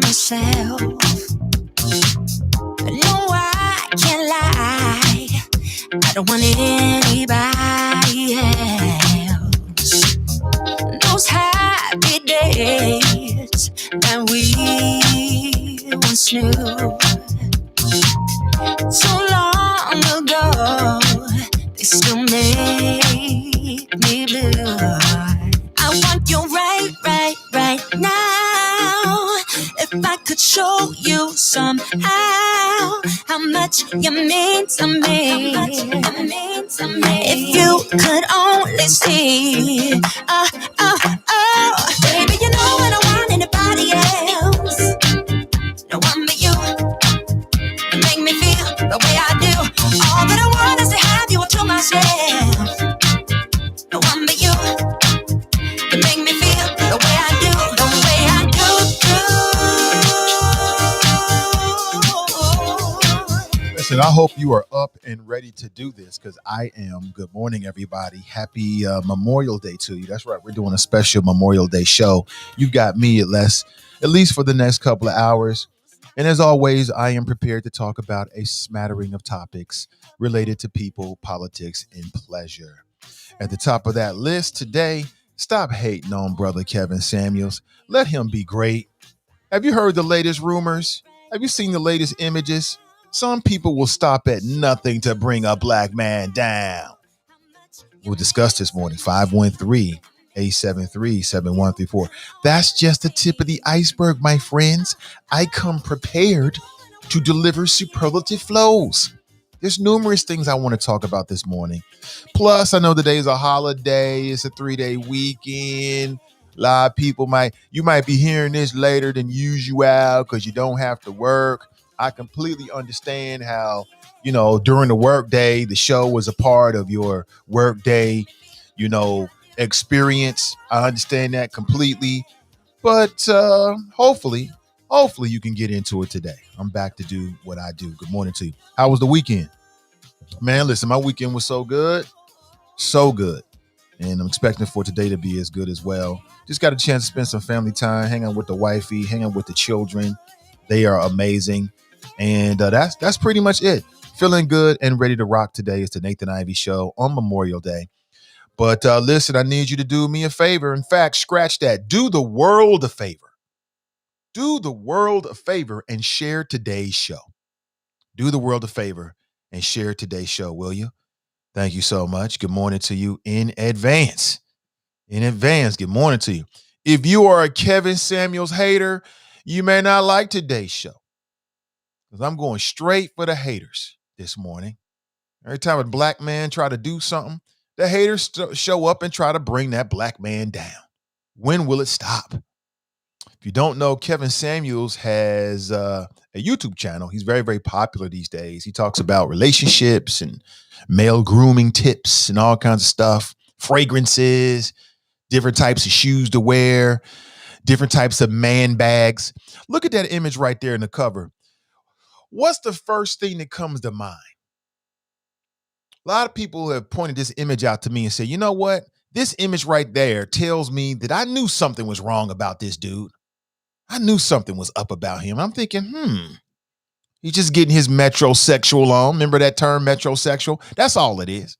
myself. No, I can't lie. I don't want anybody else. Those happy days that we once knew so long ago, they still make me blue. I want you right now. If I could show you somehow how much you mean to me. If you could only see, baby, you know I don't want anybody else. No one but you. You make me feel the way I do. All that I want is to have you to myself. No one but you. You make me feel the way I do, the way I do. Listen, I hope you are up and ready to do this because I am. Good morning, everybody. Happy Memorial Day to you. That's right. We're doing a special Memorial Day show. You got me at least for the next couple of hours. And as always, I am prepared to talk about a smattering of topics related to people, politics, and pleasure. At the top of that list today, stop hating on brother Kevin Samules. Let him be great. Have you heard the latest rumors? Have you seen the latest images? Some people will stop at nothing to bring a black man down. We'll discuss this morning. 513-873-7134. That's just the tip of the iceberg, my friends. I come prepared to deliver superlative flows. There's numerous things I want to talk about this morning. Plus, I know today is a holiday. It's a 3-day weekend. A lot of people might be hearing this later than usual because you don't have to work. I completely understand how, during the work day, the show was a part of your work day, experience. I understand that completely. But hopefully you can get into it today. I'm back to do what I do. Good morning to you. How was the weekend? Man, listen, my weekend was so good. So good. And I'm expecting for today to be as good as well. Just got a chance to spend some family time, hang out with the wifey, hang out with the children. They are amazing. And that's pretty much it. Feeling good and ready to rock today. It's the Nathan Ivey Show on Memorial Day. But listen, I need you to do me a favor. In fact, scratch that. Do the world a favor. Do the world a favor and share today's show. Do the world a favor and share today's show, will you? Thank you so much. Good morning to you in advance. Good morning to you. If you are a Kevin Samules hater, you may not like today's show because I'm going straight for the haters this morning. Every time a black man try to do something, the haters show up and try to bring that black man down. When will it stop? If you don't know, Kevin Samules has a YouTube channel. He's very, very popular these days. He talks about relationships and male grooming tips and all kinds of stuff, fragrances, different types of shoes to wear, different types of man bags. Look at that image right there in the cover. What's the first thing that comes to mind? A lot of people have pointed this image out to me and said, you know what? This image right there tells me that I knew something was wrong about this dude. I knew something was up about him. I'm thinking, he's just getting his metrosexual on. Remember that term, metrosexual? That's all it is.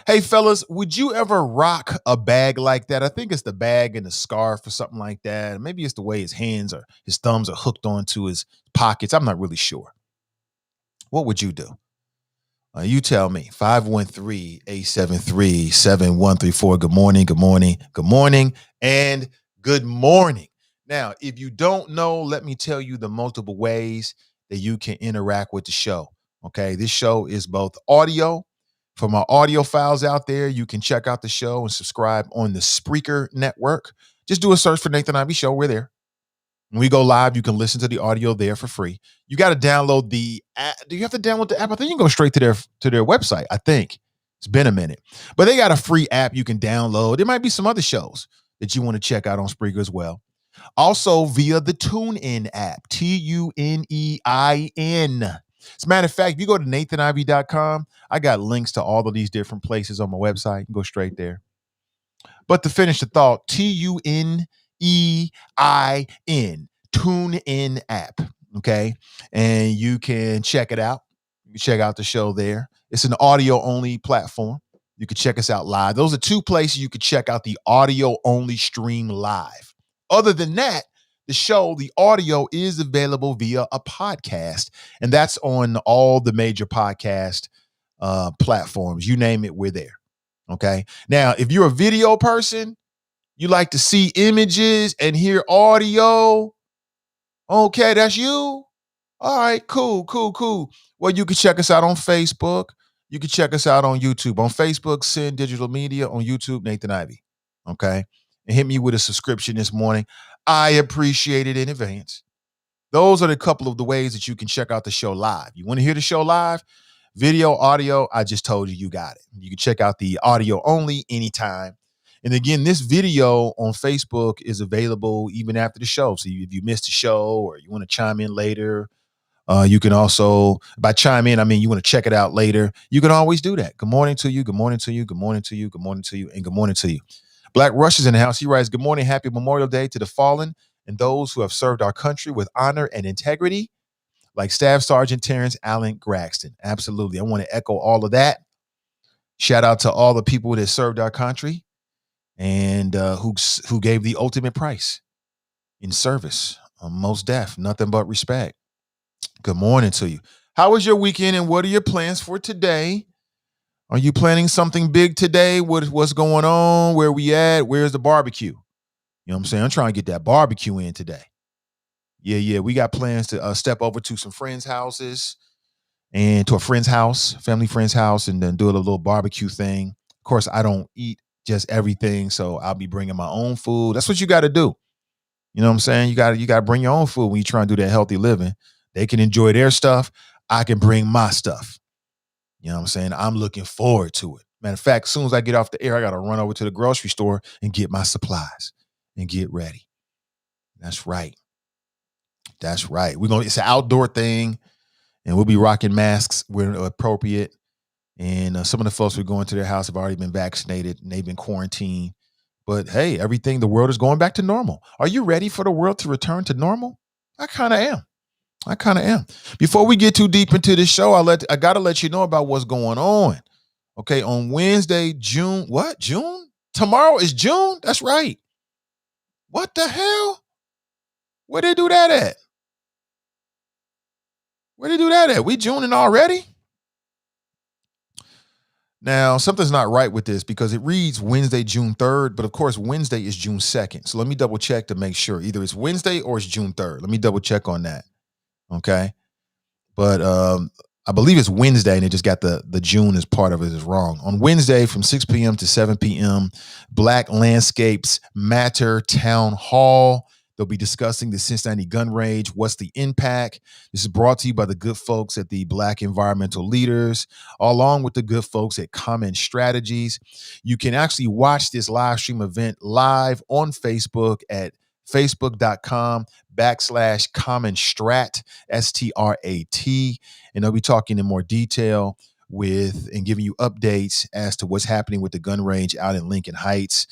Hey, fellas, would you ever rock a bag like that? I think it's the bag and the scarf or something like that. Maybe it's the way his hands or his thumbs are hooked onto his pockets. I'm not really sure. What would you do? You tell me. 513-873-7134. Good morning, good morning, good morning, and good morning. Now, if you don't know, let me tell you the multiple ways that you can interact with the show. Okay, this show is both audio. For my audio files out there, you can check out the show and subscribe on the Spreaker network. Just do a search for Nathan Ivey Show. We're there. When we go live, you can listen to the audio there for free. You got to download the app. Do you have to download the app? I think you can go straight to their website. I think it's been a minute, but they got a free app you can download. There might be some other shows that you want to check out on Spreaker as well. Also via the TuneIn app, TuneIn. As a matter of fact, if you go to nathanivey.com, I got links to all of these different places on my website. You can go straight there. But to finish the thought, TuneIn, TuneIn app. Okay. And you can check it out. You can check out the show there. It's an audio only platform. You can check us out live. Those are two places you can check out the audio only stream live. Other than that, the show, the audio is available via a podcast, and that's on all the major podcast platforms. You name it, we're there. Okay. Now, if you're a video person, you like to see images and hear audio. Okay, that's you. All right, cool. Well, you can check us out on Facebook. You can check us out on YouTube. On Facebook, Sin Digital Media. On YouTube, Nathan Ivy. Okay. And hit me with a subscription this morning. I appreciate it in advance. Those are the couple of the ways that you can check out the show live. You want to hear the show live? Video, audio, I just told you, you got it. You can check out the audio only anytime. And again, this video on Facebook is available even after the show. So if you missed the show or you want to chime in later, you can also, by chime in, I mean you want to check it out later. You can always do that. Good morning to you. Good morning to you. Good morning to you. Good morning to you. And good morning to you. Black Rush is in the house. He writes, good morning. Happy Memorial Day to the fallen and those who have served our country with honor and integrity, like Staff Sergeant Terrence Allen Braxton. Absolutely. I want to echo all of that. Shout out to all the people that served our country and who gave the ultimate price in service. Most deaf, nothing but respect. Good morning to you. How was your weekend and what are your plans for today? Are you planning something big today? What's going on? Where we at? Where's the barbecue? You know what I'm saying? I'm trying to get that barbecue in today. Yeah. We got plans to step over to some friends' houses and to a friend's house, family friend's house, and then do a little barbecue thing. Of course, I don't eat just everything, so I'll be bringing my own food. That's what you got to do. You know what I'm saying? You got to bring your own food when you try and do that healthy living. They can enjoy their stuff. I can bring my stuff. You know what I'm saying? I'm looking forward to it. Matter of fact, as soon as I get off the air, I got to run over to the grocery store and get my supplies and get ready. That's right. It's an outdoor thing, and we'll be rocking masks where appropriate. And some of the folks we're going to their house have already been vaccinated and they've been quarantined. But hey, the world is going back to normal. Are you ready for the world to return to normal? I kind of am. Before we get too deep into this show, I got to let you know about what's going on. Okay, on Wednesday, June? Tomorrow is June? That's right. What the hell? Where they do that at? We Juning already? Now, something's not right with this because it reads Wednesday, June 3rd, but of course, Wednesday is June 2nd. So let me double check to make sure. Either it's Wednesday or it's June 3rd. Let me double check on that. Okay. But I believe it's Wednesday, and it just got the June as part of it is wrong. On Wednesday from 6 p.m. to 7 p.m., Black Landscapes Matter Town Hall. They'll be discussing the Cincinnati gun rage. What's the impact? This is brought to you by the good folks at the Black Environmental Leaders, along with the good folks at Common Strategies. You can actually watch this live stream event live on Facebook at facebook.com/commonstrat, STRAT. And they'll be talking in more detail and giving you updates as to what's happening with the gun range out in Lincoln Heights.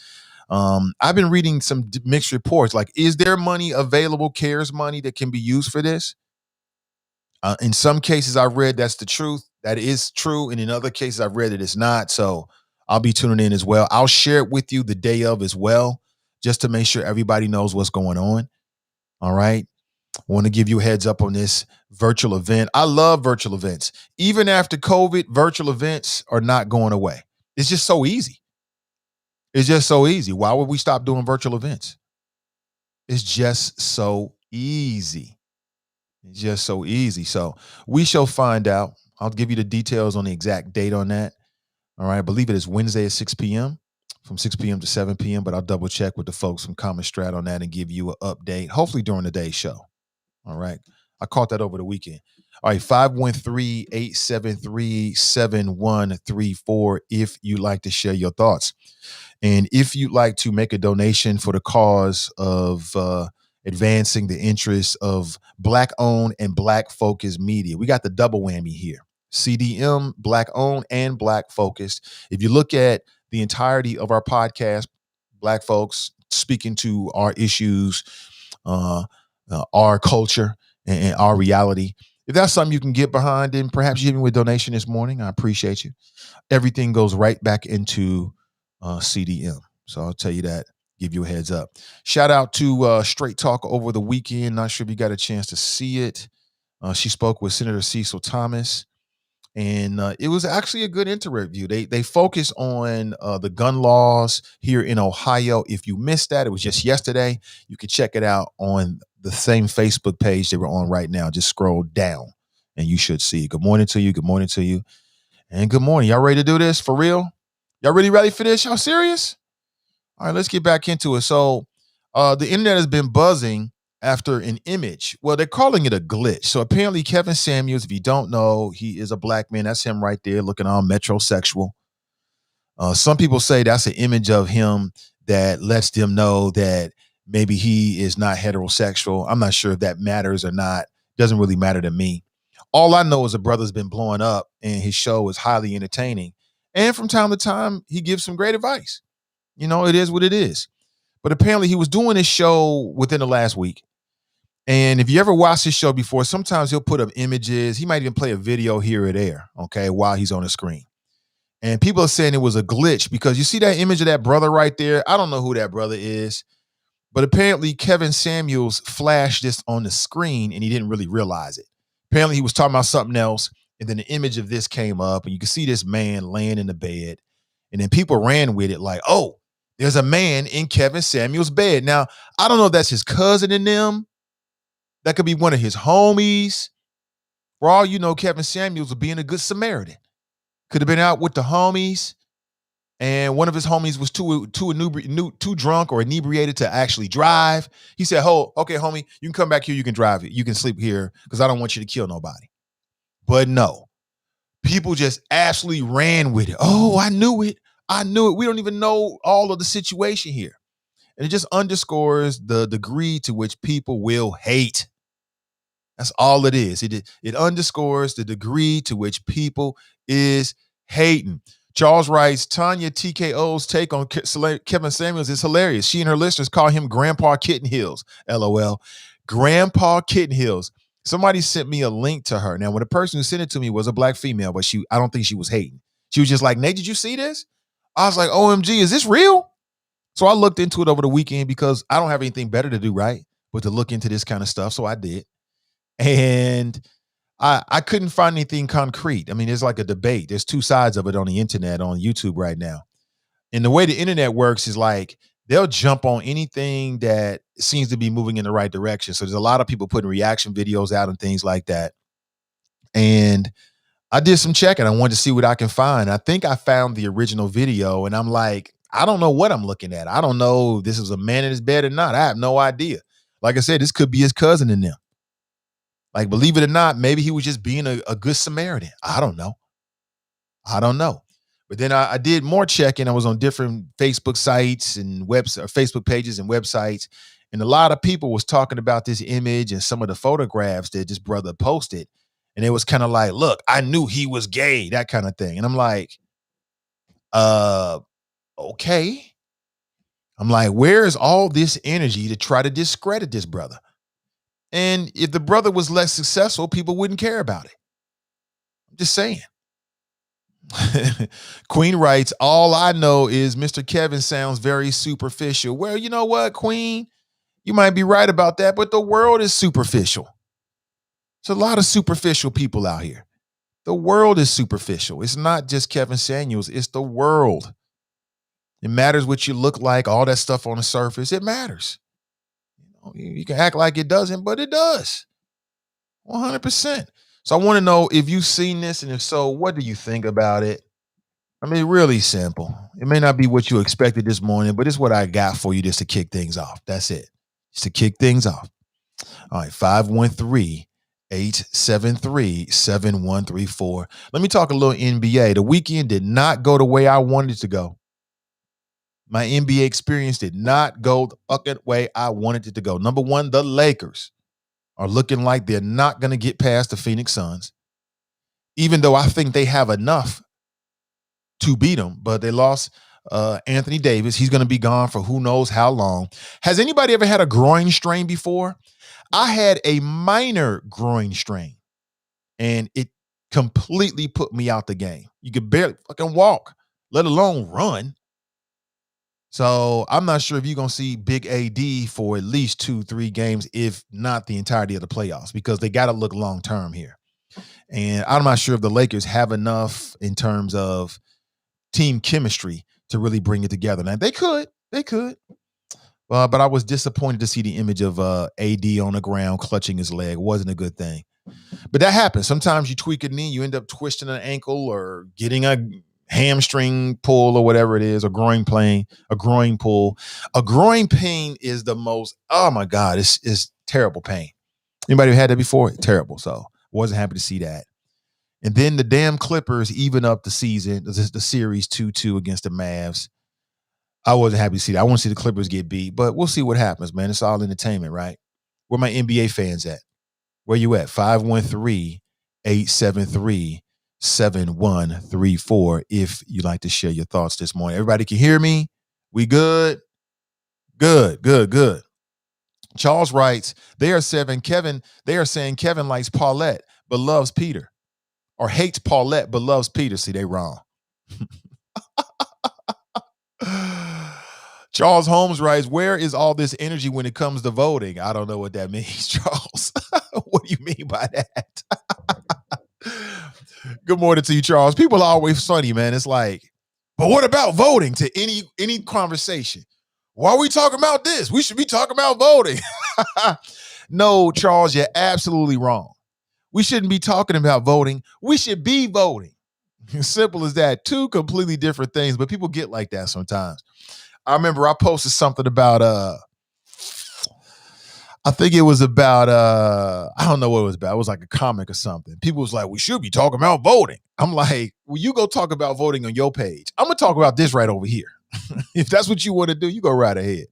I've been reading some mixed reports. Like, is there money available, CARES money that can be used for this? In some cases, I've read that's the truth. That is true. And in other cases, I've read that it's not. So I'll be tuning in as well. I'll share it with you the day of as well, just to make sure everybody knows what's going on. All right. I want to give you a heads up on this virtual event. I love virtual events. Even after COVID, virtual events are not going away. It's just so easy. Why would we stop doing virtual events? It's just so easy. So we shall find out. I'll give you the details on the exact date on that. All right. I believe it is Wednesday at 6 p.m. from 6 p.m. to 7 p.m. But I'll double check with the folks from Common Strat on that and give you an update, hopefully during the day's show. All right. I caught that over the weekend. All right. 513-873-7134 if you'd like to share your thoughts. And if you'd like to make a donation for the cause of advancing the interests of Black-owned and Black-focused media, we got the double whammy here. CDM, Black-owned and Black-focused. If you look at the entirety of our podcast, Black folks speaking to our issues, our culture and our reality. If that's something you can get behind, then perhaps you give me a donation this morning. I appreciate you. Everything goes right back into CDM. So I'll tell you that, give you a heads up. Shout out to Straight Talk over the weekend. Not sure if you got a chance to see it. She spoke with Senator Cecil Thomas, and it was actually a good interview. They focus on the gun laws here in Ohio. If you missed that, it was just yesterday. You can check it out on the same Facebook page that we're on right now. Just scroll down and you should see it. Good morning to you. Good morning to you. And good morning. Y'all ready to do this for real? Y'all really ready for this? Y'all serious? All right, let's get back into it. So the internet has been buzzing after an image. Well, they're calling it a glitch. So apparently Kevin Samules, if you don't know, he is a black man. That's him right there looking all metrosexual. Some people say that's an image of him that lets them know that maybe he is not heterosexual. I'm not sure if that matters or not. Doesn't really matter to me. All I know is the brother's been blowing up and his show is highly entertaining. And from time to time, he gives some great advice. You know, it is what it is. But apparently he was doing his show within the last week. And if you ever watched his show before, sometimes he'll put up images. He might even play a video here or there, okay, while he's on the screen. And people are saying it was a glitch because you see that image of that brother right there? I don't know who that brother is. But apparently Kevin Samules flashed this on the screen and he didn't really realize it. Apparently he was talking about something else. And then the image of this came up and you can see this man laying in the bed. And then people ran with it like, oh, there's a man in Kevin Samules' bed. Now, I don't know if that's his cousin in them. That could be one of his homies. For all you know, Kevin Samules was being a good Samaritan. Could have been out with the homies. And one of his homies was too drunk or inebriated to actually drive. He said, "Oh, okay, homie, you can come back here. You can drive it. You can sleep here because I don't want you to kill nobody." But no, people just absolutely ran with it. Oh, I knew it. I knew it. We don't even know all of the situation here. And it just underscores the degree to which people will hate. That's all it is. It underscores the degree to which people is hating. Charles writes, Tanya TKO's take on Kevin Samules is hilarious. She and her listeners call him Grandpa Kitten Hills. LOL. Grandpa Kitten Hills. Somebody sent me a link to her. Now, when the person who sent it to me was a black female, but I don't think she was hating. She was just like, Nate, did you see this? I was like, OMG, is this real? So I looked into it over the weekend because I don't have anything better to do, right? But to look into this kind of stuff. So I did. And I couldn't find anything concrete. I mean, there's like a debate. There's two sides of it on the internet, on YouTube right now. And the way the internet works is like they'll jump on anything that seems to be moving in the right direction. So there's a lot of people putting reaction videos out and things like that. And I did some checking. I wanted to see what I can find. I think I found the original video and I'm like, I don't know what I'm looking at. I don't know if this is a man in his bed or not. I have no idea. Like I said, this could be his cousin in them. Like, believe it or not, maybe he was just being a good Samaritan. I don't know. But then I did more checking. I was on different Facebook sites and Facebook pages and websites. And a lot of people was talking about this image and some of the photographs that this brother posted. And it was kind of like, look, I knew he was gay, that kind of thing. And I'm like, okay. I'm like, where is all this energy to try to discredit this brother? And if the brother was less successful, people wouldn't care about it. I'm just saying. Queen writes, all I know is Mr. Kevin sounds very superficial. Well, you know what, Queen? You might be right about that, but the world is superficial. There's a lot of superficial people out here. The world is superficial. It's not just Kevin Samules. It's the world. It matters what you look like, all that stuff on the surface. It matters. You can act like it doesn't, but it does. 100%. So I want to know if you've seen this, and if so, what do you think about it? I mean, really simple. It may not be what you expected this morning, but it's what I got for you just to kick things off. That's it. Just to kick things off. All right, 513-873-7134. Let me talk a little NBA. The weekend did not go the way I wanted it to go. My NBA experience did not go the fucking way I wanted it to go. Number one, the Lakers are looking like they're not going to get past the Phoenix Suns, even though I think they have enough to beat them. But they lost Anthony Davis. He's going to be gone for who knows how long. Has anybody ever had a groin strain before? I had a minor groin strain, and it completely put me out the game. You could barely fucking walk, let alone run. So I'm not sure if you're gonna see Big AD for at least 2-3 games, if not the entirety of the playoffs, because they got to look long term here. And I'm not sure if the Lakers have enough in terms of team chemistry to really bring it together. Now they could. But I was disappointed to see the image of AD on the ground clutching his leg. Wasn't a good thing. But that happens. Sometimes you tweak a knee, you end up twisting an ankle or getting a hamstring pull or whatever it is, a groin pull. A groin pain is the most, oh my God, it's terrible pain. Anybody who had that before? Terrible. So wasn't happy to see that. And then the damn Clippers even up the series 2-2 against the Mavs. I wasn't happy to see that. I want to see the Clippers get beat, but we'll see what happens, man. It's all entertainment, right? Where my NBA fans at? Where you at? 513-873-7134 if you'd like to share your thoughts this morning. Everybody can hear me? We good? Good. Charles writes, they are saying Kevin likes Paulette but loves Peter. Or hates Paulette but loves Peter. See, they wrong. Charles Holmes writes, where is all this energy when it comes to voting? I don't know what that means, Charles. What do you mean by that? Good morning to you, Charles. People are always funny, man. It's like, but what about voting to any conversation? Why are we talking about this? We should be talking about voting. No, Charles, you're absolutely wrong. We shouldn't be talking about voting. We should be voting. Simple as that. Two completely different things, but people get like that sometimes. I remember I posted something about I think it was about I don't know what it was about. It was like a comic or something. People was like, we should be talking about voting. I'm like, well, you go talk about voting on your page. I'm gonna talk about this right over here. If that's what you want to do, you go right ahead.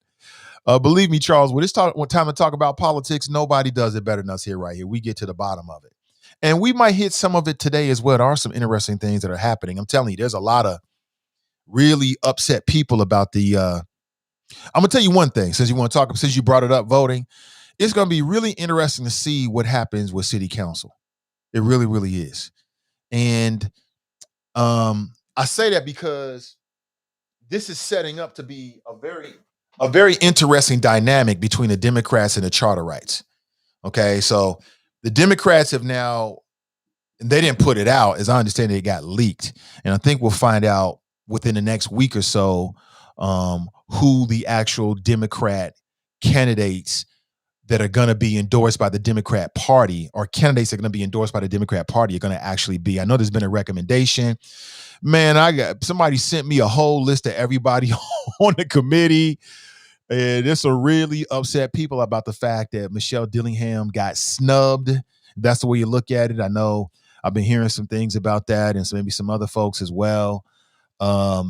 Believe me, Charles, when it's time to talk about politics, nobody does it better than us here right here. We get to the bottom of it. And we might hit some of it today as well. There are some interesting things that are happening. I'm telling you, there's a lot of really upset people about the I'm gonna tell you one thing, since you brought it up, voting. It's gonna be really interesting to see what happens with city council. It really, really is. And I say that because this is setting up to be a very interesting dynamic between the Democrats and the charter rights. Okay, so the Democrats have now, and they didn't put it out, as I understand it got leaked. And I think we'll find out within the next week or so who the actual Democrat candidates that are going to be endorsed by the Democrat Party, or candidates that are going to be endorsed by the Democrat Party, are going to actually be. I know there's been a recommendation. Man, somebody sent me a whole list of everybody on the committee. And this will really upset people about the fact that Michelle Dillingham got snubbed. That's the way you look at it. I know I've been hearing some things about that, and so maybe some other folks as well. I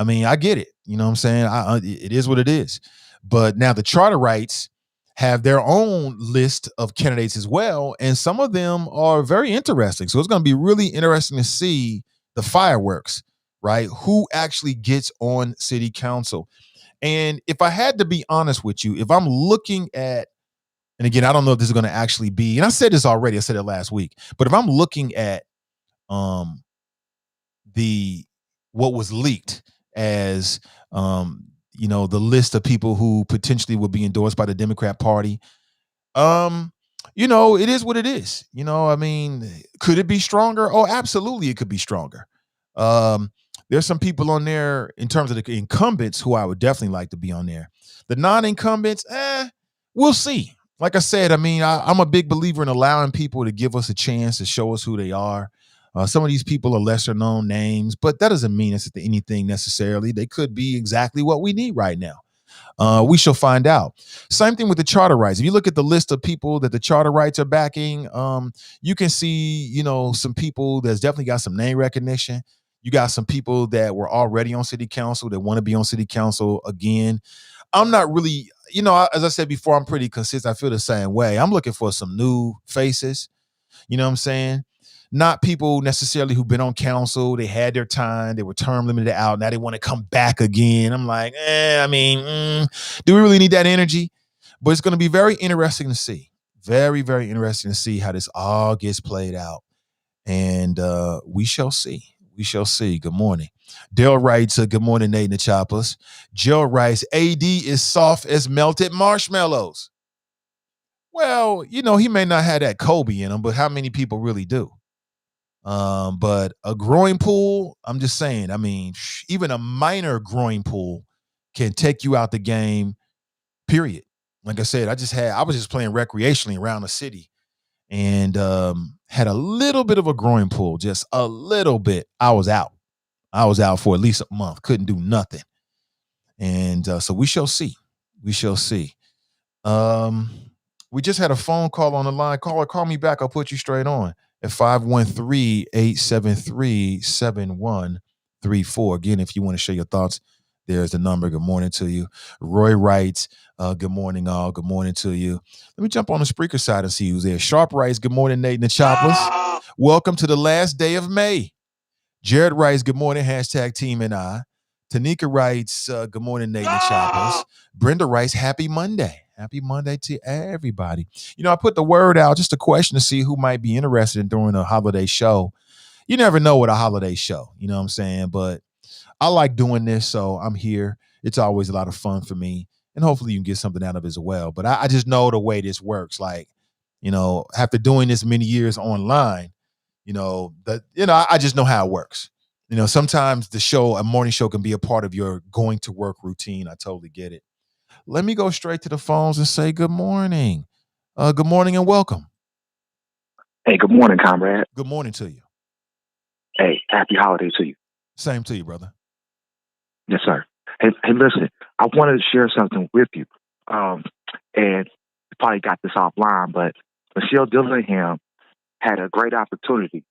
mean, I get it. You know what I'm saying? It is what it is. But now the charter rights have their own list of candidates as well, and some of them are very interesting. So it's going to be really interesting to see the fireworks, right? Who actually gets on city council. And if I had to be honest with you, if I'm looking at, and again, I don't know if this is going to actually be, and I said this already, I said it last week, but if I'm looking at what was leaked as the list of people who potentially will be endorsed by the Democrat Party, it is what it is. I mean, could it be stronger? Oh, absolutely, it could be stronger. There's some people on there in terms of the incumbents who I would definitely like to be on there. The non-incumbents, we'll see. Like I said, I mean, I'm a big believer in allowing people to give us a chance to show us who they are. Some of these people are lesser known names, but that doesn't mean it's anything necessarily. They could be exactly what we need right now. We shall find out. Same thing with the charter rights. If you look at the list of people that the charter rights are backing, you can see, some people that's definitely got some name recognition. You got some people that were already on city council that want to be on city council again. I'm not really, as I said before, I'm pretty consistent. I feel the same way. I'm looking for some new faces. You know what I'm saying? Not people necessarily who've been on council. They had their time. They were term limited out. Now they want to come back again. I'm like, do we really need that energy? But it's going to be very interesting to see. Very, very interesting to see how this all gets played out. And we shall see. We shall see. Good morning. Dale writes, good morning, Nate and the Choppers. Joe writes, AD is soft as melted marshmallows. Well, he may not have that Kobe in him, but how many people really do? But a growing pool, I'm just saying, even a minor growing pool can take you out the game, period. Like I said, I was just playing recreationally around the city and had a little bit of a growing pool, just a little bit. I was out for at least a month, couldn't do nothing. And so we shall see. We shall see. We just had a phone call on the line. Caller, call me back. I'll put you straight on at 513-873-7134. Again, if you want to share your thoughts, there's the number. Good morning to you. Roy writes, good morning, all. Good morning to you. Let me jump on the Spreaker side and see who's there. Sharp writes, good morning, Nate and the Choppers. Welcome to the last day of May. Jared writes, good morning, hashtag team and I. Tanika writes, good morning, Nate and the Choppers. Brenda writes, happy Monday. Happy Monday to everybody. I put the word out, just a question to see who might be interested in doing a holiday show. You never know with a holiday show, you know what I'm saying? But I like doing this, so I'm here. It's always a lot of fun for me, and hopefully you can get something out of it as well. But I just know the way this works. Like, after doing this many years online, I just know how it works. Sometimes a morning show can be a part of your going to work routine. I totally get it. Let me go straight to the phones and say good morning. Good morning and welcome. Hey, good morning, comrade. Good morning to you. Hey, happy holiday to you. Same to you, brother. Yes, sir. Hey, listen, I wanted to share something with you. And you probably got this offline, but Michelle Dillingham had a great opportunity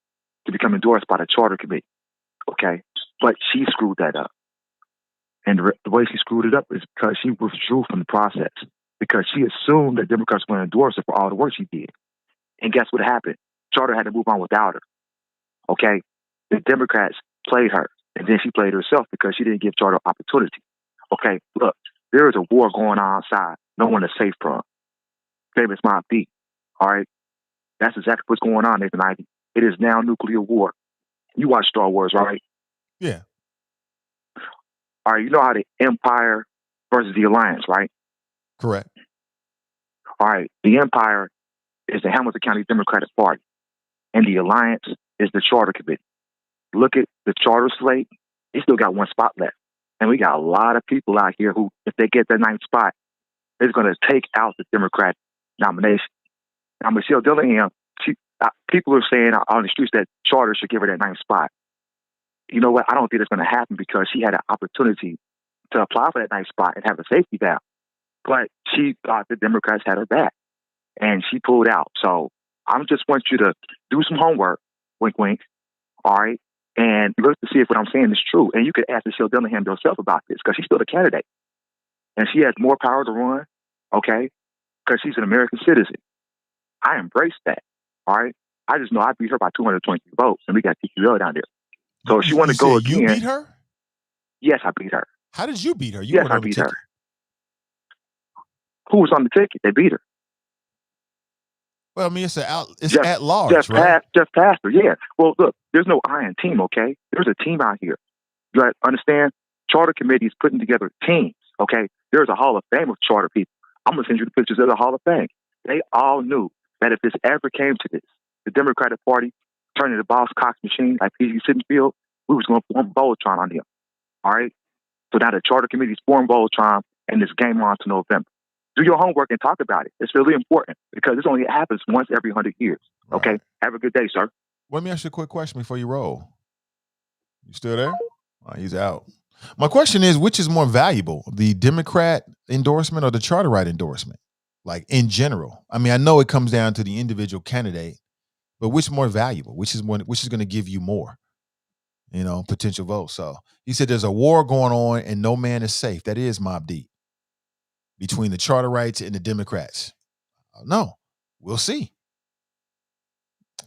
to become endorsed by the Charter Committee. Okay? But she screwed that up. And the way she screwed it up is because she withdrew from the process, because she assumed that Democrats were going to endorse her for all the work she did. And guess what happened? Charter had to move on without her. Okay? The Democrats played her, and then she played herself because she didn't give Charter opportunity. Okay? Look, there is a war going on outside. No one is safe from. Famous Mob Deep. All right? That's exactly what's going on, Nathan Ivy. It is now nuclear war. You watch Star Wars, right? Yeah. All right, you know how the Empire versus the Alliance, right? Correct. All right, the Empire is the Hamilton County Democratic Party, and the Alliance is the Charter Committee. Look at the charter slate. They still got one spot left. And we got a lot of people out here who, if they get that ninth spot, is going to take out the Democrat nomination. Now, Michelle Dillingham, people are saying on the streets that Charter should give her that ninth spot. You know what? I don't think it's going to happen because she had an opportunity to apply for that ninth spot and have a safety valve. But she thought the Democrats had her back, and she pulled out. So I just want you to do some homework, wink, wink, all right, and look to see if what I'm saying is true. And you could ask Michelle Dillingham herself about this because she's still a candidate, and she has more power to run, okay, because she's an American citizen. I embrace that, all right. I just know I beat her by 220 votes, and we got TQL down there. So if she want to go again, you beat her? Yes, I beat her. How did you beat her? Yes, I beat her. Who was on the ticket? They beat her. Well, I mean, it's at large, right? Jeff Pastor, yeah. Well, look, there's no iron team, okay? There's a team out here. You got to understand, Charter Committee is putting together teams, okay? There's a Hall of Fame of charter people. I'm going to send you the pictures of the Hall of Fame. They all knew that if this ever came to this, the Democratic Party turning the Boss Cox machine like P.G. Sittenfield, we was going to form Voltron on them, all right? So now the Charter Committee's formed Voltron, and this game on to November. Do your homework and talk about it. It's really important because this only happens once every 100 years. Okay? Right. Have a good day, sir. Let me ask you a quick question before you roll. You still there? Oh, he's out. My question is, which is more valuable, the Democrat endorsement or the charter right endorsement? Like in general. I mean, I know it comes down to the individual candidate, but which is more valuable? Which is going to give you more, potential votes? So he said there's a war going on and no man is safe. That is Mobb Deep. Between the charter rights and the Democrats. No, we'll see.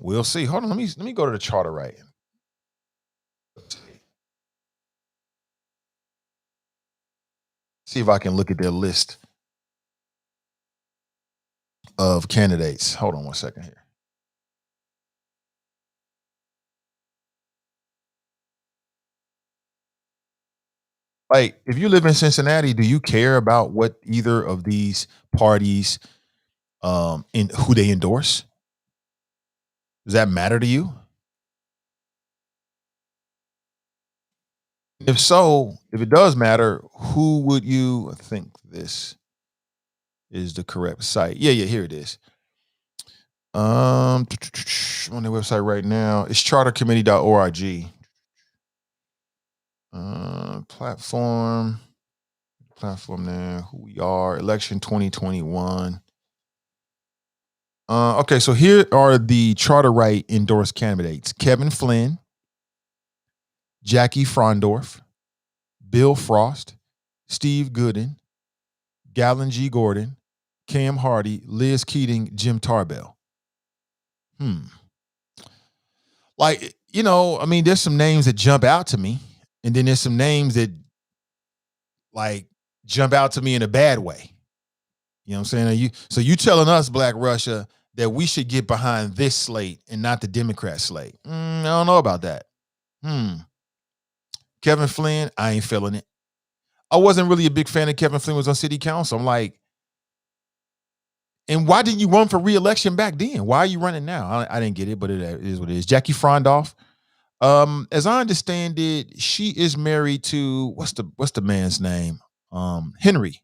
We'll see. Hold on, let me go to the charter right. See if I can look at their list of candidates. Hold on one second here. Like, if you live in Cincinnati, do you care about what either of these parties in who they endorse? Does that matter to you? If so, if it does matter, who would you think this is the correct site? Yeah, here it is. On their website right now, it's chartercommittee.org. Platform there, who we are, election 2021. Okay, so here are the charter right endorsed candidates: Kevin Flynn, Jackie Frondorf, Bill Frost, Steve Gooden, Gallon G. Gordon, Cam Hardy, Liz Keating, Jim Tarbell. Like, I mean, there's some names that jump out to me, and then there's some names that like jump out to me in a bad way. You know what I'm saying? So you telling us, Black Russia, that we should get behind this slate and not the Democrat slate? I don't know about that. Kevin Flynn, I ain't feeling it. I wasn't really a big fan of Kevin Flynn was on city council. I'm like, and why didn't you run for re-election back then? Why are you running now? I didn't get it, but it is what it is. Jackie Frondoff, as I understand it, she is married to what's the man's name? Henry.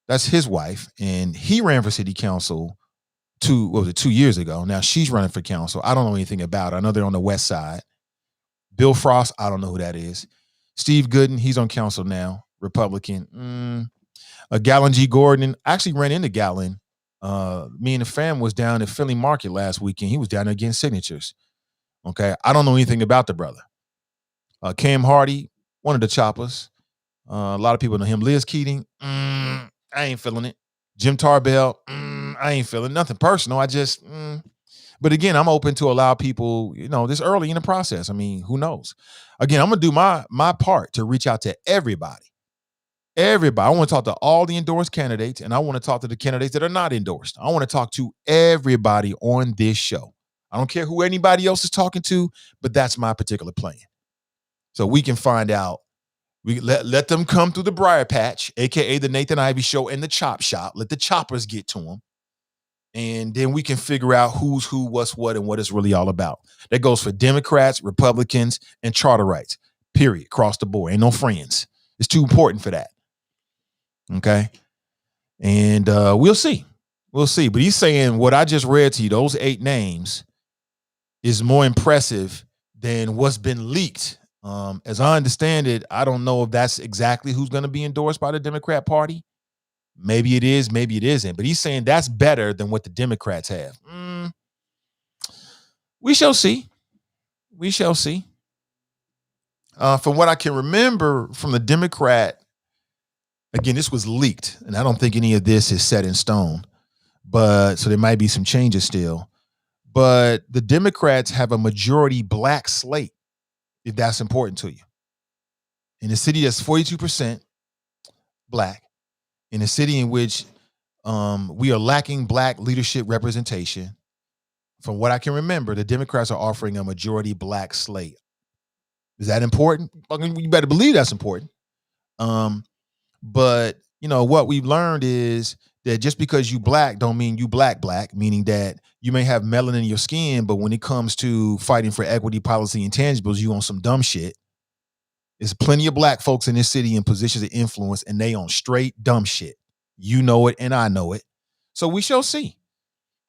That's his wife, and he ran for city council 2 years ago. Now she's running for council. I don't know anything about it. I know they're on the west side. Bill Frost, I don't know who that is. Steve Gooden, he's on council now, Republican. Gallon G. Gordon, I actually ran into Gallon. Me and the fam was down at Philly Market last weekend. He was down there getting signatures. Okay, I don't know anything about the brother. Cam Hardy, one of the choppers. A lot of people know him. Liz Keating, I ain't feeling it. Jim Tarbell, I ain't feeling nothing personal. I just, but again, I'm open to allow people, this early in the process. I mean, who knows? Again, I'm gonna do my part to reach out to everybody. Everybody. I want to talk to all the endorsed candidates, and I want to talk to the candidates that are not endorsed. I want to talk to everybody on this show. I don't care who anybody else is talking to, but that's my particular plan. So we can find out. We let them come through the briar patch, aka the Nathan Ivey Show and the Chop Shop. Let the choppers get to them. And then we can figure out who's who, what's what, and what it's really all about. That goes for Democrats, Republicans, and charter rights. Period. Across the board. Ain't no friends. It's too important for that. Okay. And we'll see. We'll see. But he's saying what I just read to you, those 8 names, is more impressive than what's been leaked. As I understand it, I don't know if that's exactly who's going to be endorsed by the Democrat Party. Maybe it is, maybe it isn't. But he's saying that's better than what the Democrats have. We shall see. We shall see. From what I can remember from the Democrat, again, this was leaked, and I don't think any of this is set in stone. But so there might be some changes still. But the Democrats have a majority black slate, if that's important to you. In a city that's 42% black, in a city in which we are lacking black leadership representation, from what I can remember, the Democrats are offering a majority black slate. Is that important? You better believe that's important. But what we've learned is that just because you black don't mean you black, meaning that you may have melanin in your skin, but when it comes to fighting for equity, policy, intangibles, you on some dumb shit. There's plenty of black folks in this city in positions of influence, and they on straight dumb shit. You know it, and I know it. So we shall see.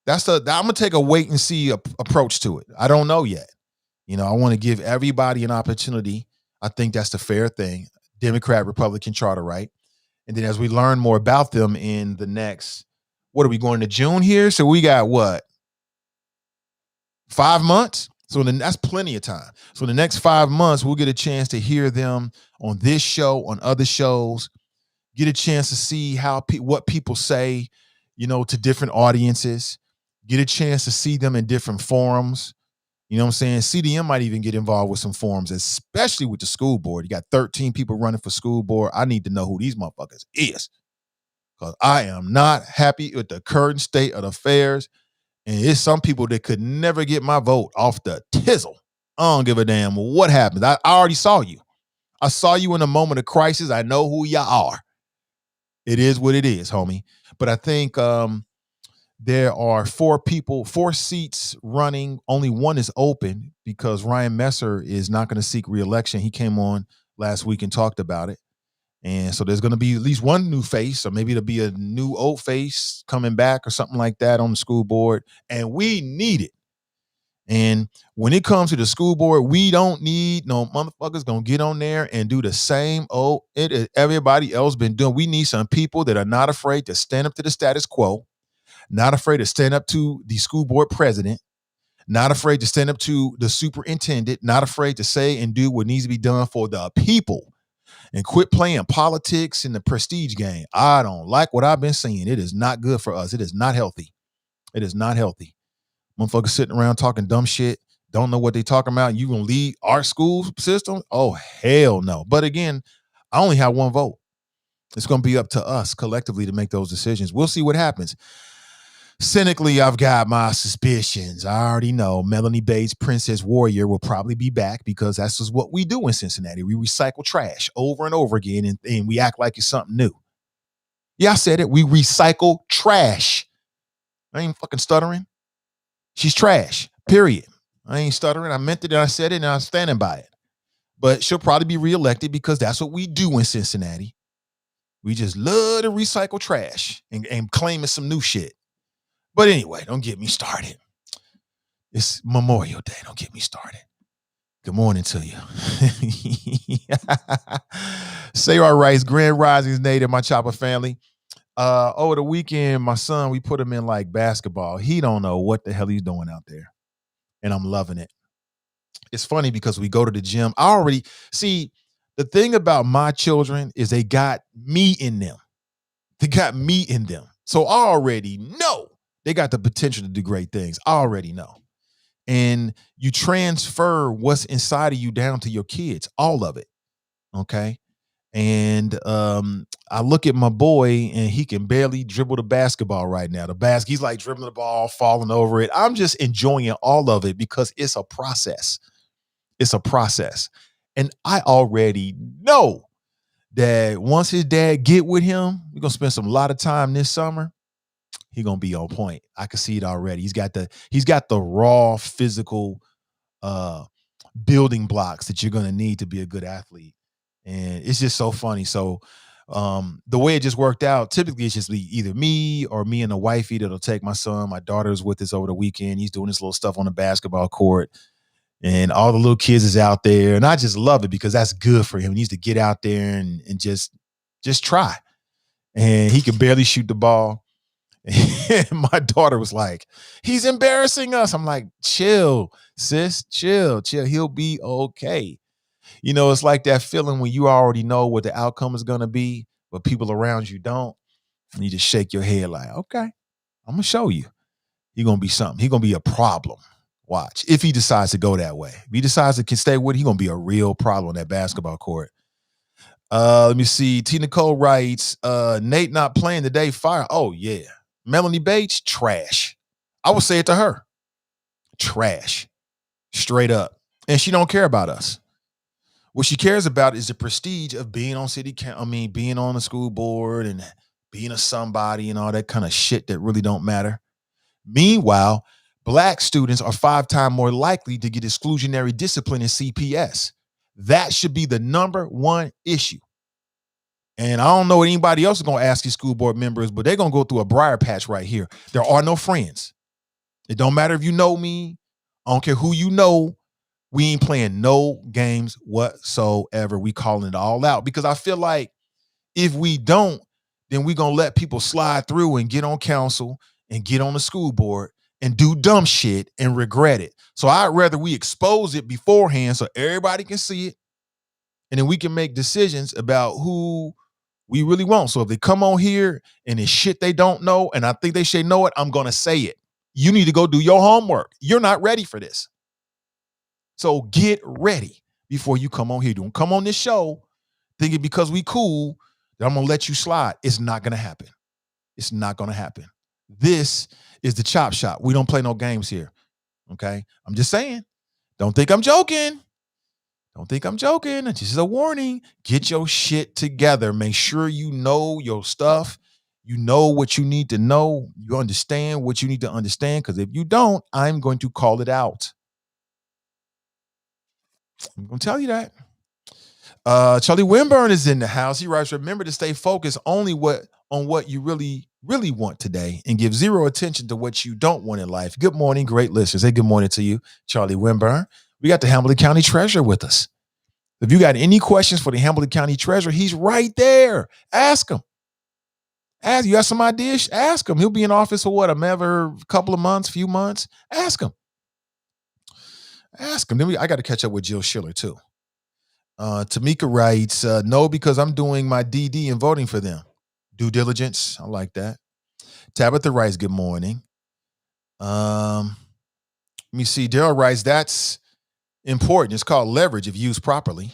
I'm gonna take a wait and see approach to it. I don't know yet. I want to give everybody an opportunity. I think that's the fair thing. Democrat, Republican charter right. And then as we learn more about them in the next, what are we going to June here? So we got what? 5 months? So then that's plenty of time. So the next 5 months, we'll get a chance to hear them on this show, on other shows, get a chance to see what people say, to different audiences, get a chance to see them in different forums. You know what I'm saying? CDM might even get involved with some forums, especially with the school board. You got 13 people running for school board. I need to know who these motherfuckers is. because I am not happy with the current state of affairs. And it's some people that could never get my vote off the tizzle. I don't give a damn what happens. I already saw you. I saw you in a moment of crisis. I know who you are. It is what it is, homie. But I think there are 4 seats running. Only one is open because Ryan Messer is not going to seek re-election. He came on last week and talked about it. And so there's going to be at least one new face, or maybe it'll be a new old face coming back or something like that on the school board. And we need it. And when it comes to the school board, we don't need no motherfuckers gonna get on there and do the same everybody else been doing. We need some people that are not afraid to stand up to the status quo, not afraid to stand up to the school board president, not afraid to stand up to the superintendent, not afraid to say and do what needs to be done for the people, and quit playing politics in the prestige game. I don't like what I've been seeing. It is not good for us. It is not healthy. It is not healthy. Motherfuckers sitting around talking dumb shit, don't know what they talking about. You gonna lead our school system? Oh, hell no. But again, I only have one vote. It's gonna be up to us collectively to make those decisions. We'll see what happens. Cynically, I've got my suspicions. I already know Melanie Bates, Princess Warrior, will probably be back because that's just what we do in Cincinnati. We recycle trash over and over again, and we act like it's something new. Yeah, I said it. We recycle trash. I ain't fucking stuttering. She's trash, period. I ain't stuttering. I meant it and I said it and I'm standing by it. But she'll probably be reelected because that's what we do in Cincinnati. We just love to recycle trash and claiming some new shit. But anyway, don't get me started. It's Memorial Day. Don't get me started. Good morning to you. Sarah Rice, Grand Risings native, my chopper family. Over the weekend, my son, we put him in like basketball. He don't know what the hell he's doing out there. And I'm loving it. It's funny because we go to the gym. I already see the thing about my children is they got me in them. They got me in them. So I already know they got the potential to do great things. I already know. And you transfer what's inside of you down to your kids, all of it. Okay. And I look at my boy and he can barely dribble the basketball right now. He's like dribbling the ball, falling over it. I'm just enjoying all of it because it's a process. It's a process. And I already know that once his dad get with him, we're going to spend some lot of time this summer. He's going to be on point. I can see it already. He's got the raw physical building blocks that you're going to need to be a good athlete. And it's just so funny. So the way it just worked out, typically it's just either me or me and the wifey that'll take my son. My daughter's with us over the weekend. He's doing this little stuff on the basketball court. And all the little kids is out there. And I just love it because that's good for him. He needs to get out there and just try. And he can barely shoot the ball. And my daughter was like, he's embarrassing us. I'm like, chill, sis, chill. He'll be okay. You know, it's like that feeling when you already know what the outcome is going to be, but people around you don't. And you just shake your head like, okay, I'm going to show you. He's going to be something. He's going to be a problem. Watch. If he decides to go that way. If he decides to stay with it, he's going to be a real problem on that basketball court. Let me see. T. Nicole writes, Nate not playing today, fire. Oh, yeah. Melanie Bates, trash. I would say it to her. Trash. Straight up. And she don't care about us. What she cares about is the prestige of being on being on the school board and being a somebody and all that kind of shit that really don't matter. Meanwhile, Black students are 5 times more likely to get exclusionary discipline in CPS. That should be the number one issue. And I don't know what anybody else is going to ask these school board members, but they're going to go through a briar patch right here. There are no friends. It don't matter if you know me. I don't care who you know. We ain't playing no games whatsoever. We calling it all out because I feel like if we don't, then we're going to let people slide through and get on council and get on the school board and do dumb shit and regret it. So I'd rather we expose it beforehand so everybody can see it. And then we can make decisions about who we really want. So if they come on here and it's shit they don't know, and I think they should know it, I'm going to say it. You need to go do your homework. You're not ready for this. So get ready before you come on here. Don't come on this show thinking because we cool that I'm going to let you slide. It's not going to happen. It's not going to happen. This is the chop shop. We don't play no games here. Okay. I'm just saying. Don't think I'm joking. Don't think I'm joking. This is a warning. Get your shit together. Make sure you know your stuff. You know what you need to know. You understand what you need to understand. Because if you don't, I'm going to call it out. I'm going to tell you that. Charlie Winburn is in the house. He writes, remember to stay focused only on what you really, really want today and give zero attention to what you don't want in life. Good morning, great listeners. Hey, good morning to you, Charlie Winburn. We got the Hamilton County Treasurer with us. If you got any questions for the Hamilton County Treasurer, he's right there. Ask him. You got some ideas? Ask him. He'll be in office for what, a couple of months, few months? Ask him. Then I got to catch up with Jill Schiller too. Tamika writes, no, because I'm doing my DD and voting for them. Due diligence. I like that. Tabitha writes, good morning. Let me see. Daryl writes, that's important. It's called leverage if used properly.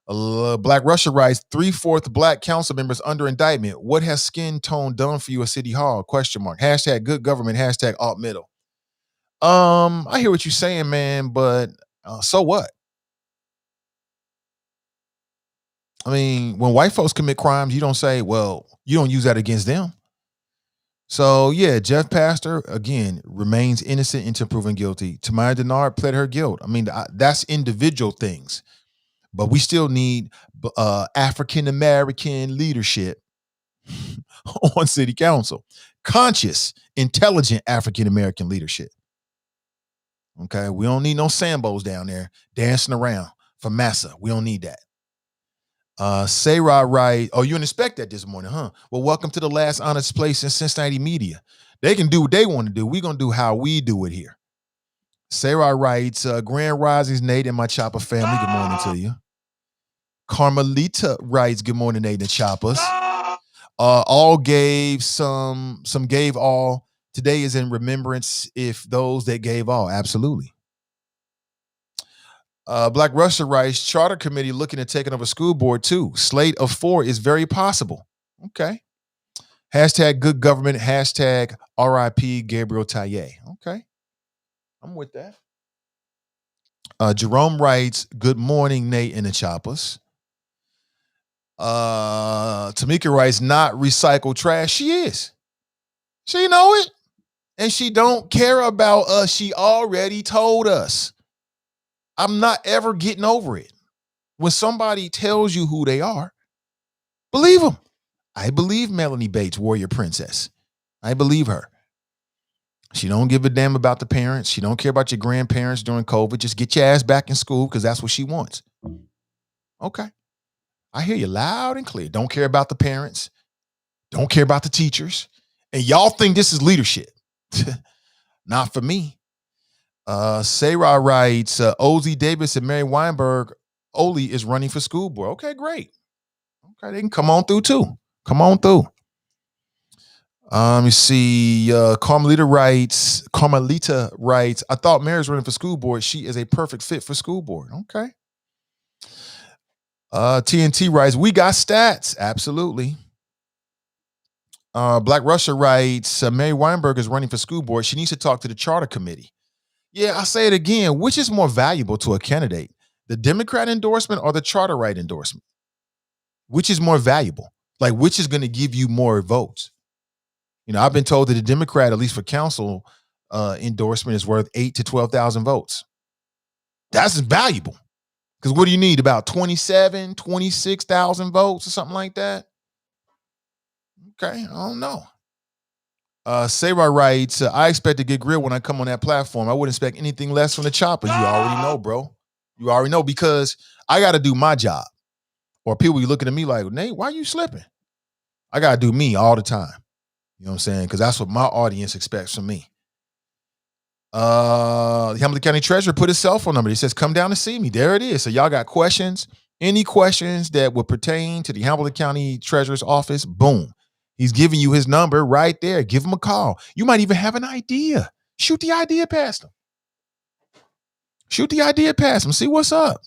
Black Russia writes, 3/4 Black council members under indictment. What has skin tone done for you at City Hall? ? Hashtag good government. Hashtag alt middle. I hear what you're saying, man, but so what? I mean, when white folks commit crimes, you don't say, well, you don't use that against them. So, yeah, Jeff Pastor, again, remains innocent until proven guilty. Tamaya Denard pled her guilt. I mean, that's individual things. But we still need African-American leadership on city council. Conscious, intelligent African-American leadership. Okay? We don't need no Sambos down there dancing around for massa. We don't need that. Sarah writes, oh, you didn't expect that this morning, huh? Well, welcome to the last honest place in Cincinnati media. They can do what they want to do. We're going to do how we do it here. Sarah writes, Grand Risings, Nate and my Chopper family. Good morning to you. Carmelita writes, good morning, Nate and Choppers. All gave some gave all. Today is in remembrance if those that gave all. Absolutely. Black Russia writes, charter committee looking at taking over school board too. Slate of 4 is very possible. Okay. Hashtag good government. Hashtag RIP Gabriel Taye. Okay. I'm with that. Jerome writes, good morning, Nate and the Choppers. Tamika writes, not recycled trash. She is. She know it. And she don't care about us. She already told us. I'm not ever getting over it. When somebody tells you who they are, believe them. I believe Melanie Bates, warrior princess. I believe her. She don't give a damn about the parents. She don't care about your grandparents during COVID. Just get your ass back in school because that's what she wants. Okay. I hear you loud and clear. Don't care about the parents. Don't care about the teachers. And y'all think this is leadership. Not for me. Sarah writes, Ozzie Davis and Mary Weinberg, Oli is running for school board. Okay, great. Okay, they can come on through too. Come on through. Let me see. Carmelita writes, I thought Mary's running for school board. She is a perfect fit for school board. Okay. TNT writes, we got stats. Absolutely. Black Russia writes, Mary Weinberg is running for school board. She needs to talk to the charter committee. Yeah, I'll say it again. Which is more valuable to a candidate? The Democrat endorsement or the charter right endorsement? Which is more valuable? Like, which is going to give you more votes? You know, I've been told that the Democrat, at least for council endorsement, is worth 8,000 to 12,000 votes. That's valuable. Because what do you need? About 27,000, 26,000 votes or something like that? Okay, I don't know. Sarah writes, I expect to get grilled when I come on that platform. I wouldn't expect anything less from the Choppers. You already know, bro. You already know, because I got to do my job. Or people be looking at me like, Nate, why are you slipping? I got to do me all the time. You know what I'm saying? Because that's what my audience expects from me. The Hamilton County Treasurer put his cell phone number. He says, come down and see me. There it is. So y'all got questions? Any questions that would pertain to the Hamilton County Treasurer's office? Boom. He's giving you his number right there. Give him a call. You might even have an idea. Shoot the idea past him. See what's up.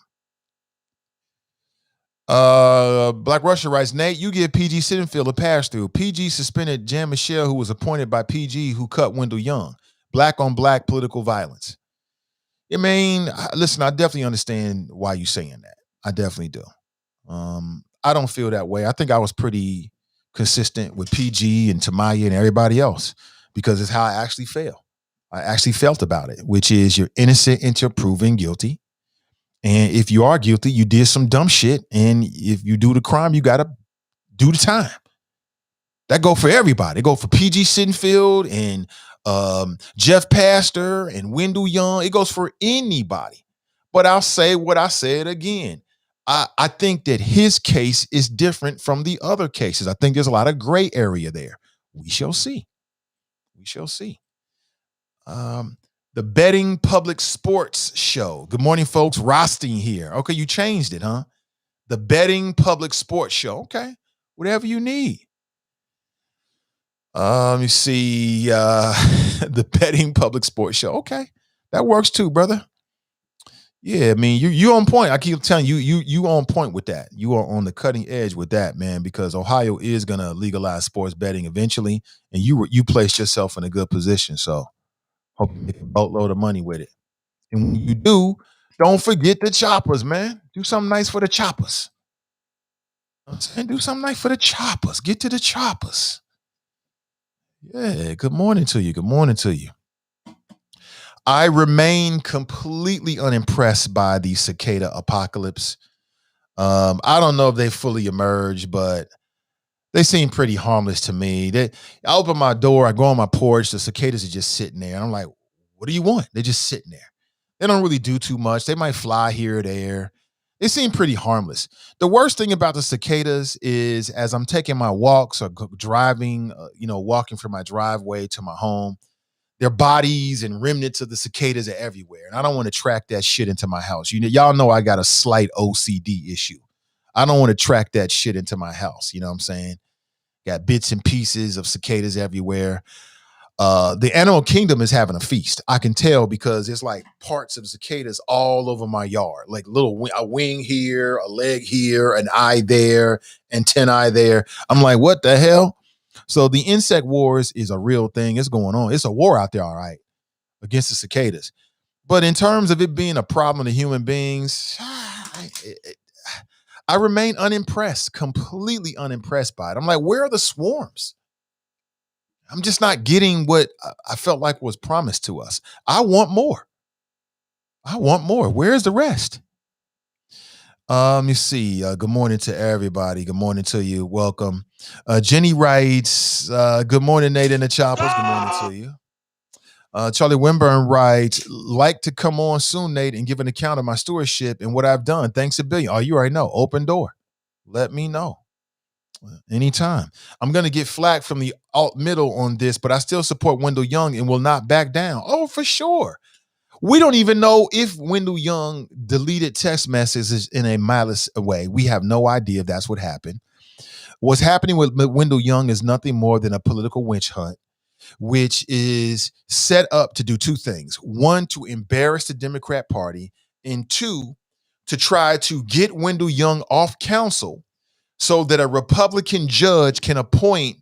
Black Russia writes, Nate, you give PG Sittenfield a pass through. PG suspended Jan Michelle, who was appointed by PG, who cut Wendell Young. Black on black political violence. I mean, listen, I definitely understand why you're saying that. I definitely do. I don't feel that way. I think I was pretty consistent with PG and Tamaya and everybody else because it's how I actually felt. I actually felt about it, which is you're innocent until proven guilty. And if you are guilty, you did some dumb shit. And if you do the crime, you got to do the time. That go for everybody. It go for PG Sittenfield and Jeff Pastor and Wendell Young. It goes for anybody. But I'll say what I said again. I think that his case is different from the other cases. I think there's a lot of gray area there. We shall see. We shall see. The Betting Public Sports Show. Good morning, folks. Rothstein here. Okay, you changed it, huh? The Betting Public Sports Show. Okay, whatever you need. Let me see. The Betting Public Sports Show. Okay, that works too, brother. Yeah, I mean, you on point. I keep telling you on point with that. You are on the cutting edge with that, man, because Ohio is gonna legalize sports betting eventually, and you placed yourself in a good position. So hope you make a boatload of money with it. And when you do, don't forget the choppers, man. Do something nice for the choppers. You know what I'm saying? Do something nice for the choppers. Get to the choppers. Yeah, good morning to you. Good morning to you. I remain completely unimpressed by the cicada apocalypse. I don't know if they fully emerged, but they seem pretty harmless to me. I open my door, I go on my porch, the cicadas are just sitting there. And I'm like, what do you want? They're just sitting there. They don't really do too much. They might fly here or there. They seem pretty harmless. The worst thing about the cicadas is as I'm taking my walks or driving, walking from my driveway to my home, their bodies and remnants of the cicadas are everywhere. And I don't want to track that shit into my house. Y'all know I got a slight OCD issue. I don't want to track that shit into my house. You know what I'm saying? Got bits and pieces of cicadas everywhere. The animal kingdom is having a feast. I can tell because there's like parts of cicadas all over my yard, like a wing here, a leg here, an eye there, antennae there. I'm like, what the hell? So the insect wars is a real thing. It's going on. It's a war out there, all right, against the cicadas. But in terms of it being a problem to human beings, I remain unimpressed, completely unimpressed by it. I'm like, where are the swarms? I'm just not getting what I felt like was promised to us. I want more. Where's the rest? Let me see. Good morning to everybody. Good morning to you. Welcome. Jenny writes, good morning, Nate and the Choppers. Good morning to you. Charlie Wimburn writes, like to come on soon, Nate, and give an account of my stewardship and what I've done. Thanks a billion. Oh, you already know. Open door. Let me know. Anytime. I'm going to get flack from the alt middle on this, but I still support Wendell Young and will not back down. Oh, for sure. We don't even know if Wendell Young deleted text messages in a malice way. We have no idea if that's what happened. What's happening with Wendell Young is nothing more than a political witch hunt, which is set up to do two things. One, to embarrass the Democrat Party, and two, to try to get Wendell Young off council so that a Republican judge can appoint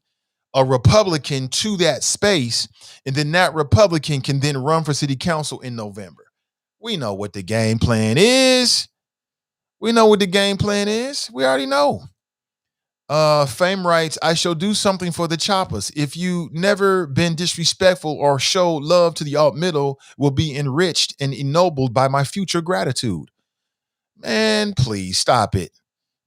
a Republican to that space, and then that Republican can then run for city council in November. We know what the game plan is. We already know. Fame writes, I shall do something for the choppers. If you never been disrespectful or show love to the alt middle, will be enriched and ennobled by my future gratitude. Man, please stop it.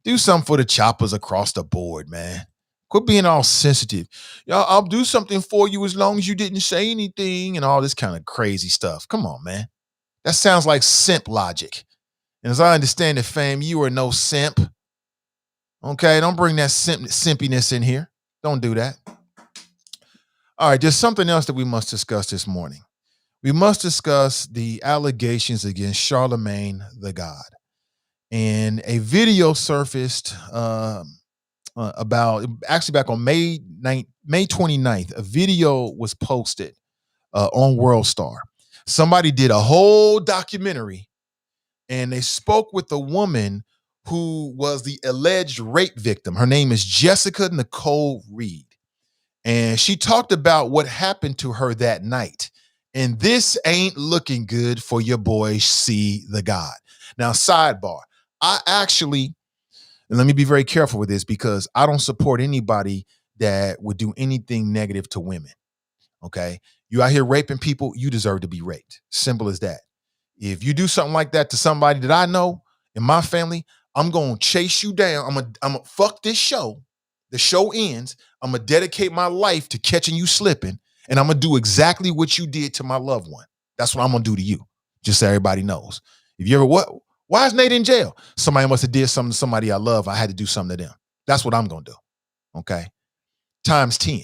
Do something for the choppers across the board, man. Quit being all sensitive. I'll do something for you as long as you didn't say anything and all this kind of crazy stuff. Come on, man. That sounds like simp logic. And as I understand it, fam, you are no simp. Okay, don't bring that simpiness in here. Don't do that. All right, there's something else that we must discuss this morning. We must discuss the allegations against Charlemagne the God. And a video surfaced about back on May 29th. A video was posted on WorldStar. Somebody did a whole documentary, and they spoke with a woman who was the alleged rape victim. Her name is Jessica Nicole Reed. And she talked about what happened to her that night. And this ain't looking good for your boy, C the God. Now, sidebar, I actually, and let me be very careful with this because I don't support anybody that would do anything negative to women. Okay. You out here raping people, you deserve to be raped. Simple as that. If you do something like that to somebody that I know in my family, I'm going to chase you down. I'm going to fuck this show. The show ends. I'm going to dedicate my life to catching you slipping. And I'm going to do exactly what you did to my loved one. That's what I'm going to do to you. Just so everybody knows. If you ever, why is Nate in jail? Somebody must have did something to somebody I love. I had to do something to them. That's what I'm going to do. Okay. Times 10.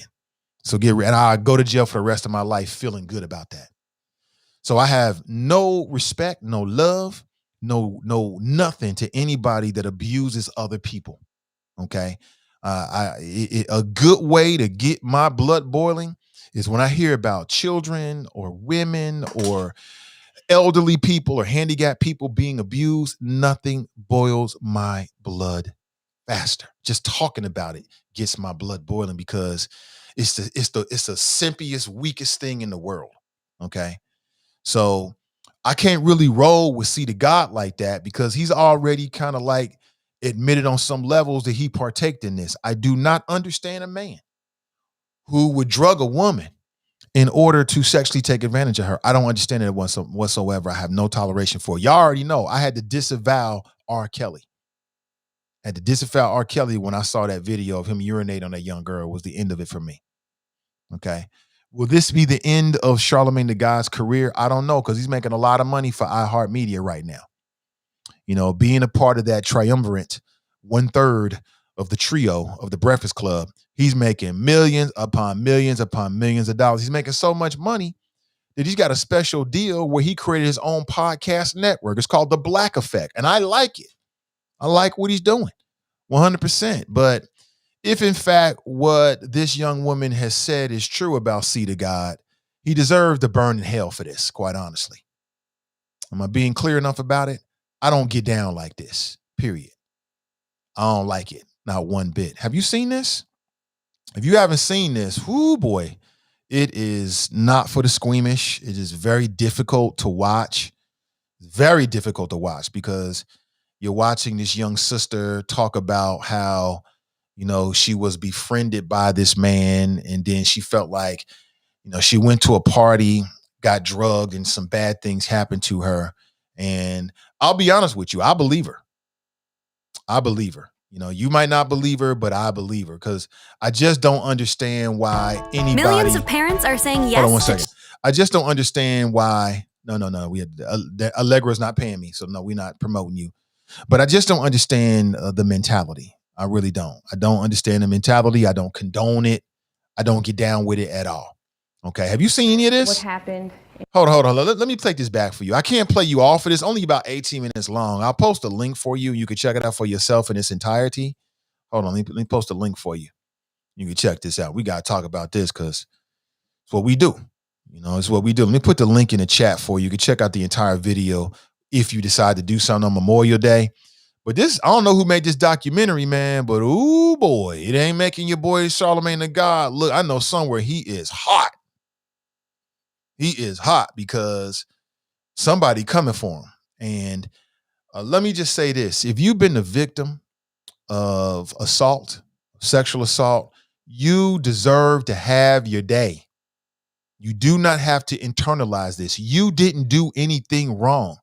So and I go to jail for the rest of my life feeling good about that. So I have no respect, no love, no nothing to anybody that abuses other people. Okay. A good way to get my blood boiling is when I hear about children or women or elderly people or handicapped people being abused. Nothing boils my blood faster. Just talking about it gets my blood boiling because it's the simplest, weakest thing in the world. Okay. So I can't really roll with C to God like that because he's already kind of like admitted on some levels that he partaked in this. I do not understand a man who would drug a woman in order to sexually take advantage of her. I don't understand it whatsoever. I have no toleration for it. Y'all already know I had to disavow R. Kelly. I had to disavow R. Kelly when I saw that video of him urinate on that young girl. Was the end of it for me. Okay. Will this be the end of Charlamagne the God's career? I don't know because he's making a lot of money for iHeartMedia right now. You know, being a part of that triumvirate, 1/3 of the trio of the Breakfast Club, he's making millions upon millions upon millions of dollars. He's making so much money that he's got a special deal where he created his own podcast network. It's called The Black Effect. And I like it. I like what he's doing 100%. But if in fact what this young woman has said is true about C to God, he deserves to burn in hell for this, quite honestly. Am I being clear enough about it? I don't get down like this, period. I don't like it, not one bit. Have you seen this? If you haven't seen this, whoo boy, it is not for the squeamish. It is very difficult to watch. Very difficult to watch because you're watching this young sister talk about how, you know, she was befriended by this man and then she felt like, you know, she went to a party, got drugged and some bad things happened to her. And I'll be honest with you, I believe her. I believe her. You know, you might not believe her, but I believe her because I just don't understand why anybody. Millions of parents are saying yes. Hold on one second. I just don't understand why. No. We had Allegra's not paying me, so no, we're not promoting you. But I just don't understand the mentality. I really don't. I don't understand the mentality. I don't condone it. I don't get down with it at all. Okay. Have you seen any of this? What happened? Hold on. Let me play this back for you. I can't play you all for this. Only about 18 minutes long. I'll post a link for you. You can check it out for yourself in its entirety. Hold on. Let me post a link for you. You can check this out. We got to talk about this because it's what we do. You know, it's what we do. Let me put the link in the chat for you. You can check out the entire video if you decide to do something on Memorial Day. But this, I don't know who made this documentary, man, but ooh boy, it ain't making your boy Charlamagne the God look. I know somewhere he is hot. He is hot because somebody coming for him. And let me just say this. If you've been the victim of assault, sexual assault, you deserve to have your day. You do not have to internalize this. You didn't do anything wrong.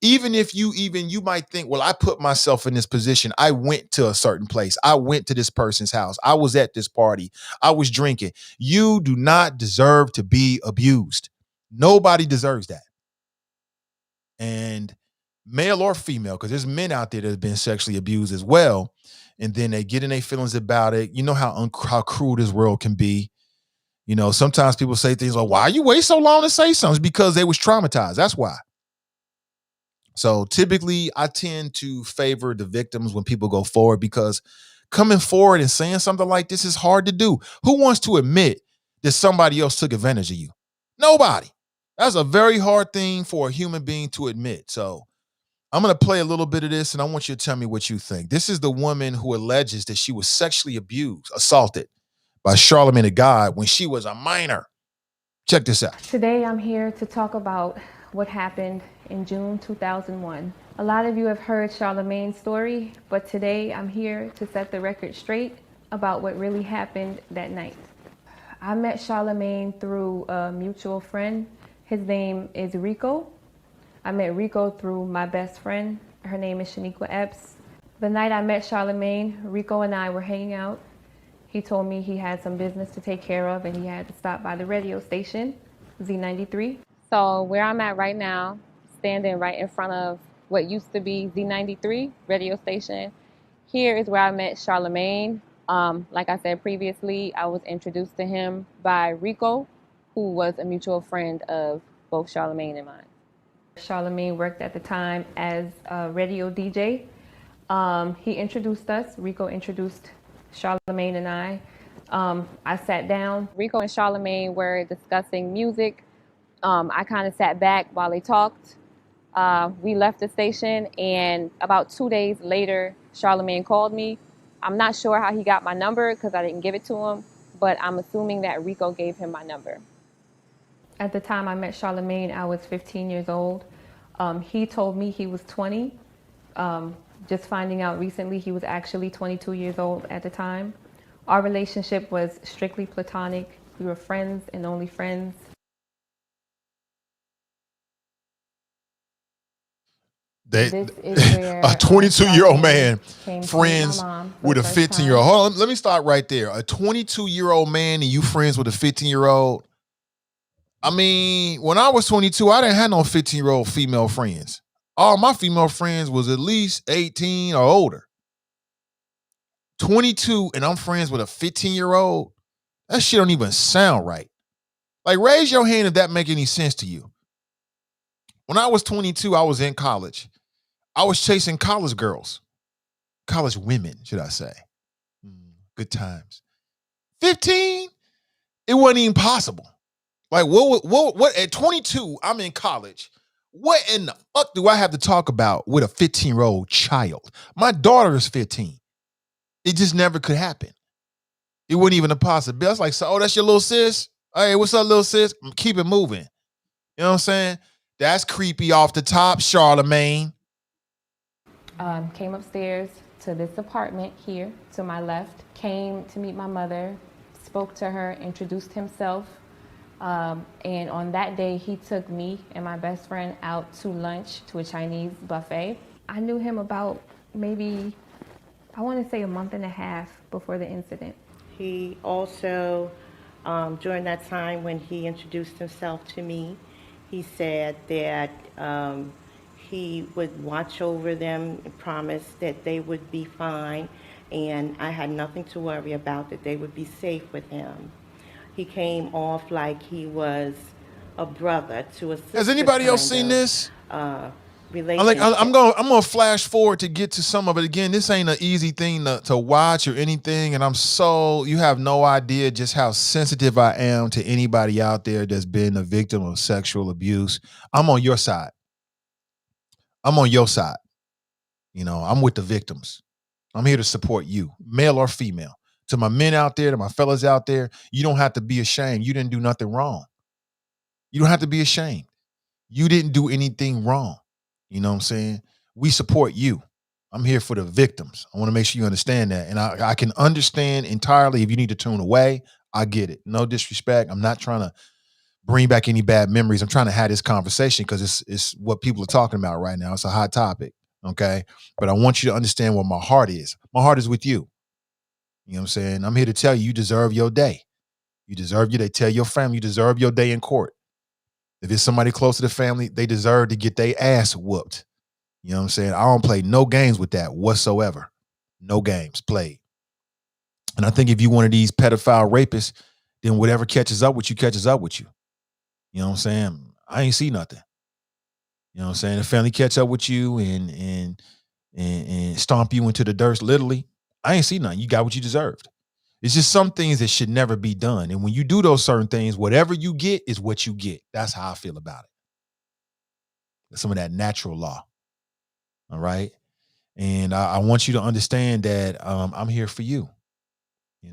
Even if you might think, well, I put myself in this position. I went to a certain place. I went to this person's house. I was at this party. I was drinking. You do not deserve to be abused. Nobody deserves that. And male or female, because there's men out there that have been sexually abused as well. And then they get in their feelings about it. You know how cruel this world can be. You know, sometimes people say things like, why you wait so long to say something? It's because they was traumatized. That's why. So typically I tend to favor the victims when people go forward because coming forward and saying something like this is hard to do. Who wants to admit that somebody else took advantage of you? Nobody. That's a very hard thing for a human being to admit. So I'm going to play a little bit of this and I want you to tell me what you think. This is the woman who alleges that she was sexually assaulted by Charlamagne the God when she was a minor. Check this out. Today I'm here to talk about what happened in June 2001. A lot of you have heard Charlamagne's story, but today I'm here to set the record straight about what really happened that night. I met Charlamagne through a mutual friend. His name is Rico. I met Rico through my best friend. Her name is Shaniqua Epps. The night I met Charlamagne, Rico and I were hanging out. He told me he had some business to take care of and he had to stop by the radio station, Z93. So where I'm at right now, standing right in front of what used to be Z93 radio station, here is where I met Charlamagne. Like I said previously, I was introduced to him by Rico, who was a mutual friend of both Charlamagne and mine. Charlamagne worked at the time as a radio DJ. He introduced us. Rico introduced Charlamagne and I sat down. Rico and Charlamagne were discussing music. I kind of sat back while they talked. We left the station, and about 2 days later, Charlamagne called me. I'm not sure how he got my number because I didn't give it to him, but I'm assuming that Rico gave him my number. At the time I met Charlamagne, I was 15 years old. He told me he was 20. Just finding out recently he was actually 22 years old at the time. Our relationship was strictly platonic. We were friends and only friends. A 22-year-old man, friends with a 15-year-old. Hold on, let me start right there. A 22-year-old man and you friends with a 15-year-old. I mean, when I was 22, I didn't have no 15-year-old female friends. All my female friends was at least 18 or older. 22 and I'm friends with a 15-year-old? That shit don't even sound right. Like, raise your hand if that make any sense to you. When I was 22, I was in college. I was chasing college girls. College women, should I say. Good times. 15? It wasn't even possible. Like, what at 22, I'm in college. What in the fuck do I have to talk about with a 15-year-old child? My daughter is 15. It just never could happen. It wasn't even a possibility. I was like, so, oh, that's your little sis? Hey, what's up, little sis? Keep it moving. You know what I'm saying? That's creepy off the top, Charlamagne. Came upstairs to this apartment here to my left, came to meet my mother, spoke to her, introduced himself. And on that day, he took me and my best friend out to lunch to a Chinese buffet. I knew him about maybe, I want to say a month and a half before the incident. He also, during that time when he introduced himself to me, he said that he would watch over them and promised that they would be fine, and I had nothing to worry about, that they would be safe with him. He came off like he was a brother to a sister. Has anybody else seen this? Relationship. I'm gonna flash forward to get to some of it. Again, this ain't an easy thing to watch or anything, and you have no idea just how sensitive I am to anybody out there that's been a victim of sexual abuse. I'm on your side. I'm on your side. You know, I'm with the victims. I'm here to support you, male or female. To my men out there, to my fellas out there, you don't have to be ashamed. You didn't do nothing wrong. You don't have to be ashamed. You didn't do anything wrong. You know what I'm saying? We support you. I'm here for the victims. I want to make sure you understand that. And I can understand entirely if you need to tune away. I get it. No disrespect. I'm not trying to bring back any bad memories. I'm trying to have this conversation because it's what people are talking about right now. It's a hot topic. Okay. But I want you to understand what my heart is. My heart is with you. You know what I'm saying? I'm here to tell you deserve your day. You deserve your day. Tell your family you deserve your day in court. If it's somebody close to the family, they deserve to get their ass whooped. You know what I'm saying? I don't play no games with that whatsoever. No games played. And I think if you one of these pedophile rapists, then whatever catches up with you, catches up with you. You know what I'm saying? I ain't see nothing. You know what I'm saying? The family catch up with you and stomp you into the dirt, literally. I ain't see nothing. You got what you deserved. It's just some things that should never be done. And when you do those certain things, whatever you get is what you get. That's how I feel about it. Some of that natural law. All right. And I want you to understand that I'm here for you.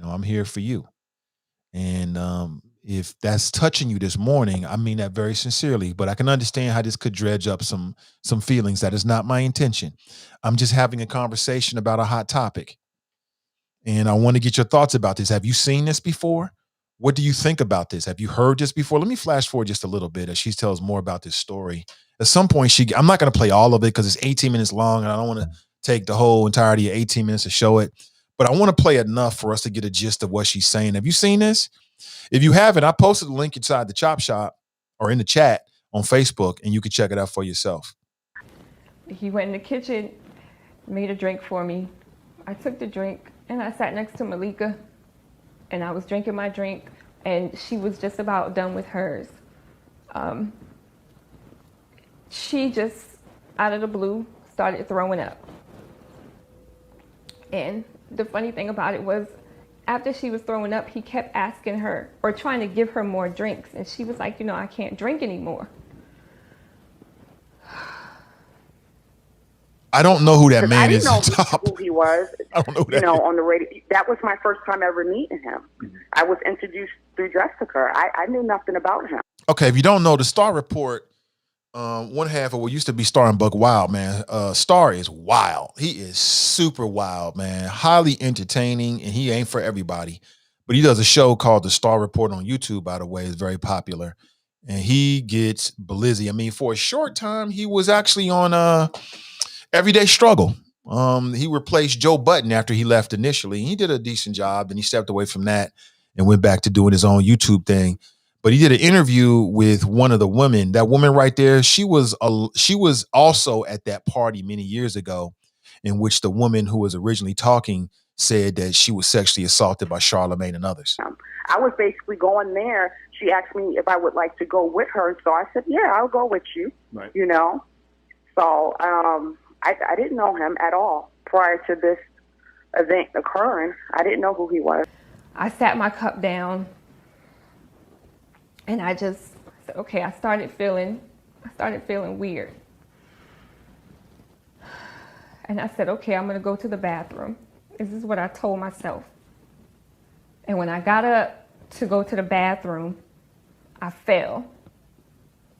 I'm here for you. And if that's touching you this morning, I mean that very sincerely. But I can understand how this could dredge up some feelings. That is not my intention. I'm just having a conversation about a hot topic. And I want to get your thoughts about this. Have you seen this before? What do you think about this? Have you heard this before? Let me flash forward just a little bit as she tells more about this story. At some point, I'm not going to play all of it because it's 18 minutes long, and I don't want to take the whole entirety of 18 minutes to show it. But I want to play enough for us to get a gist of what she's saying. Have you seen this? If you haven't, I posted the link inside the Chop Shop or in the chat on Facebook, and you can check it out for yourself. He went in the kitchen, made a drink for me. I took the drink and I sat next to Malika, and I was drinking my drink, and she was just about done with hers. She just, out of the blue, started throwing up. And the funny thing about it was, after she was throwing up, he kept asking her or trying to give her more drinks. And she was like, I can't drink anymore. I don't know who that man is. I didn't know who he was. I don't know who that is. On the radio. That was my first time ever meeting him. Mm-hmm. I was introduced through Jessica. I knew nothing about him. Okay, if you don't know, the Star Report, one half of what used to be Star and Buck Wild, man. Star is wild. He is super wild, man. Highly entertaining, and he ain't for everybody. But he does a show called The Star Report on YouTube, by the way. It's very popular. And he gets blizzy. I mean, for a short time, he was actually on Everyday Struggle. He replaced Joe Budden after he left initially. He did a decent job, and he stepped away from that and went back to doing his own YouTube thing. But he did an interview with one of the women. That woman right there, she was also at that party many years ago, in which the woman who was originally talking said that she was sexually assaulted by Charlamagne and others. I was basically going there. She asked me if I would like to go with her, so I said, "Yeah, I'll go with you." Right. So I didn't know him at all prior to this event occurring. I didn't know who he was. I sat my cup down, and I just said, okay, I started feeling weird. And I said, okay, I'm going to go to the bathroom. This is what I told myself. And when I got up to go to the bathroom, I fell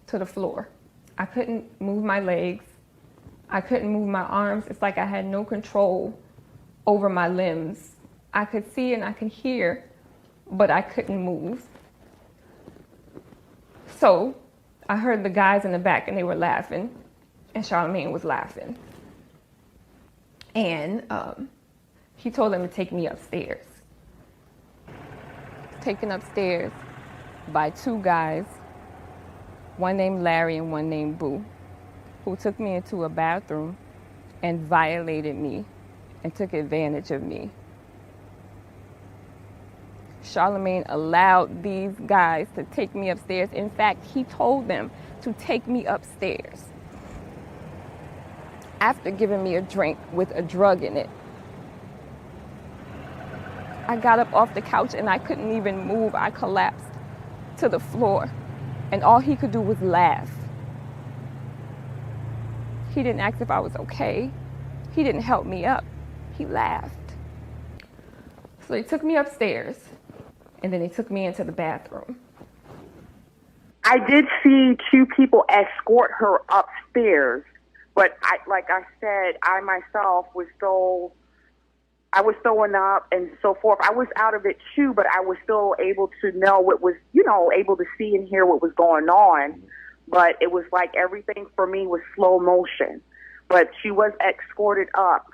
to the floor. I couldn't move my legs. I couldn't move my arms. It's like I had no control over my limbs. I could see and I could hear, but I couldn't move. So I heard the guys in the back, and they were laughing, and Charlamagne was laughing. And he told them to take me upstairs. Taken upstairs by two guys, one named Larry and one named Boo, who took me into a bathroom and violated me and took advantage of me. Charlamagne allowed these guys to take me upstairs. In fact, he told them to take me upstairs after giving me a drink with a drug in it. I got up off the couch and I couldn't even move. I collapsed to the floor, and all he could do was laugh. He didn't ask if I was okay. He didn't help me up. He laughed. So he took me upstairs, and then he took me into the bathroom. I did see two people escort her upstairs, but like I said, I myself was throwing up and so forth. I was out of it too, but I was still able to know what was, able to see and hear what was going on. But it was like everything for me was slow motion. But she was escorted up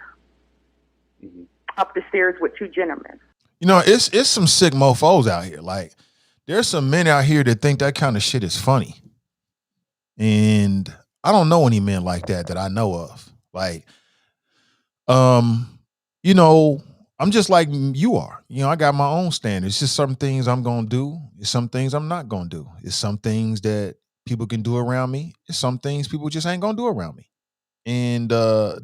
the stairs with two gentlemen. It's some sick mofos out here. Like, there's some men out here that think that kind of shit is funny. And I don't know any men like that I know of. Like, I'm just like you are. I got my own standards. It's just some things I'm going to do. It's some things I'm not going to do. It's some things that people can do around me. It's some things people just ain't going to do around me. And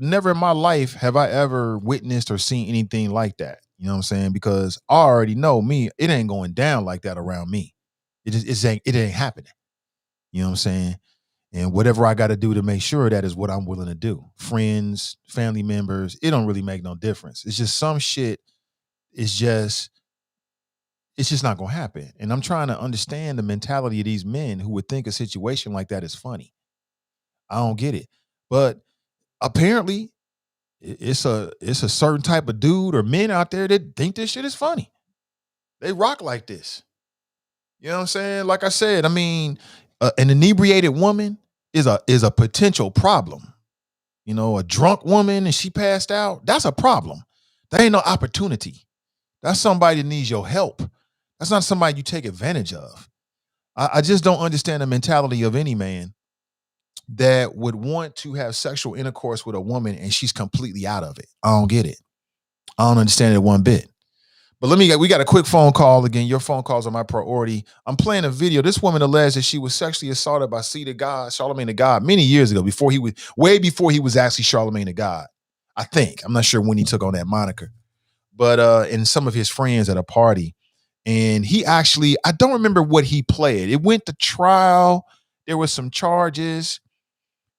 never in my life have I ever witnessed or seen anything like that. You know what I'm saying? Because I already know me, it ain't going down like that around me. It ain't happening. You know what I'm saying? And whatever I got to do to make sure that is what I'm willing to do. Friends, family members, it don't really make no difference. It's just some shit is just, it's just not going to happen. And I'm trying to understand the mentality of these men who would think a situation like that is funny. I don't get it. But apparently it's a certain type of dude or men out there that think this shit is funny. They rock like this. You know what I'm saying? Like I said, I mean, an inebriated woman is a potential problem. You know, a drunk woman and she passed out, that's a problem. That ain't no opportunity. That's somebody that needs your help. That's not somebody you take advantage of. I just don't understand the mentality of any man that would want to have sexual intercourse with a woman and she's completely out of it. I don't get it. I don't understand it one bit. But we got a quick phone call. Again, your phone calls are my priority. I'm playing a video. This woman alleged that she was sexually assaulted by Charlamagne the God, many years ago, way before he was actually Charlamagne the God. I think. I'm not sure when he took on that moniker. But and some of his friends at a party. And he actually, I don't remember what he pled. It went to trial. There were some charges.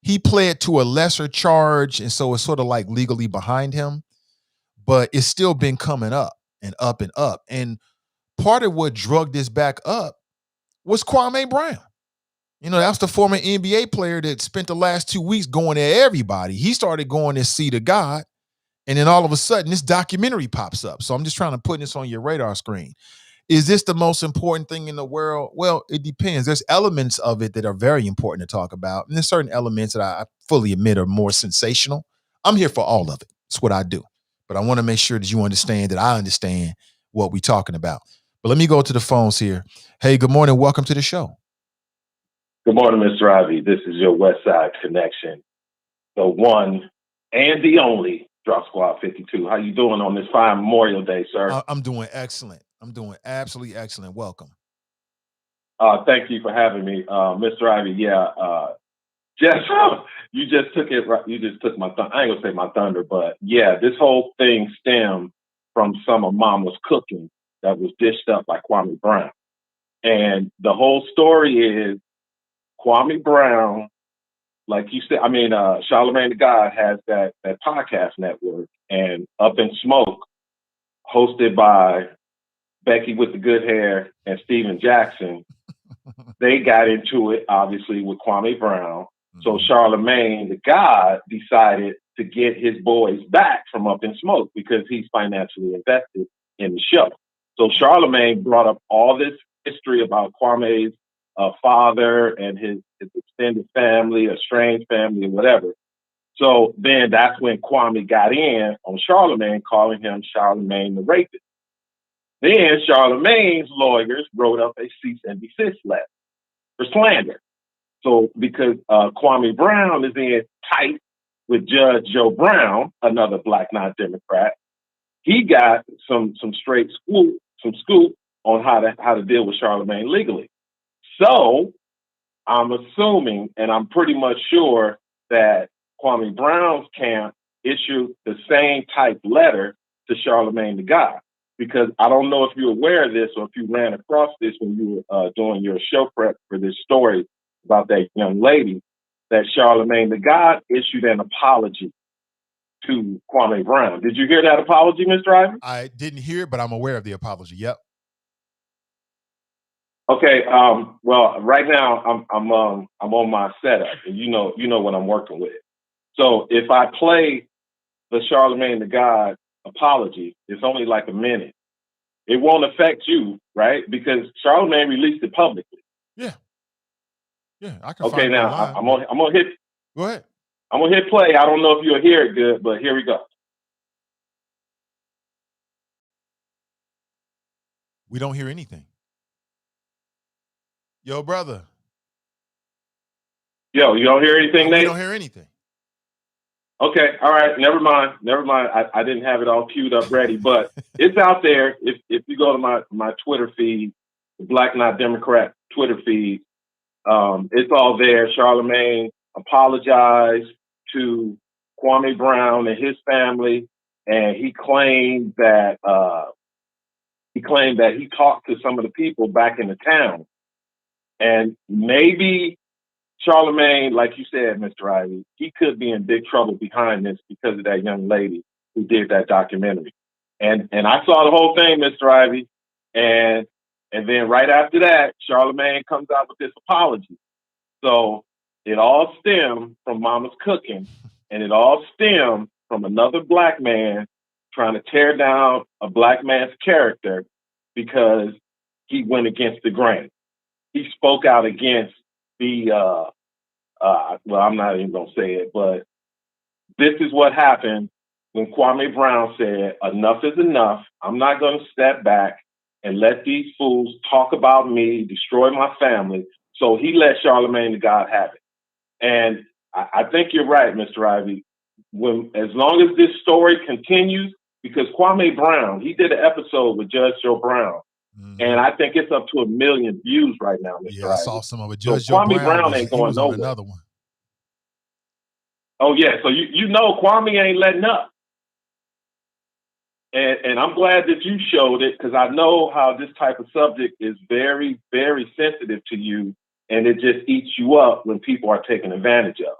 He pled to a lesser charge. And so it's sort of like legally behind him. But it's still been coming up and up and up. And part of what drugged this back up was Kwame Brown. You know, that's the former NBA player that spent the last 2 weeks going at everybody. He started going to see the God. And then all of a sudden, this documentary pops up. So I'm just trying to put this on your radar screen. Is this the most important thing in the world? Well, it depends. There's elements of it that are very important to talk about. And there's certain elements that I fully admit are more sensational. I'm here for all of it. It's what I do. But I want to make sure that you understand that I understand what we're talking about. But let me go to the phones here. Hey, good morning. Welcome to the show. Good morning, Mr. Ivy. This is your West Side Connection, the one and the only Drop Squad 52. How you doing on this fine Memorial Day, sir? I'm doing excellent. I'm doing absolutely excellent. Welcome. Thank you for having me, Mr. Ivy. Yeah, you just took it. You just took my thunder. I ain't gonna say my thunder, but yeah, this whole thing stemmed from some of Mama's cooking that was dished up by Kwame Brown, and the whole story is Kwame Brown. Like you said, I mean, Charlamagne the God has that podcast network, and Up in Smoke, hosted by Becky with the good hair and Steven Jackson, they got into it, obviously, with Kwame Brown. So Charlamagne the God decided to get his boys back from Up in Smoke because he's financially invested in the show. So Charlamagne brought up all this history about Kwame's father and his extended family, a strange family, or whatever. So then that's when Kwame got in on Charlamagne, calling him Charlamagne the rapist. Then Charlamagne's lawyers wrote up a cease and desist letter for slander. So because Kwame Brown is in tight with Judge Joe Brown, another black non-Democrat, he got some straight scoop on how to deal with Charlamagne legally. So I'm assuming, and I'm pretty much sure, that Kwame Brown's camp issued the same type letter to Charlamagne the God. Because I don't know if you're aware of this or if you ran across this when you were doing your show prep for this story about that young lady, that Charlamagne the God issued an apology to Kwame Brown. Did you hear that apology, Mr. Ivy? I didn't hear it, but I'm aware of the apology. Yep. Okay. Well, right now I'm on my setup, and you know what I'm working with. So if I play the Charlamagne the God apology, it's only like a minute. It won't affect you, right? Because Charlamagne released it publicly. Yeah. Yeah, I can. Okay, now I'm gonna hit. Go ahead. I'm gonna hit play. I don't know if you'll hear it good, but here we go. We don't hear anything. Yo, brother. Yo, you don't hear anything, Nate? We don't hear anything. Okay, all right, never mind. I didn't have it all queued up ready, but it's out there. If you go to my Twitter feed, the Black Not Democrat Twitter feed, it's all there. Charlamagne apologized to Kwame Brown and his family, and he claimed that he talked to some of the people back in the town, and maybe Charlemagne, like you said, Mr. Ivy, he could be in big trouble behind this because of that young lady who did that documentary. And I saw the whole thing, Mr. Ivy, and then right after that, Charlemagne comes out with this apology. So it all stemmed from Mama's cooking, and it all stemmed from another black man trying to tear down a black man's character because he went against the grain. He spoke out against the well, I'm not even gonna say it, but this is what happened when Kwame Brown said, "Enough is enough. I'm not gonna step back and let these fools talk about me, destroy my family." So he let Charlemagne the God have it. And I think you're right, Mr. Ivy. As long as this story continues, because Kwame Brown, he did an episode with Judge Joe Brown, and I think it's up to 1 million views right now, Mr. Yeah, I Ivy. saw some of it. So Judge Joe Kwame Brown was, ain't going was on nowhere. another one. Oh yeah, so you know Kwame ain't letting up. And I'm glad that you showed it, because I know how this type of subject is very, very sensitive to you, and it just eats you up when people are taken advantage of,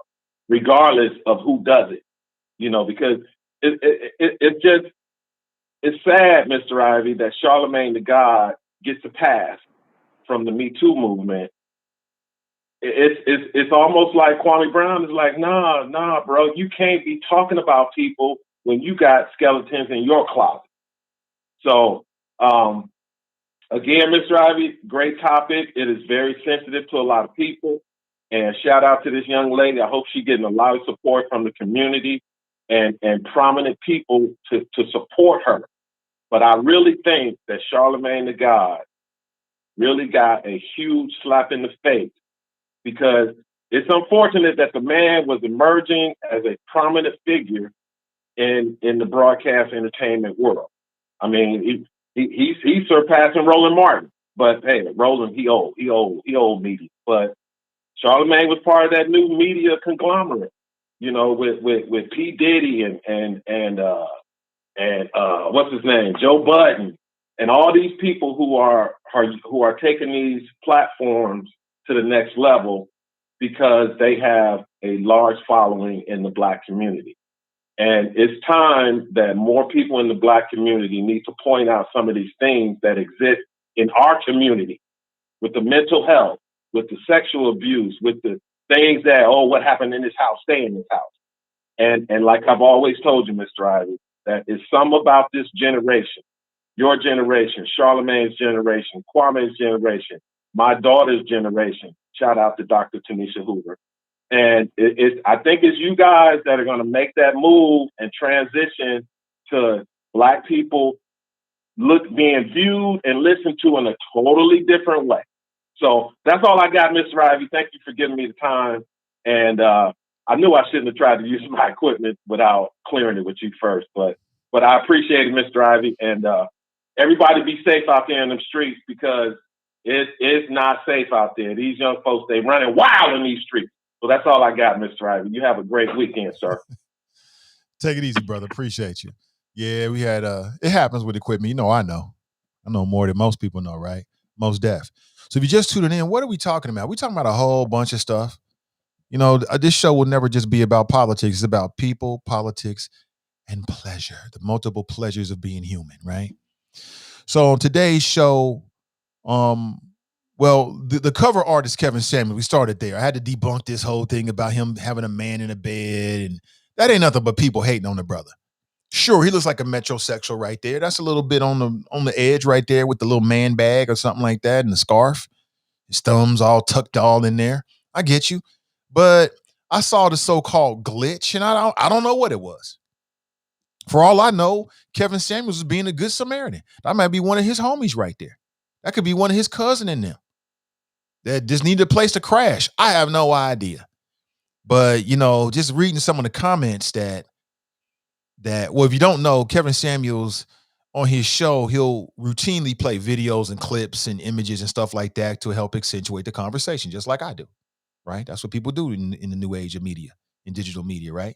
regardless of who does it. You know, because it's sad, Mr. Ivy, that Charlemagne the God gets a pass from the Me Too movement. It's almost like Kwame Brown is like, nah, bro, you can't be talking about people when you got skeletons in your closet. So, again, Mr. Ivy, great topic. It is very sensitive to a lot of people. And shout out to this young lady. I hope she's getting a lot of support from the community and prominent people to support her. But I really think that Charlemagne the God really got a huge slap in the face, because it's unfortunate that the man was emerging as a prominent figure in the broadcast entertainment world. I mean, he's surpassing Roland Martin. But hey, Roland, he old media. But Charlemagne was part of that new media conglomerate, you know, with P. Diddy and what's his name, Joe Budden, and all these people who are taking these platforms to the next level because they have a large following in the Black community. And it's time that more people in the Black community need to point out some of these things that exist in our community, with the mental health, with the sexual abuse, with the things that, what happened in this house, stay in this house. And like I've always told you, Mr. Ivy, that it's something about this generation, your generation, Charlemagne's generation, Kwame's generation, my daughter's generation. Shout out to Dr. Tanisha Hoover. And I think it's you guys that are going to make that move and transition to Black people being viewed and listened to in a totally different way. So that's all I got, Mr. Ivy. Thank you for giving me the time. And I knew I shouldn't have tried to use my equipment without clearing it with you first, but I appreciate it, Mr. Ivy. And everybody be safe out there in them streets, because it's not safe out there. These young folks, they running wild in these streets. So that's all I got, Mr. Ivy. You have a great weekend, sir. Take it easy, brother. Appreciate you. Yeah, we had it happens with equipment. You know, I know more than most people know, right? Most deaf. So if you're just tuning in, what are we talking about? We're talking about a whole bunch of stuff. You know, this show will never just be about politics. It's about people, politics, and pleasure. The multiple pleasures of being human, right? So on today's show, well, the cover artist, Kevin Samuels, we started there. I had to debunk this whole thing about him having a man in a bed, and that ain't nothing but people hating on the brother. Sure, he looks like a metrosexual right there. That's a little bit on the edge right there with the little man bag or something like that and the scarf. His thumbs all tucked all in there. I get you. But I saw the so-called glitch, and I don't know what it was. For all I know, Kevin Samuels was being a good Samaritan. That might be one of his homies right there. That could be one of his cousin in them that just needed a place to crash. I have no idea. But, you know, just reading some of the comments that well, if you don't know, Kevin Samuels on his show, he'll routinely play videos and clips and images and stuff like that to help accentuate the conversation, just like I do, right? That's what people do in the new age of media, in digital media, right?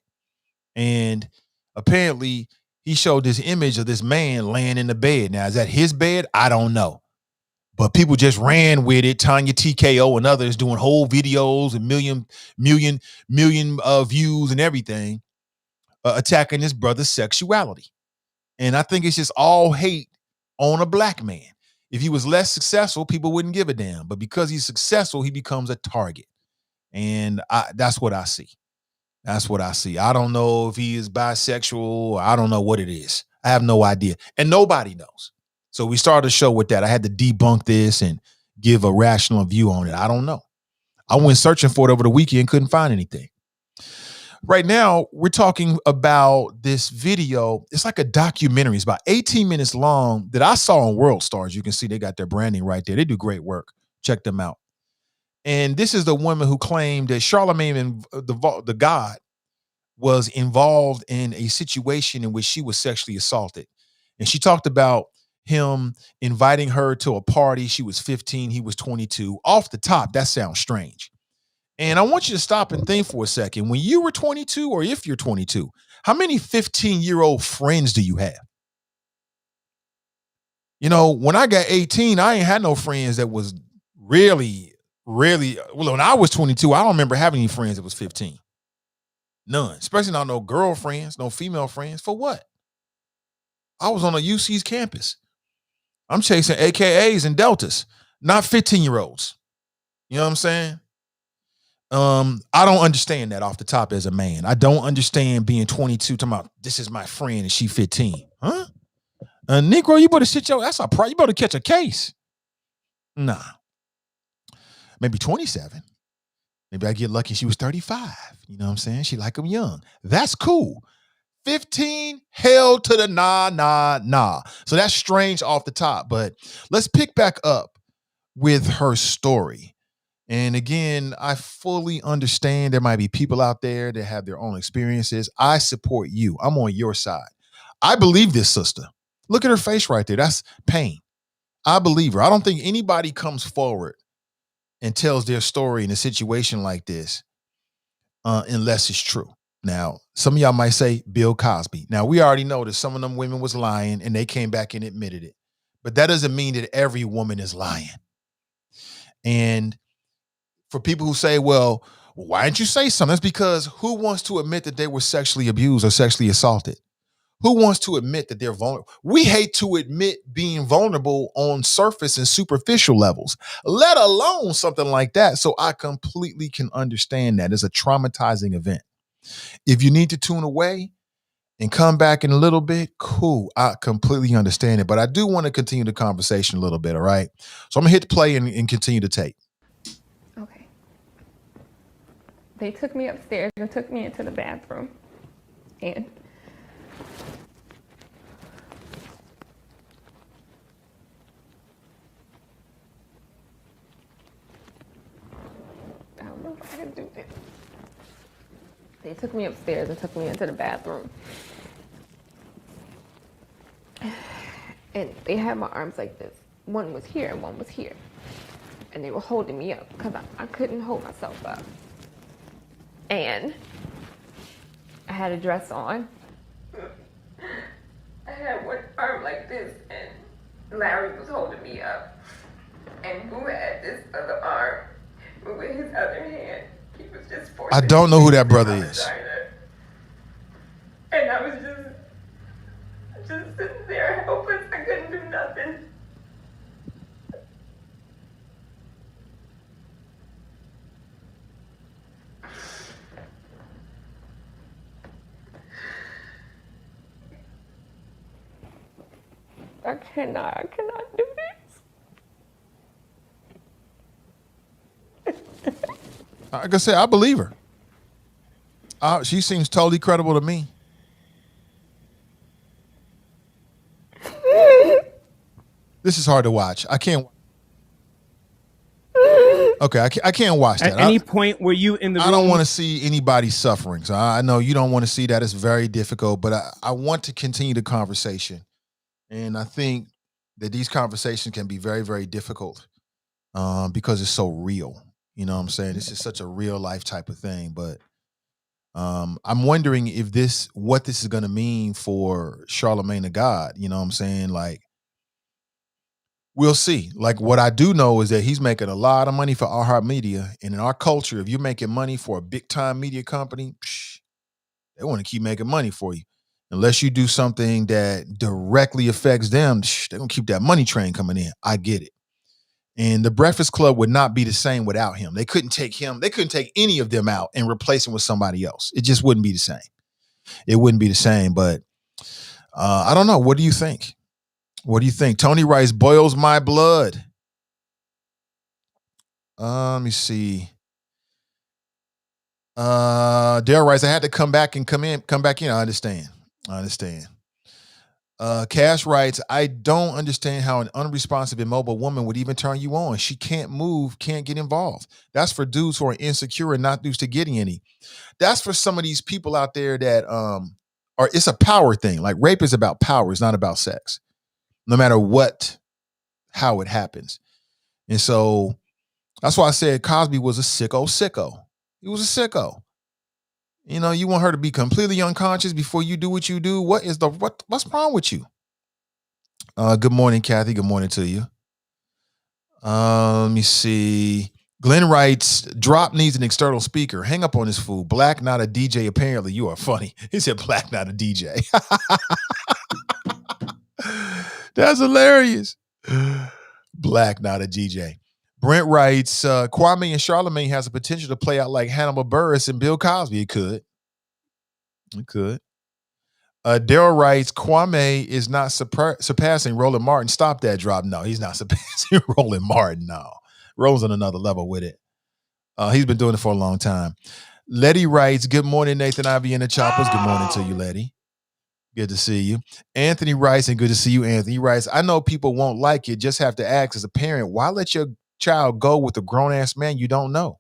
And apparently he showed this image of this man laying in the bed. Now, is that his bed? I don't know. But people just ran with it. Tanya TKO and others doing whole videos and million views and everything, attacking his brother's sexuality. And I think it's just all hate on a black man. If he was less successful, people wouldn't give a damn. But because he's successful, he becomes a target. And that's what I see. That's what I see. I don't know if he is bisexual. I don't know what it is. I have no idea. And nobody knows. So we started a show with that. I had to debunk this and give a rational view on it. I don't know. I went searching for it over the weekend, couldn't find anything. Right now, we're talking about this video. It's like a documentary. It's about 18 minutes long that I saw on World Stars. You can see they got their branding right there. They do great work. Check them out. And this is the woman who claimed that Charlemagne and the God was involved in a situation in which she was sexually assaulted. And she talked about him inviting her to a party. She was 15, he was 22. Off the top, that sounds strange. And I want you to stop and think for a second. When you were 22, or if you're 22, how many 15-year-old friends do you have? You know, when I got 18, I ain't had no friends that was really, well, when I was 22, I don't remember having any friends that was 15. None, especially not no girlfriends, no female friends. For what? I was on a UC's campus. I'm chasing AKAs and Deltas, not 15-year-olds. You know what I'm saying? I don't understand that off the top as a man. I don't understand being 22 talking about this is my friend and she 15. Huh? Negro, you better sit your ass up. You better catch a case. Nah. Maybe 27. Maybe I get lucky she was 35. You know what I'm saying? She like them young. That's cool. 15, hell to the nah. So that's strange off the top. But let's pick back up with her story. And again, I fully understand there might be people out there that have their own experiences. I support you. I'm on your side. I believe this sister. Look at her face right there. That's pain. I believe her. I don't think anybody comes forward and tells their story in a situation like this unless it's true. Now, some of y'all might say Bill Cosby. Now, we already know that some of them women was lying and they came back and admitted it. But that doesn't mean that every woman is lying. And for people who say, well, why didn't you say something? That's because who wants to admit that they were sexually abused or sexually assaulted? Who wants to admit that they're vulnerable? We hate to admit being vulnerable on surface and superficial levels, let alone something like that. So I completely can understand that. It's a traumatizing event. If you need to tune away and come back in a little bit, cool. I completely understand it. But I do want to continue the conversation a little bit, all right? So I'm going to hit play and continue to tape. Okay. They took me upstairs and took me into the bathroom. And I don't know if I can do this. They took me upstairs and took me into the bathroom. And they had my arms like this. One was here and one was here. And they were holding me up because I couldn't hold myself up. And I had a dress on. I had one arm like this and Larry was holding me up. And Boo had this other arm with his other hand. He was just forcing I don't know who that brother is. And I was just sitting there helpless. I couldn't do nothing. I cannot do this. Like I said, I believe her. She seems totally credible to me. This is hard to watch. I can't. Okay, I can't watch that. At any point were you in the room? I don't want to see anybody suffering. So I know you don't want to see that. It's very difficult, but I want to continue the conversation. And I think that these conversations can be very, very difficult because it's so real. You know what I'm saying? This is such a real life type of thing. But I'm wondering if what this is going to mean for Charlemagne the God. You know what I'm saying? Like, We'll see. Like, what I do know is that he's making a lot of money for iHeartMedia, and in our culture, if you're making money for a big time media company, they want to keep making money for you. Unless you do something that directly affects them, they're gonna keep that money train coming in. I get it. And the Breakfast Club would not be the same without him. They couldn't take any of them out and replace him with somebody else. It just wouldn't be the same. It wouldn't be the same. But I don't know. What do you think? What do you think? Tony Rice boils my blood. Let me see. Dale Rice, I had to come back in. I understand. Cash writes, I don't understand how an unresponsive, immobile woman would even turn you on. She can't move, can't get involved. That's for dudes who are insecure and not used to getting any. That's for some of these people out there that it's a power thing. Like, rape is about power, it's not about sex. No matter how it happens. And so that's why I said Cosby was a sicko. He was a sicko. You know, you want her to be completely unconscious before you do what you do. What's wrong with you? Good morning, Kathy. Good morning to you. Let me see. Glenn writes, drop needs an external speaker. Hang up on this fool. Black, not a DJ. Apparently, you are funny. He said black, not a DJ. That's hilarious. Black, not a DJ. Brent writes, Kwame and Charlamagne has the potential to play out like Hannibal Buress and Bill Cosby. It could. Daryl writes, Kwame is not surpassing Roland Martin. Stop that drop. No, he's not surpassing Roland Martin. No. Roland's on another level with it. He's been doing it for a long time. Letty writes, good morning, Nathan Ivy and the Choppers. Good morning to you, Letty. Good to see you. Anthony writes, and good to see you, Anthony. He writes, I know people won't like it. Just have to ask as a parent, why let your child go with a grown-ass man you don't know?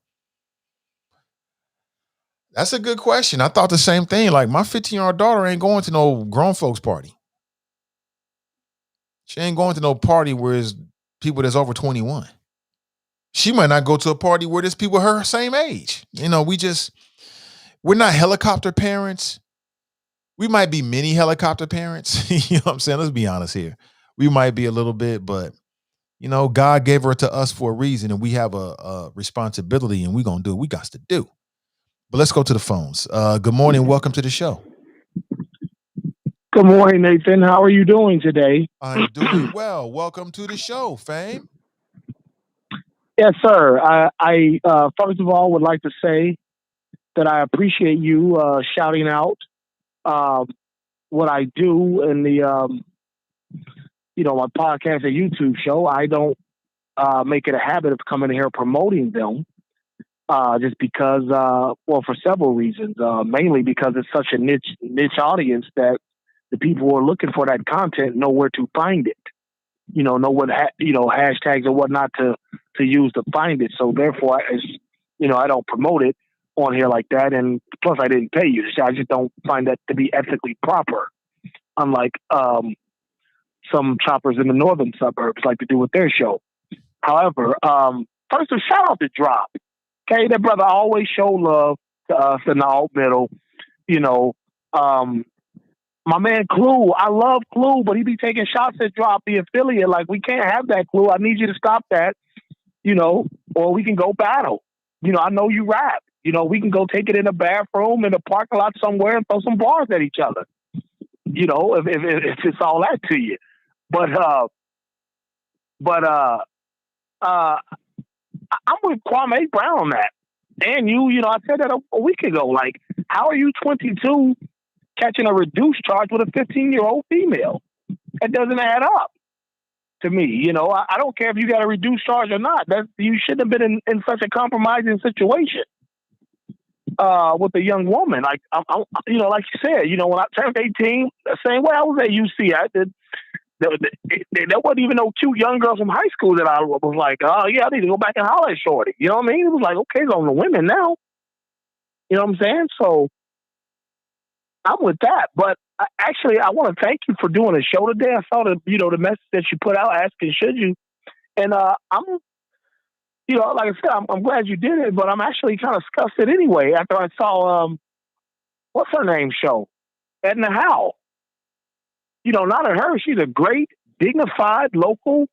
That's a good question. I thought the same thing. Like, my 15-year-old daughter ain't going to no grown folks party. She ain't going to no party where there's people that's over 21. She might not go to a party where there's people her same age. You know, we're not helicopter parents. We might be mini helicopter parents. You know what I'm saying? Let's be honest here. We might be a little bit, but you know, God gave her to us for a reason, and we have a responsibility, and we're going to do what we got to do. But let's go to the phones. Good morning. Welcome to the show. Good morning, Nathan. How are you doing today? I'm doing well. Welcome to the show, Fame. Yes, sir. I first of all would like to say that I appreciate you shouting out what I do in the my podcast and YouTube show. I don't make it a habit of coming here promoting them just because, for several reasons. Mainly because it's such a niche audience that the people who are looking for that content know where to find it. Know what hashtags or whatnot to use to find it. So therefore, I don't promote it on here like that. And plus, I didn't pay you, so I just don't find that to be ethically proper. Unlike some choppers in the northern suburbs like to do with their show. However, first, a shout out to Drop. Okay, that brother always show love to us in the alt middle. My man Clue, I love Clue, but he be taking shots at Drop, the affiliate. Like, we can't have that, Clue. I need you to stop that, or we can go battle. I know you rap. We can go take it in a bathroom, in a parking lot somewhere and throw some bars at each other. If it's all that to you. But I'm with Kwame Brown on that. And I said that a week ago. Like, how are you 22 catching a reduced charge with a 15-year-old female? That doesn't add up to me. I don't care if you got a reduced charge or not. You shouldn't have been in such a compromising situation with a young woman. Like, like you said, when I turned 18, the same way I was at UC, there wasn't even no cute young girls from high school that I was like, oh, yeah, I need to go back and holler at shorty. You know what I mean? It was like, okay, it's on the women now. You know what I'm saying? So I'm with that. But I want to thank you for doing a show today. I saw the message that you put out asking, should you? And I'm, like I said, I'm glad you did it, but I'm actually kind of disgusted anyway after I saw, what's her name show? Edna Howe. Not her. She's a great, dignified, local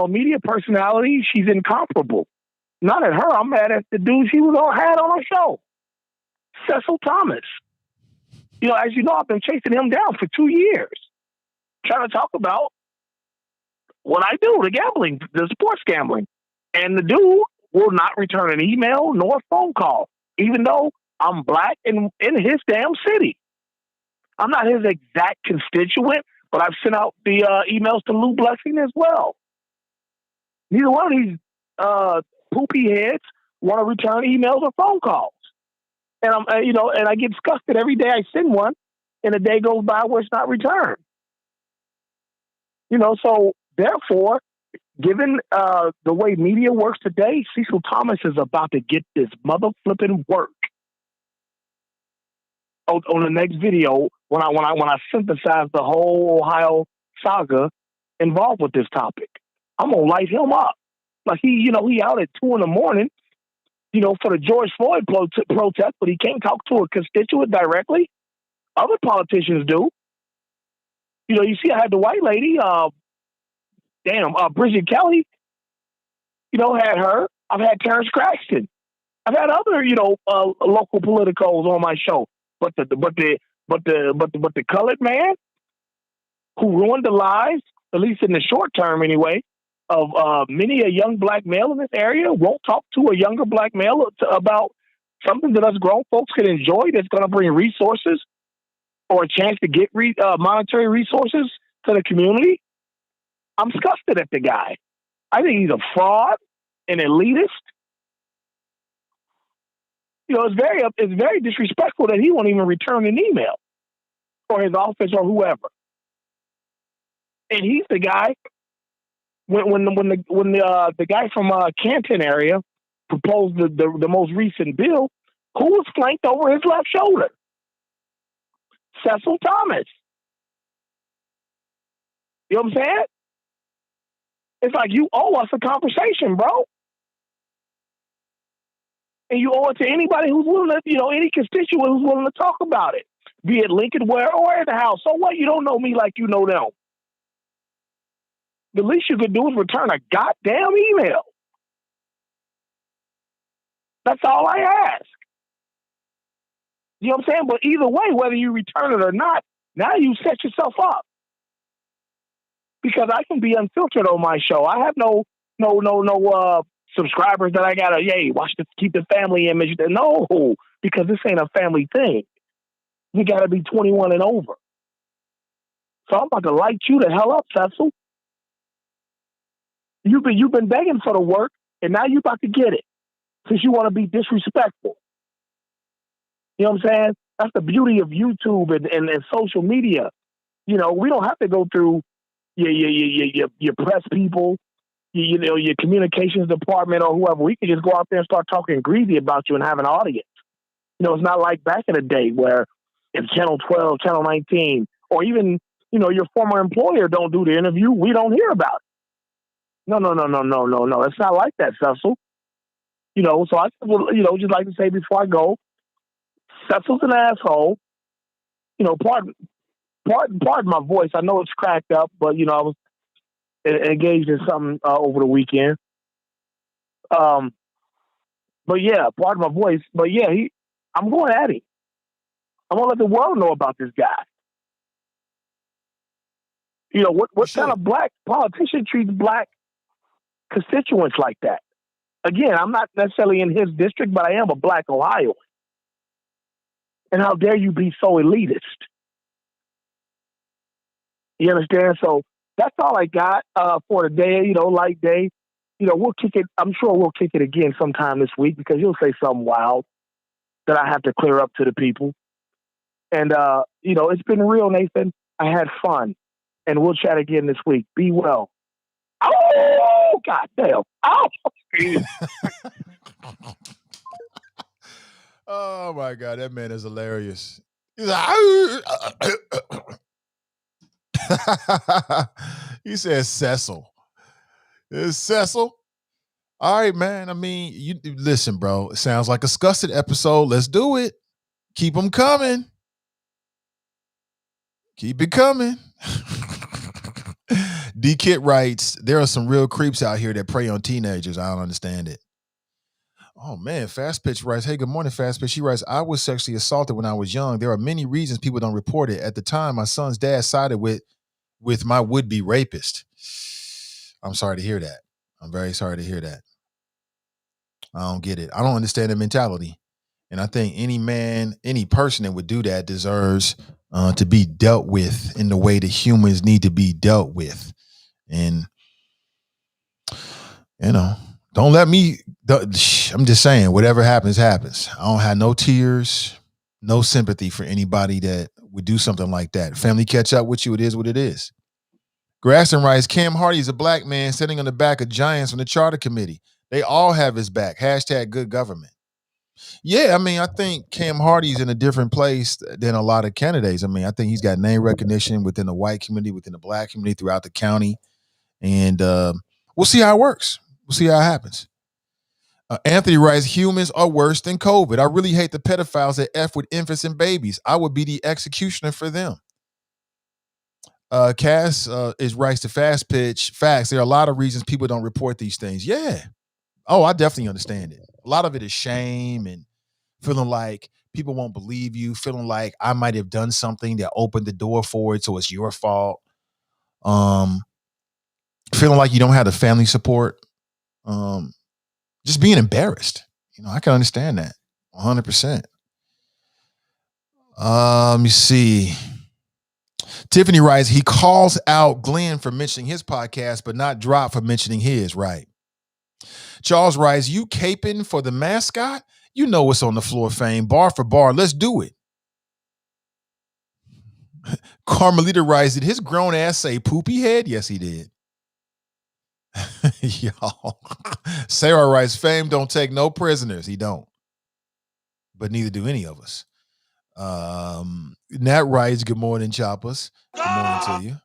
Media personality. She's incomparable. Not at her. I'm mad at the dude she had on her show, Cecil Thomas. As you know, I've been chasing him down for 2 years, trying to talk about what I do, the sports gambling. And the dude will not return an email nor a phone call, even though I'm black in his damn city. I'm not his exact constituent, but I've sent out the emails to Lou Blessing as well. Neither one of these poopy heads want to return emails or phone calls. And and I get disgusted every day I send one, and a day goes by where it's not returned. So therefore, given the way media works today, Cecil Thomas is about to get this mother flipping work on the next video when I synthesize the whole Ohio saga involved with this topic. I'm gonna light him up. Like he out at 2 a.m, for the George Floyd protest, but he can't talk to a constituent directly. Other politicians do. You see, I had the white lady, Bridget Kelly. Had her. I've had Terrence Craxton. I've had other, local politicos on my show. But the colored man who ruined the lives, at least in the short term anyway, of many a young black male in this area, won't talk to a younger black male about something that us grown folks can enjoy that's going to bring resources or a chance to get monetary resources to the community. I'm disgusted at the guy. I think he's a fraud, an elitist. It's very disrespectful that he won't even return an email, or his office, or whoever. And he's the guy. When the guy from Canton area proposed the most recent bill, who was flanked over his left shoulder? Cecil Thomas. You know what I'm saying? It's like you owe us a conversation, bro. And you owe it to anybody who's willing to, any constituent who's willing to talk about it, be it Lincoln Ware or at the house. So what? You don't know me like you know them. The least you could do is return a goddamn email. That's all I ask. You know what I'm saying? But either way, whether you return it or not, now you set yourself up. Because I can be unfiltered on my show. I have no subscribers that I gotta, watch this, keep the family image. No, because this ain't a family thing. You gotta be 21 and over. So I'm about to light you the hell up, Cecil. You've been begging for the work, and now you're about to get it because you want to be disrespectful. You know what I'm saying? That's the beauty of YouTube and social media. We don't have to go through your press people, your communications department or whoever. We can just go out there and start talking greasy about you and have an audience. It's not like back in the day where if Channel 12, Channel 19, or even, your former employer don't do the interview, we don't hear about it. No. It's not like that, Cecil. So I would, just like to say before I go, Cecil's an asshole. Pardon my voice. I know it's cracked up, but, I was engaged in something over the weekend. But yeah, pardon my voice. But yeah, I'm going at him. I'm going to let the world know about this guy. What kind of black politician treats black constituents like that? Again, I'm not necessarily in his district, but I am a black Ohioan. And how dare you be so elitist? You understand? So that's all I got for the day, light day. We'll kick it. I'm sure we'll kick it again sometime this week because you'll say something wild that I have to clear up to the people. And, it's been real, Nathan. I had fun. And we'll chat again this week. Be well. Oh, goddamn. Oh, oh my God, that man is hilarious. He's like, he says Cecil. It's Cecil. All right, man. I mean, you listen, bro. It sounds like a Scusted episode. Let's do it. Keep them coming. Keep it coming. D Kit writes, there are some real creeps out here that prey on teenagers. I don't understand it. Oh man, Fast Pitch writes, hey, good morning, Fast Pitch. She writes, I was sexually assaulted when I was young. There are many reasons people don't report it. At the time, my son's dad sided with my would-be rapist. I'm sorry to hear that. I'm very sorry to hear that. I don't get it. I don't understand the mentality. And I think any man, any person that would do that deserves to be dealt with in the way that humans need to be dealt with. And, you know, don't let me, I'm just saying, whatever happens, happens. I don't have no tears, no sympathy for anybody that would do something like that. Family catch up with you. It is what it is. Graston writes, Cam Hardy is a black man sitting on the back of giants from the charter committee. They all have his back. Hashtag good government. Yeah, I mean, I think Cam Hardy's in a different place than a lot of candidates. I mean, I think he's got name recognition within the white community, within the black community, throughout the county. And we'll see how it works. We'll see how it happens. Anthony writes, humans are worse than COVID. I really hate the pedophiles that F with infants and babies. I would be the executioner for them. Cass writes to Fast Pitch, facts. There are a lot of reasons people don't report these things. Yeah. Oh, I definitely understand it. A lot of it is shame and feeling like people won't believe you, feeling like I might have done something that opened the door for it, so it's your fault. Feeling like you don't have the family support. Just being embarrassed. You know, I can understand that 100%. Let me see. Tiffany writes, he calls out Glenn for mentioning his podcast, but not Drop for mentioning his, right? Charles writes, you caping for the mascot? You know what's on the floor, Fame. Bar for bar. Let's do it. Carmelita writes, did his grown ass say poopy head? Yes, he did. Y'all. Sarah writes, Fame don't take no prisoners. He don't. But neither do any of us. Nat writes, good morning, Choppers. Good morning to you.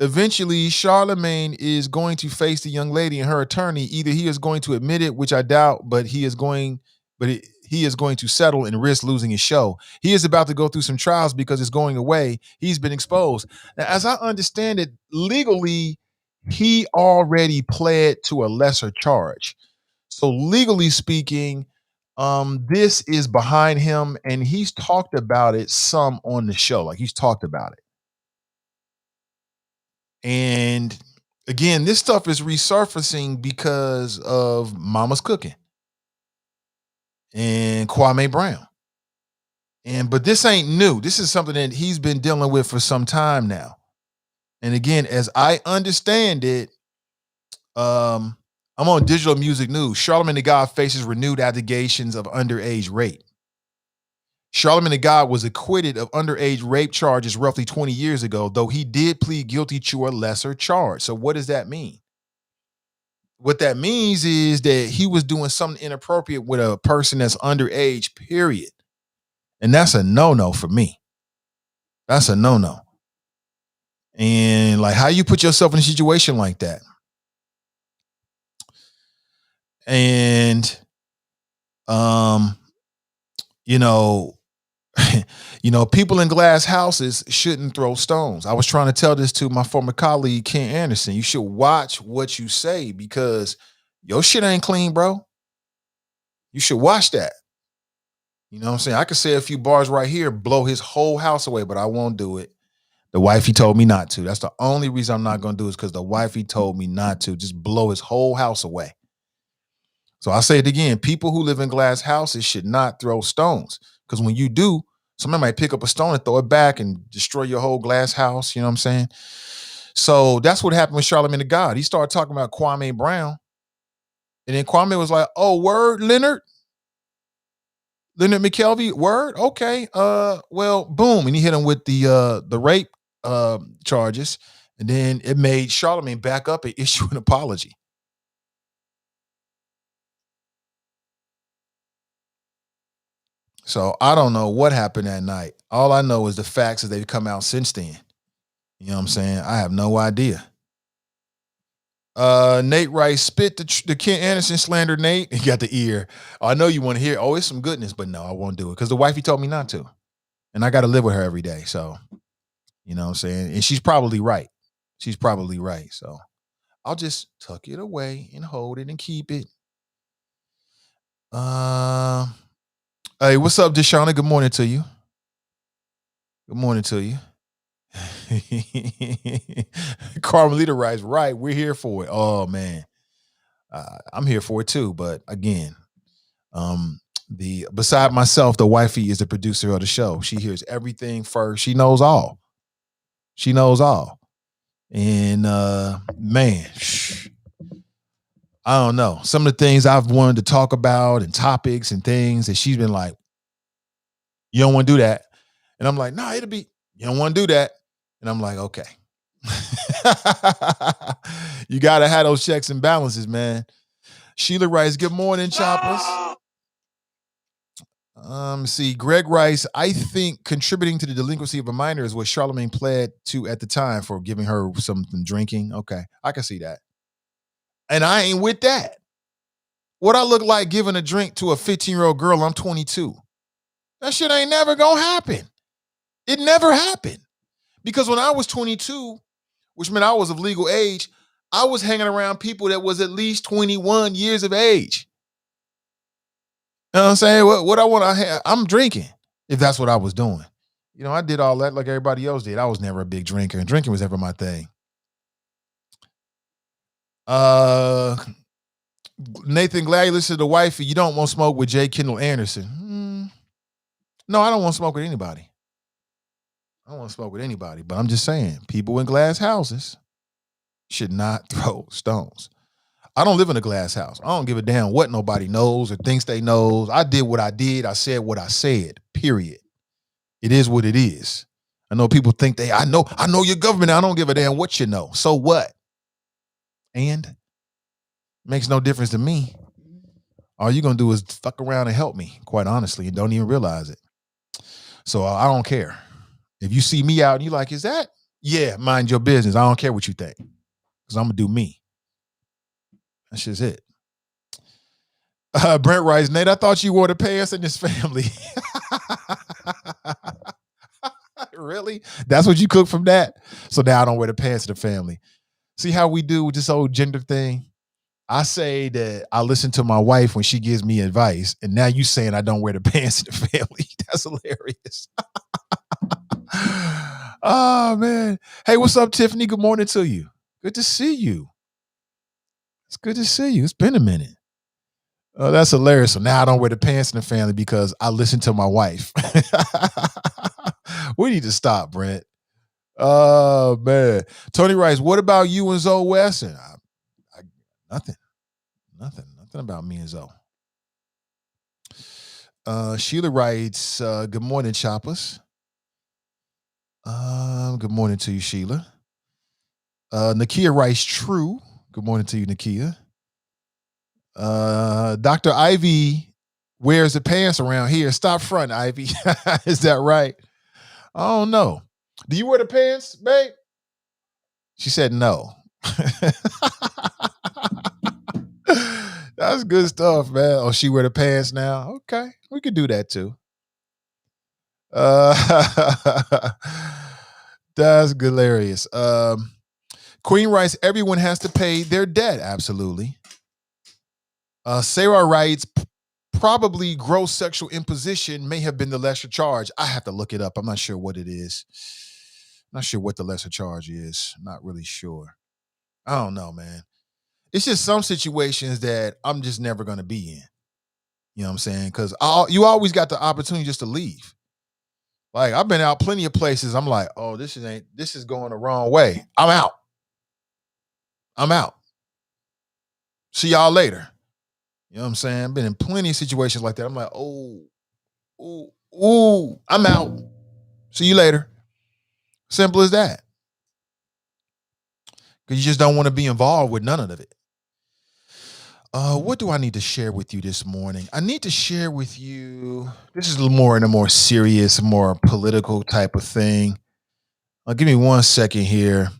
Eventually, Charlemagne is going to face the young lady and her attorney. Either he is going to admit it, which I doubt, but he is going to settle and risk losing his show. He is about to go through some trials because it's going away. He's been exposed. Now, as I understand it, legally, he already pled to a lesser charge. So legally speaking, this is behind him, and he's talked about it some on the show. Like, he's talked about it. And again, this stuff is resurfacing because of Mama's Cooking and Kwame Brown. But this ain't new. This is something that he's been dealing with for some time now. And again, as I understand it, I'm on Digital Music News. Charlemagne the God faces renewed allegations of underage rape. Charlemagne the God was acquitted of underage rape charges roughly 20 years ago, though he did plead guilty to a lesser charge. So what does that mean? What that means is that he was doing something inappropriate with a person that's underage, period. And that's a no-no for me. That's a no-no. And like, how you put yourself in a situation like that? And, people in glass houses shouldn't throw stones. I was trying to tell this to my former colleague, Ken Anderson. You should watch what you say because your shit ain't clean, bro. You should watch that. You know what I'm saying? I could say a few bars right here, blow his whole house away, but I won't do it. The wifey told me not to. That's the only reason I'm not going to do it is because the wifey told me not to. Just blow his whole house away. So I say it again. People who live in glass houses should not throw stones because when you do, somebody might pick up a stone and throw it back and destroy your whole glass house. You know what I'm saying? So that's what happened with Charlemagne the God. He started talking about Kwame Brown. And then Kwame was like, oh, word, Leonard McKelvey, word? Okay. Well, boom. And he hit him with the rape charges. And then it made Charlemagne back up and issue an apology. So I don't know what happened that night. All I know is the facts as they've come out since then. You know what I'm saying? I have no idea. Nate Rice spit the Ken Anderson slander. Nate, he got the ear. Oh, I know you want to hear. Oh, it's some goodness, but no, I won't do it because the wifey told me not to, and I got to live with her every day. So, you know what I'm saying? And she's probably right. She's probably right. So I'll just tuck it away and hold it and keep it. Hey, what's up, Deshauna? Good morning to you. Good morning to you. Carmelita writes, right, we're here for it. Oh, man. I'm here for it too. But again, beside myself, the wifey is the producer of the show. She hears everything first. She knows all. She knows all. And man, I don't know. Some of the things I've wanted to talk about and topics and things that she's been like, you don't want to do that. And I'm like, no, you don't want to do that. And I'm like, okay. You got to have those checks and balances, man. Sheila writes, good morning, choppers. See, Greg writes, I think contributing to the delinquency of a minor is what Charlamagne pled to at the time for giving her something drinking. Okay, I can see that. And I ain't with that. What I look like giving a drink to a 15-year-old girl, I'm 22. That shit ain't never gonna happen. It never happened. Because when I was 22, which meant I was of legal age, I was hanging around people that was at least 21 years of age. You know what I'm saying? What I want to have, I'm drinking, if that's what I was doing. You know, I did all that like everybody else did. I was never a big drinker, and drinking was never my thing. Nathan, glad you listen to the wifey. You don't want to smoke with J. Kendall Anderson. No, I don't want to smoke with anybody. I don't want to smoke with anybody, but I'm just saying, people in glass houses should not throw stones. I don't live in a glass house. I don't give a damn what nobody knows or thinks they knows. I did what I did. I said what I said, period. It is what it is. I know people think I know your government. I don't give a damn what you know. So what? And makes no difference to me. All you're going to do is fuck around and help me, quite honestly, and don't even realize it. So I don't care. If you see me out and you like, is that? Yeah, mind your business. I don't care what you think, because I'm going to do me. That's just it. Brent writes, Nate, I thought you wore the pants in this family. Really? That's what you cook from that? So now I don't wear the pants in the family. See how we do with this old gender thing? I say that I listen to my wife when she gives me advice, and now you saying I don't wear the pants in the family. That's hilarious. Oh, man. Hey, what's up, Tiffany? Good morning to you. Good to see you. It's good to see you. It's been a minute. Oh, that's hilarious. So now I don't wear the pants in the family because I listen to my wife. We need to stop, Brent. Oh, man. Tony writes, what about you and Zoe Wesson? Nothing about me and Zoe. Sheila writes, good morning, choppers. Good morning to you, Sheila. Nakia writes, true. Good morning to you, Nakia. Dr. Ivy wears the pants around here. Stop front, Ivy. Is that right? I don't know. Do you wear the pants, babe? She said no. That's good stuff, man. Oh, she wear the pants now? Okay. We could do that too. That's hilarious. Queen writes, everyone has to pay their debt. Absolutely. Sarah writes, probably gross sexual imposition may have been the lesser charge. I have to look it up. I'm not sure what it is. Not sure what the lesser charge is. Not really sure. I don't know, man. It's just some situations that I'm just never going to be in. You know what I'm saying? Because you always got the opportunity just to leave. Like, I've been out plenty of places. I'm like, oh, this is going the wrong way. I'm out. See y'all later. You know what I'm saying? I've been in plenty of situations like that. I'm like, I'm out. See you later. Simple as that. Because you just don't want to be involved with none of it. What do I need to share with you this morning? I need to share with you, this is a little more in a more serious, more political type of thing. Give me 1 second here.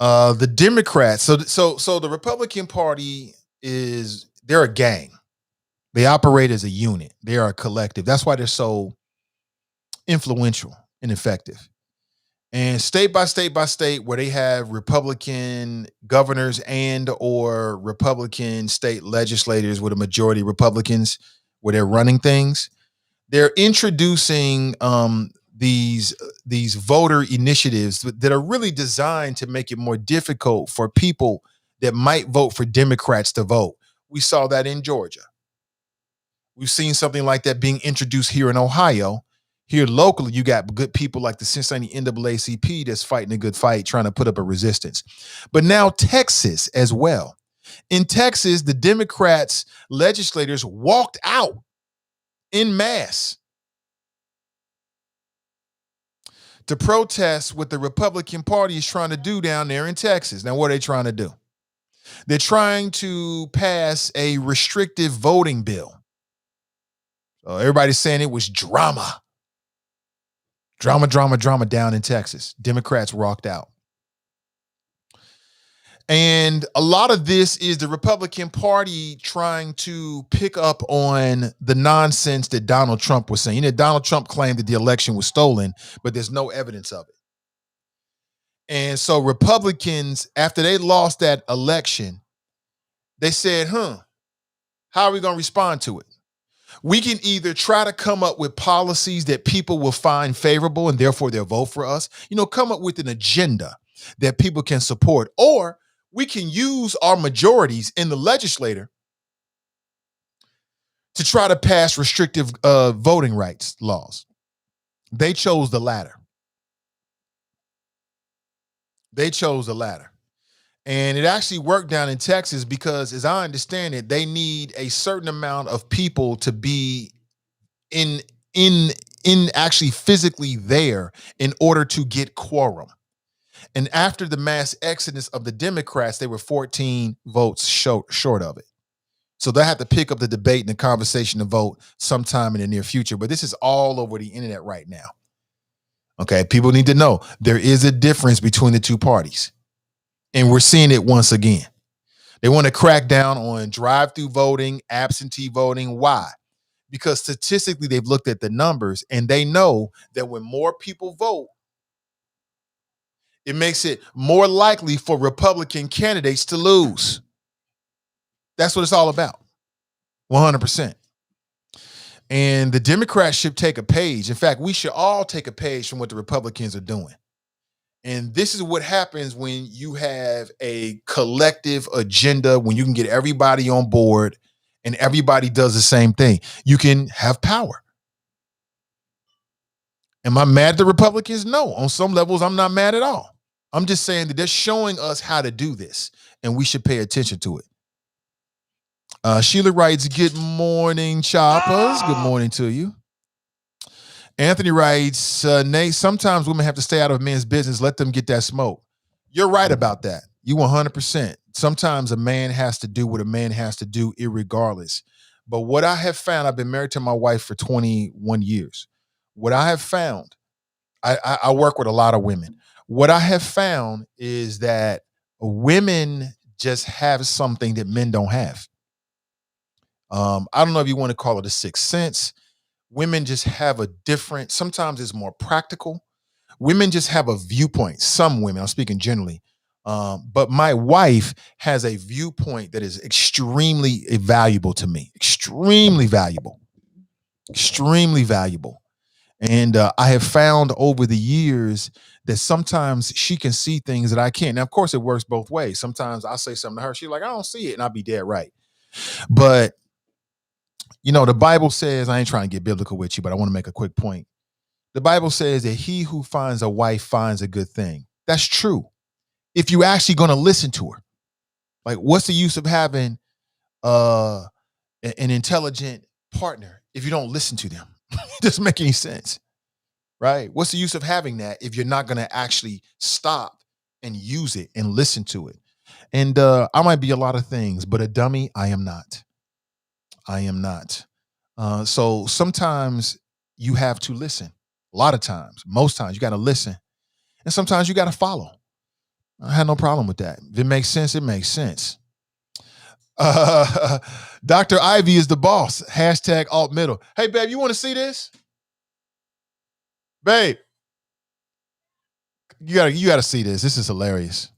The Democrats, so the Republican Party they're a gang. They operate as a unit. They are a collective. That's why they're so influential and effective. And state by state by state, where they have Republican governors and or Republican state legislators with a majority of Republicans, where they're running things, they're introducing these voter initiatives that are really designed to make it more difficult for people that might vote for Democrats to vote. We saw that in Georgia. We've seen something like that being introduced here in Ohio. Here locally, you got good people like the Cincinnati NAACP that's fighting a good fight, trying to put up a resistance. But now Texas as well. In Texas, the Democrats legislators walked out in mass to protest what the Republican Party is trying to do down there in Texas. Now, what are they trying to do? They're trying to pass a restrictive voting bill. So everybody's saying it was drama. Drama down in Texas. Democrats walked out. And a lot of this is the Republican Party trying to pick up on the nonsense that Donald Trump was saying. You know, Donald Trump claimed that the election was stolen, but there's no evidence of it. And so Republicans, after they lost that election, they said, how are we going to respond to it? We can either try to come up with policies that people will find favorable and therefore they'll vote for us, come up with an agenda that people can support, or we can use our majorities in the legislature to try to pass restrictive voting rights laws. They chose the latter. And it actually worked down in Texas because, as I understand it, they need a certain amount of people to be in actually physically there in order to get quorum. And after the mass exodus of the Democrats, they were 14 votes short of it. So they have to pick up the debate and the conversation to vote sometime in the near future. But this is all over the internet right now. Okay, people need to know there is a difference between the two parties. And we're seeing it once again. They want to crack down on drive-through voting, absentee voting. Why? Because statistically, they've looked at the numbers and they know that when more people vote, it makes it more likely for Republican candidates to lose. That's what it's all about. 100%. And the Democrats should take a page. In fact, we should all take a page from what the Republicans are doing. And this is what happens when you have a collective agenda, when you can get everybody on board and everybody does the same thing. You can have power. Am I mad at the Republicans? No. On some levels, I'm not mad at all. I'm just saying that they're showing us how to do this, and we should pay attention to it. Sheila writes, good morning, Choppers. Good morning to you. Anthony writes, Nate, sometimes women have to stay out of men's business. Let them get that smoke. You're right about that. You 100%. Sometimes a man has to do what a man has to do irregardless. But what I have found, I've been married to my wife for 21 years. What I have found, I work with a lot of women. What I have found is that women just have something that men don't have. I don't know if you want to call it a sixth sense. Women just have a different, sometimes it's more practical. Women just have a viewpoint. Some women, I'm speaking generally. But my wife has a viewpoint that is extremely valuable to me. Extremely valuable. And I have found over the years that sometimes she can see things that I can't. Now, of course, it works both ways. Sometimes I'll say something to her. She's like, I don't see it. And I'll be dead right. But the Bible says, I ain't trying to get biblical with you, but I want to make a quick point. The Bible says that he who finds a wife finds a good thing. That's true. If you actually going to listen to her, like what's the use of having an intelligent partner if you don't listen to them? It doesn't make any sense, right? What's the use of having that if you're not going to actually stop and use it and listen to it? And I might be a lot of things, but a dummy, I am not. So sometimes you have to listen. A lot of times, most times you got to listen. And sometimes you got to follow. I had no problem with that. If it makes sense, it makes sense. Dr. Ivy is the boss. Hashtag alt middle. Hey, babe, you want to see this? Babe. You gotta see this. This is hilarious.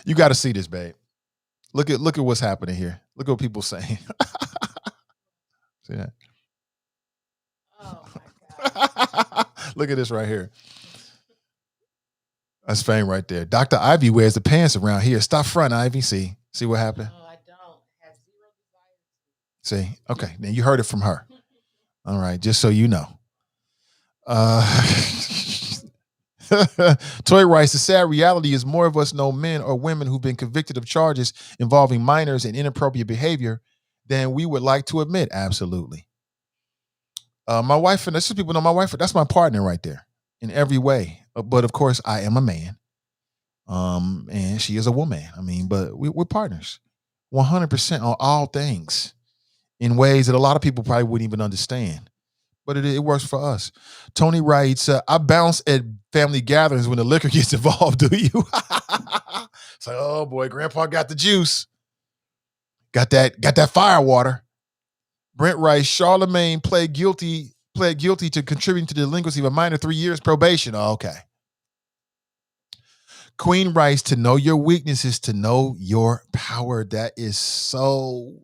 You gotta see this, babe. Look at what's happening here. Look at what people saying. See that? Oh my God. Look at this right here. That's fame right there. Dr. Ivy wears the pants around here. Stop front, Ivy. See what happened? No, I don't. Have zero See? Okay. Now you heard it from her. All right. Just so you know. Toy writes, the sad reality is more of us know men or women who've been convicted of charges involving minors and inappropriate behavior than we would like to admit. Absolutely. My wife, and this is people know my wife, that's my partner right there in every way. But of course, I am a man. And she is a woman. I mean, but we're partners 100% on all things in ways that a lot of people probably wouldn't even understand. But it works for us. Tony writes, I bounce at family gatherings when the liquor gets involved, do you? It's like, oh boy, grandpa got the juice. Got that fire water. Brent writes, Charlemagne pled guilty to contributing to the delinquency of a minor, 3 years probation. Oh, okay. Queen writes, to know your weaknesses, to know your power. That is so,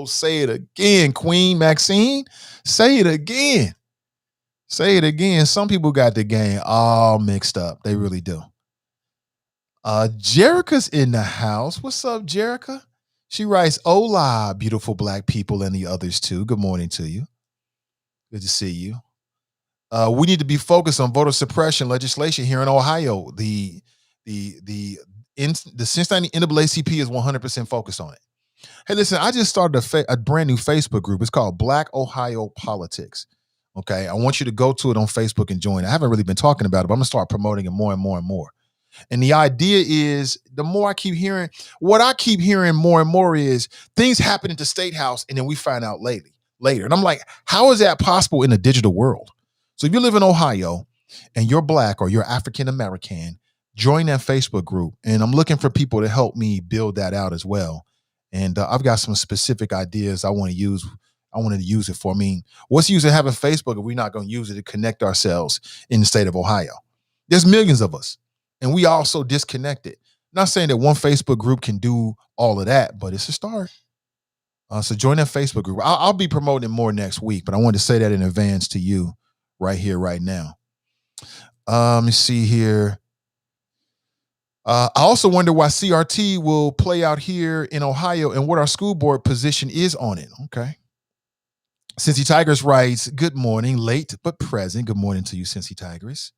say it again, Queen Maxine. Say it again. Say it again. Some people got the game all mixed up. They really do. Jerica's in the house. What's up, Jerica? She writes, hola, beautiful black people and the others too. Good morning to you. Good to see you. We need to be focused on voter suppression legislation here in Ohio. The Cincinnati NAACP is 100% focused on it. Hey, listen, I just started a brand new Facebook group. It's called Black Ohio Politics. Okay, I want you to go to it on Facebook and join. I haven't really been talking about it, but I'm gonna start promoting it more and more and more. And the idea is, the more I keep hearing, what I keep hearing more and more is things happen at the State House, and then we find out later. And I'm like, how is that possible in a digital world? So if you live in Ohio and you're black or you're African American, join that Facebook group. And I'm looking for people to help me build that out as well. And I've got some specific ideas I want to use. I wanted to use it for. I mean, what's the use of having Facebook if we're not going to use it to connect ourselves in the state of Ohio? There's millions of us, and we all so disconnected. Not saying that one Facebook group can do all of that, but it's a start. So join that Facebook group. I'll be promoting it more next week, but I wanted to say that in advance to you right here, right now. Let me see here. I also wonder why CRT will play out here in Ohio and what our school board position is on it. Okay. Cincy Tigers writes, good morning, late but present. Good morning to you, Cincy Tigers.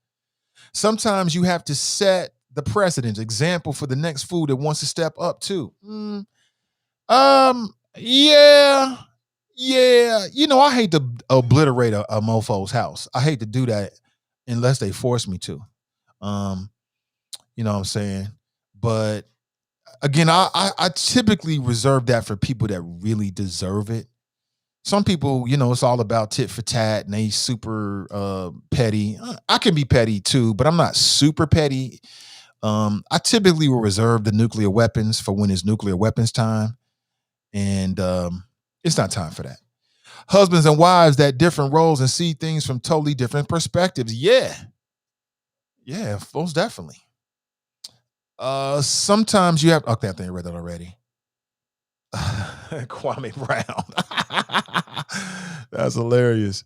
Sometimes you have to set the precedent, example for the next fool that wants to step up too. Yeah. You know, I hate to obliterate a mofo's house. I hate to do that unless they force me to. You know what I'm saying? But again, I typically reserve that for people that really deserve it. Some people, you know, it's all about tit for tat and they super petty. I can be petty too, but I'm not super petty. I typically will reserve the nuclear weapons for when it's nuclear weapons time. And it's not time for that. Husbands and wives that different roles and see things from totally different perspectives. Yeah, most definitely. Sometimes you have, okay, I think I read that already. Kwame Brown. That's hilarious.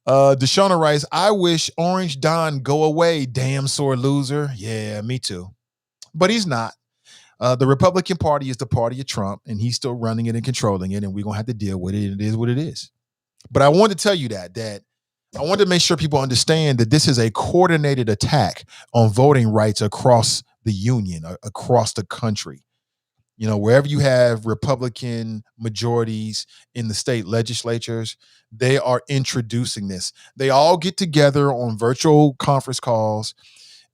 Deshauna writes, I wish Orange Don go away, damn sore loser. Yeah, me too. But he's not. The Republican Party is the party of Trump, and he's still running it and controlling it, and we're going to have to deal with it. It is what it is. But I wanted to tell you that I wanted to make sure people understand that this is a coordinated attack on voting rights across the union, across the country. You know, wherever you have Republican majorities in the state legislatures, they are introducing this. They all get together on virtual conference calls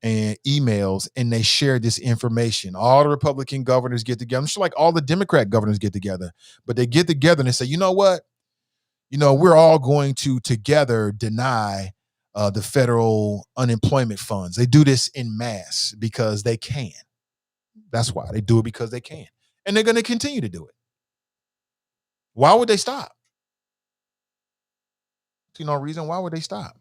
and emails, and they share this information. All the Republican governors get together. I'm sure like all the Democrat governors get together, but they get together and they say, you know what? You know, we're all going to together deny the federal unemployment funds. They do this in mass because they can. That's why they do it, because they can. And they're going to continue to do it. Why would they stop? See no reason. Why would they stop?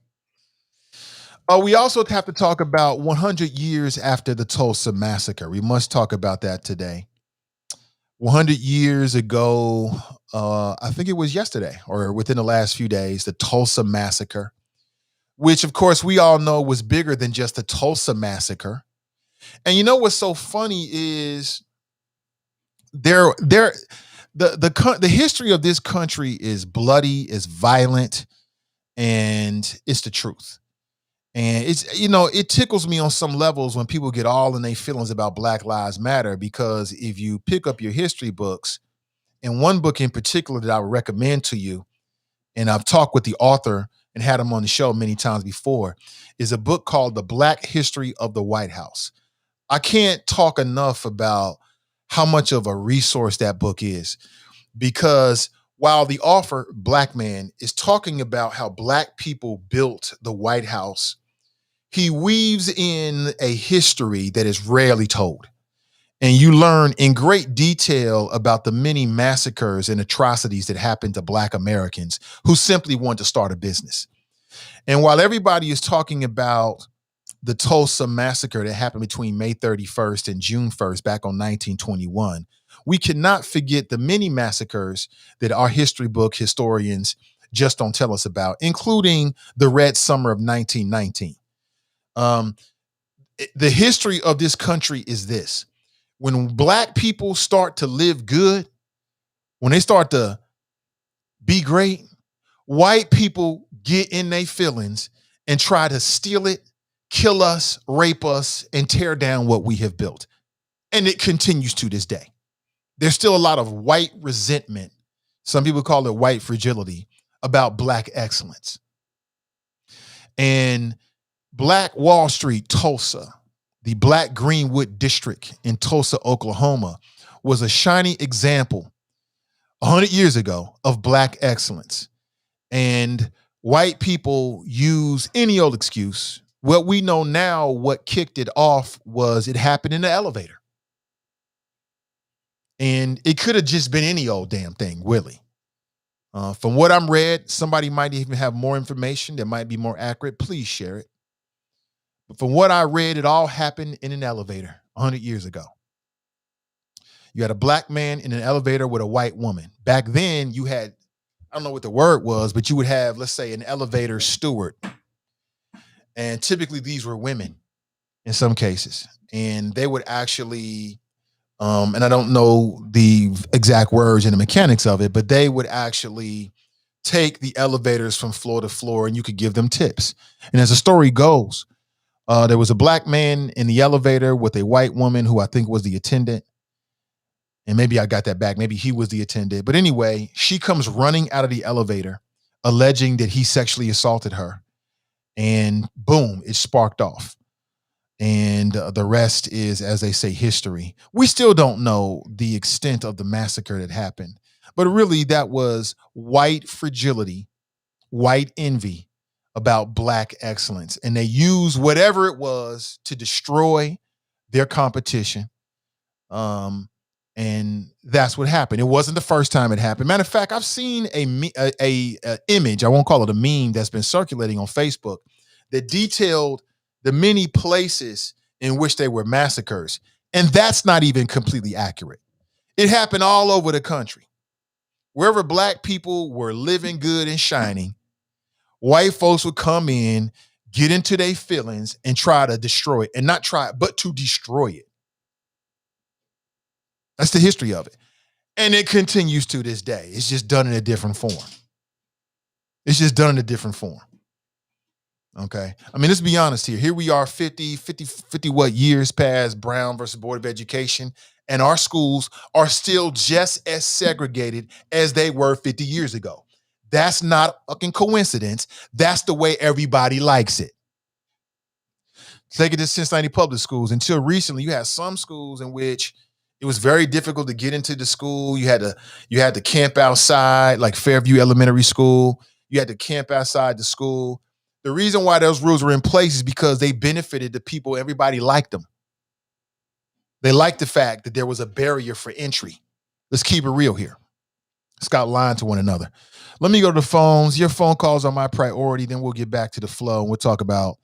We also have to talk about 100 years after the Tulsa massacre. We must talk about that today. 100 years ago, I think it was yesterday or within the last few days, the Tulsa massacre, which of course we all know was bigger than just the Tulsa massacre. And you know what's so funny is the history of this country is bloody, is violent, and it's the truth. And it's, it tickles me on some levels when people get all in their feelings about Black Lives Matter, because if you pick up your history books, and one book in particular that I would recommend to you, and I've talked with the author and had him on the show many times before, is a book called The Black History of the White House. I can't talk enough about how much of a resource that book is, because while the author, Black man, is talking about how Black people built the White House, he weaves in a history that is rarely told. And you learn in great detail about the many massacres and atrocities that happened to Black Americans who simply want to start a business. And while everybody is talking about the Tulsa massacre that happened between May 31st and June 1st back on 1921, we cannot forget the many massacres that our history book historians just don't tell us about, including the Red Summer of 1919. The history of this country is this: when Black people start to live good, when they start to be great, white people get in their feelings and try to steal it, kill us, rape us, and tear down what we have built. And it continues to this day. There's still a lot of white resentment, some people call it white fragility, about Black excellence. And Black Wall Street, Tulsa, the Black Greenwood District in Tulsa, Oklahoma, was a shining example 100 years ago of Black excellence. And white people use any old excuse. What we know now, what kicked it off was it happened in the elevator. And it could have just been any old damn thing, really. From what I'm read, somebody might even have more information that might be more accurate. Please share it. But from what I read, it all happened in an elevator 100 years ago. You had a Black man in an elevator with a white woman. Back then, you had, I don't know what the word was, but you would have, let's say, an elevator steward. And typically these were women in some cases. And they would actually, and I don't know the exact words and the mechanics of it, but they would actually take the elevators from floor to floor and you could give them tips. And as the story goes, there was a Black man in the elevator with a white woman who I think was the attendant. And maybe I got that back. Maybe he was the attendant. But anyway, she comes running out of the elevator, alleging that he sexually assaulted her. And boom, it sparked off. And the rest is, as they say, history. We still don't know the extent of the massacre that happened. But really, that was white fragility, white envy about Black excellence. And they used whatever it was to destroy their competition. And that's what happened. It wasn't the first time it happened. Matter of fact, I've seen a image, I won't call it a meme, that's been circulating on Facebook that detailed the many places in which they were massacres. And that's not even completely accurate. It happened all over the country. Wherever Black people were living good and shining, white folks would come in, get into their feelings, and try to destroy it. And not try it, but to destroy it. That's the history of it. And it continues to this day. It's just done in a different form. It's just done in a different form. Okay. I mean, let's be honest here. Here we are 50 what years past Brown versus Board of Education, and our schools are still just as segregated as they were 50 years ago. That's not a fucking coincidence. That's the way everybody likes it. Take it to Cincinnati public schools. Until recently, you had some schools in which it was very difficult to get into the school. You had to camp outside, like Fairview Elementary School. You had to camp outside the school. The reason why those rules were in place is because they benefited the people. Everybody liked them. They liked the fact that there was a barrier for entry. Let's keep it real here. Stop lying to one another. Let me go to the phones. Your phone calls are my priority. Then we'll get back to the flow and we'll talk about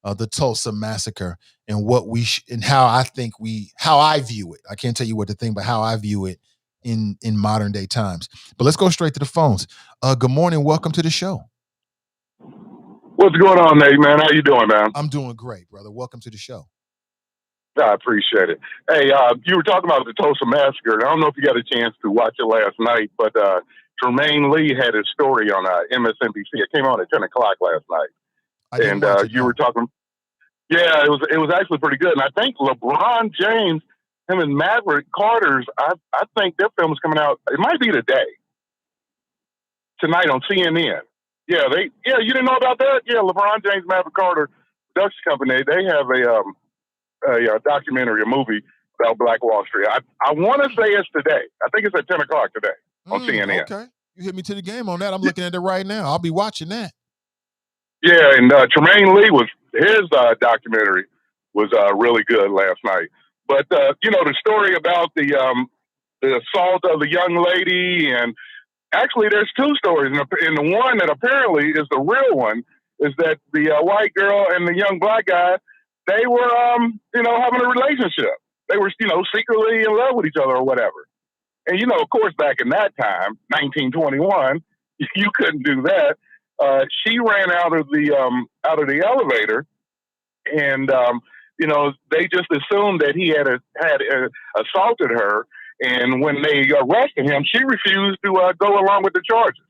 the Tulsa massacre and what and how I view it. I can't tell you what to think, but how I view it in modern day times. But let's go straight to the phones. Good morning. Welcome to the show. What's going on, Nate, man? How you doing, man? I'm doing great, brother. Welcome to the show. I appreciate it. Hey, you were talking about the Tulsa massacre. I don't know if you got a chance to watch it last night, but Tremaine Lee had his story on MSNBC. It came on at 10 o'clock last night. I didn't watch it, you were talking. Yeah, it was actually pretty good. And I think LeBron James, him and Maverick Carter's, I think their film is coming out. It might be tonight on CNN. Yeah, you didn't know about that? Yeah, LeBron James, Maverick Carter production company. They have a documentary, a movie about Black Wall Street. I want to say it's today. I think it's at 10 o'clock today on CNN. Okay, you hit me to the game on that. I'm looking at it right now. I'll be watching that. Yeah, and Tremaine Lee his documentary was really good last night. But the story about the assault of the young lady, and actually there's two stories, and the one that apparently is the real one is that the white girl and the young black guy, they were having a relationship. They were secretly in love with each other or whatever. And of course, back in that time, 1921, you couldn't do that. She ran out of the elevator, and they just assumed that he had assaulted her. And when they arrested him, she refused to go along with the charges.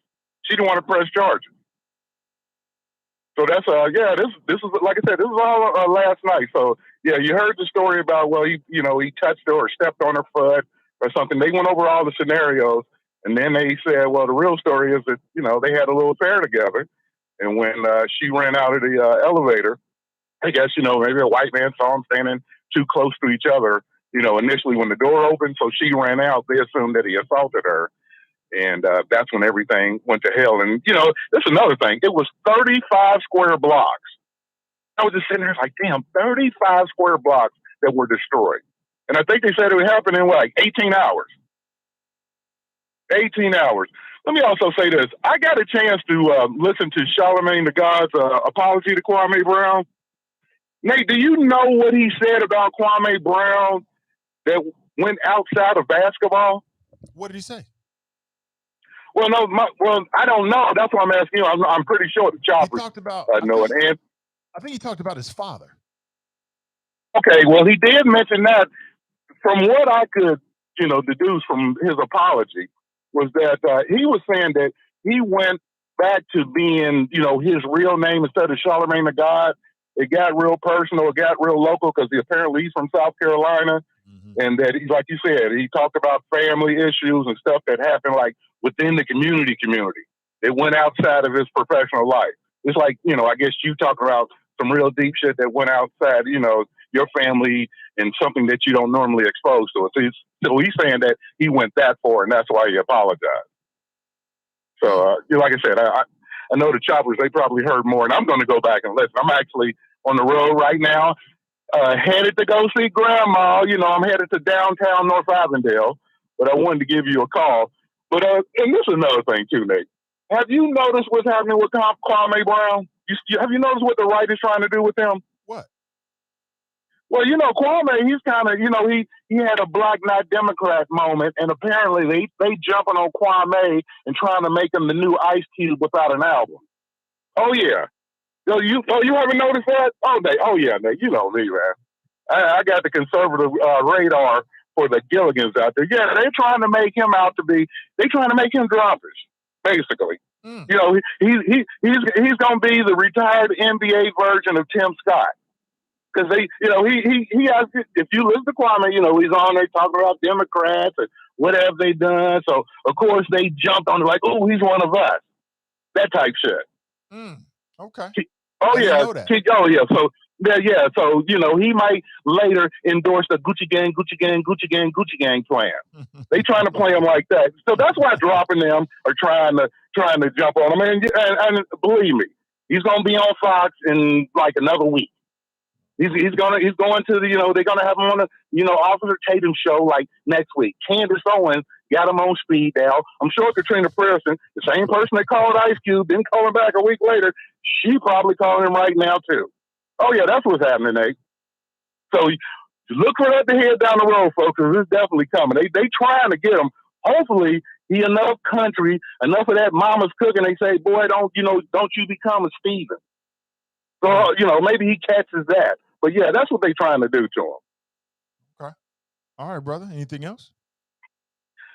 She didn't want to press charges. So that's this is, like I said, this was all last night. So yeah, you heard the story about he touched her or stepped on her foot or something. They went over all the scenarios, and then they said, well, the real story is that they had a little affair together, and when she ran out of the elevator, I guess maybe a white man saw them standing too close to each other. Initially when the door opened, so she ran out. They assumed that he assaulted her. And that's when everything went to hell. And, this is another thing. It was 35 square blocks. I was just sitting there like, damn, 35 square blocks that were destroyed. And I think they said it would happen in, 18 hours. 18 hours. Let me also say this. I got a chance to listen to Charlamagne the God's apology to Kwame Brown. Nate, do you know what he said about Kwame Brown that went outside of basketball? What did he say? Well, I don't know. That's why I'm asking you. I'm pretty sure the Choppers know it. And I think he talked about his father. Okay, well, he did mention that. From what I could, deduce from his apology, was that he was saying that he went back to being, his real name instead of Charlamagne the God. It got real personal. It got real local because apparently he's from South Carolina. Mm-hmm. And that, like you said, he talked about family issues and stuff that happened within the community. It went outside of his professional life. It's like, I guess you talking about some real deep shit that went outside, your family and something that you don't normally expose to. So he's saying that he went that far, and that's why he apologized. So, like I said, I know the Choppers, they probably heard more, and I'm going to go back and listen. I'm actually on the road right now, headed to go see Grandma. I'm headed to downtown North Avondale, but I wanted to give you a call. But and this is another thing too, Nate. Have you noticed what's happening with Kwame Brown? Have you noticed what the right is trying to do with him? What? Well, Kwame, he's kind of, he had a black not Democrat moment, and apparently they jumping on Kwame and trying to make him the new Ice Cube without an album. Oh yeah. You haven't noticed that? Oh yeah, Nate, you know me, man. I got the conservative radar for the Gilligans out there. Yeah, they're trying to make him Drumfish, basically. Mm. He's going to be the retired NBA version of Tim Scott. Because he has, if you listen to Kwame, he's on there talking about Democrats and what have they done. So, of course, they jumped on it like, oh, he's one of us. That type shit. Mm. Okay. So, he might later endorse the Gucci Gang plan. They trying to play him like that. So that's why dropping them or trying to jump on him. And believe me, he's going to be on Fox in another week. He's going to the, they're going to have him on a, Officer Tatum show next week. Candace Owens got him on speed dial. I'm sure Katrina Preston, the same person that called Ice Cube, didn't call him back a week later. She probably calling him right now too. Oh yeah, that's what's happening, Nate. So look for that to head down the road, folks, because it's definitely coming. They trying to get him. Hopefully, he enough country, enough of that mama's cooking. They say, boy, don't you become a Steven. So maybe he catches that. But yeah, that's what they trying to do to him. Okay. All right, brother. Anything else?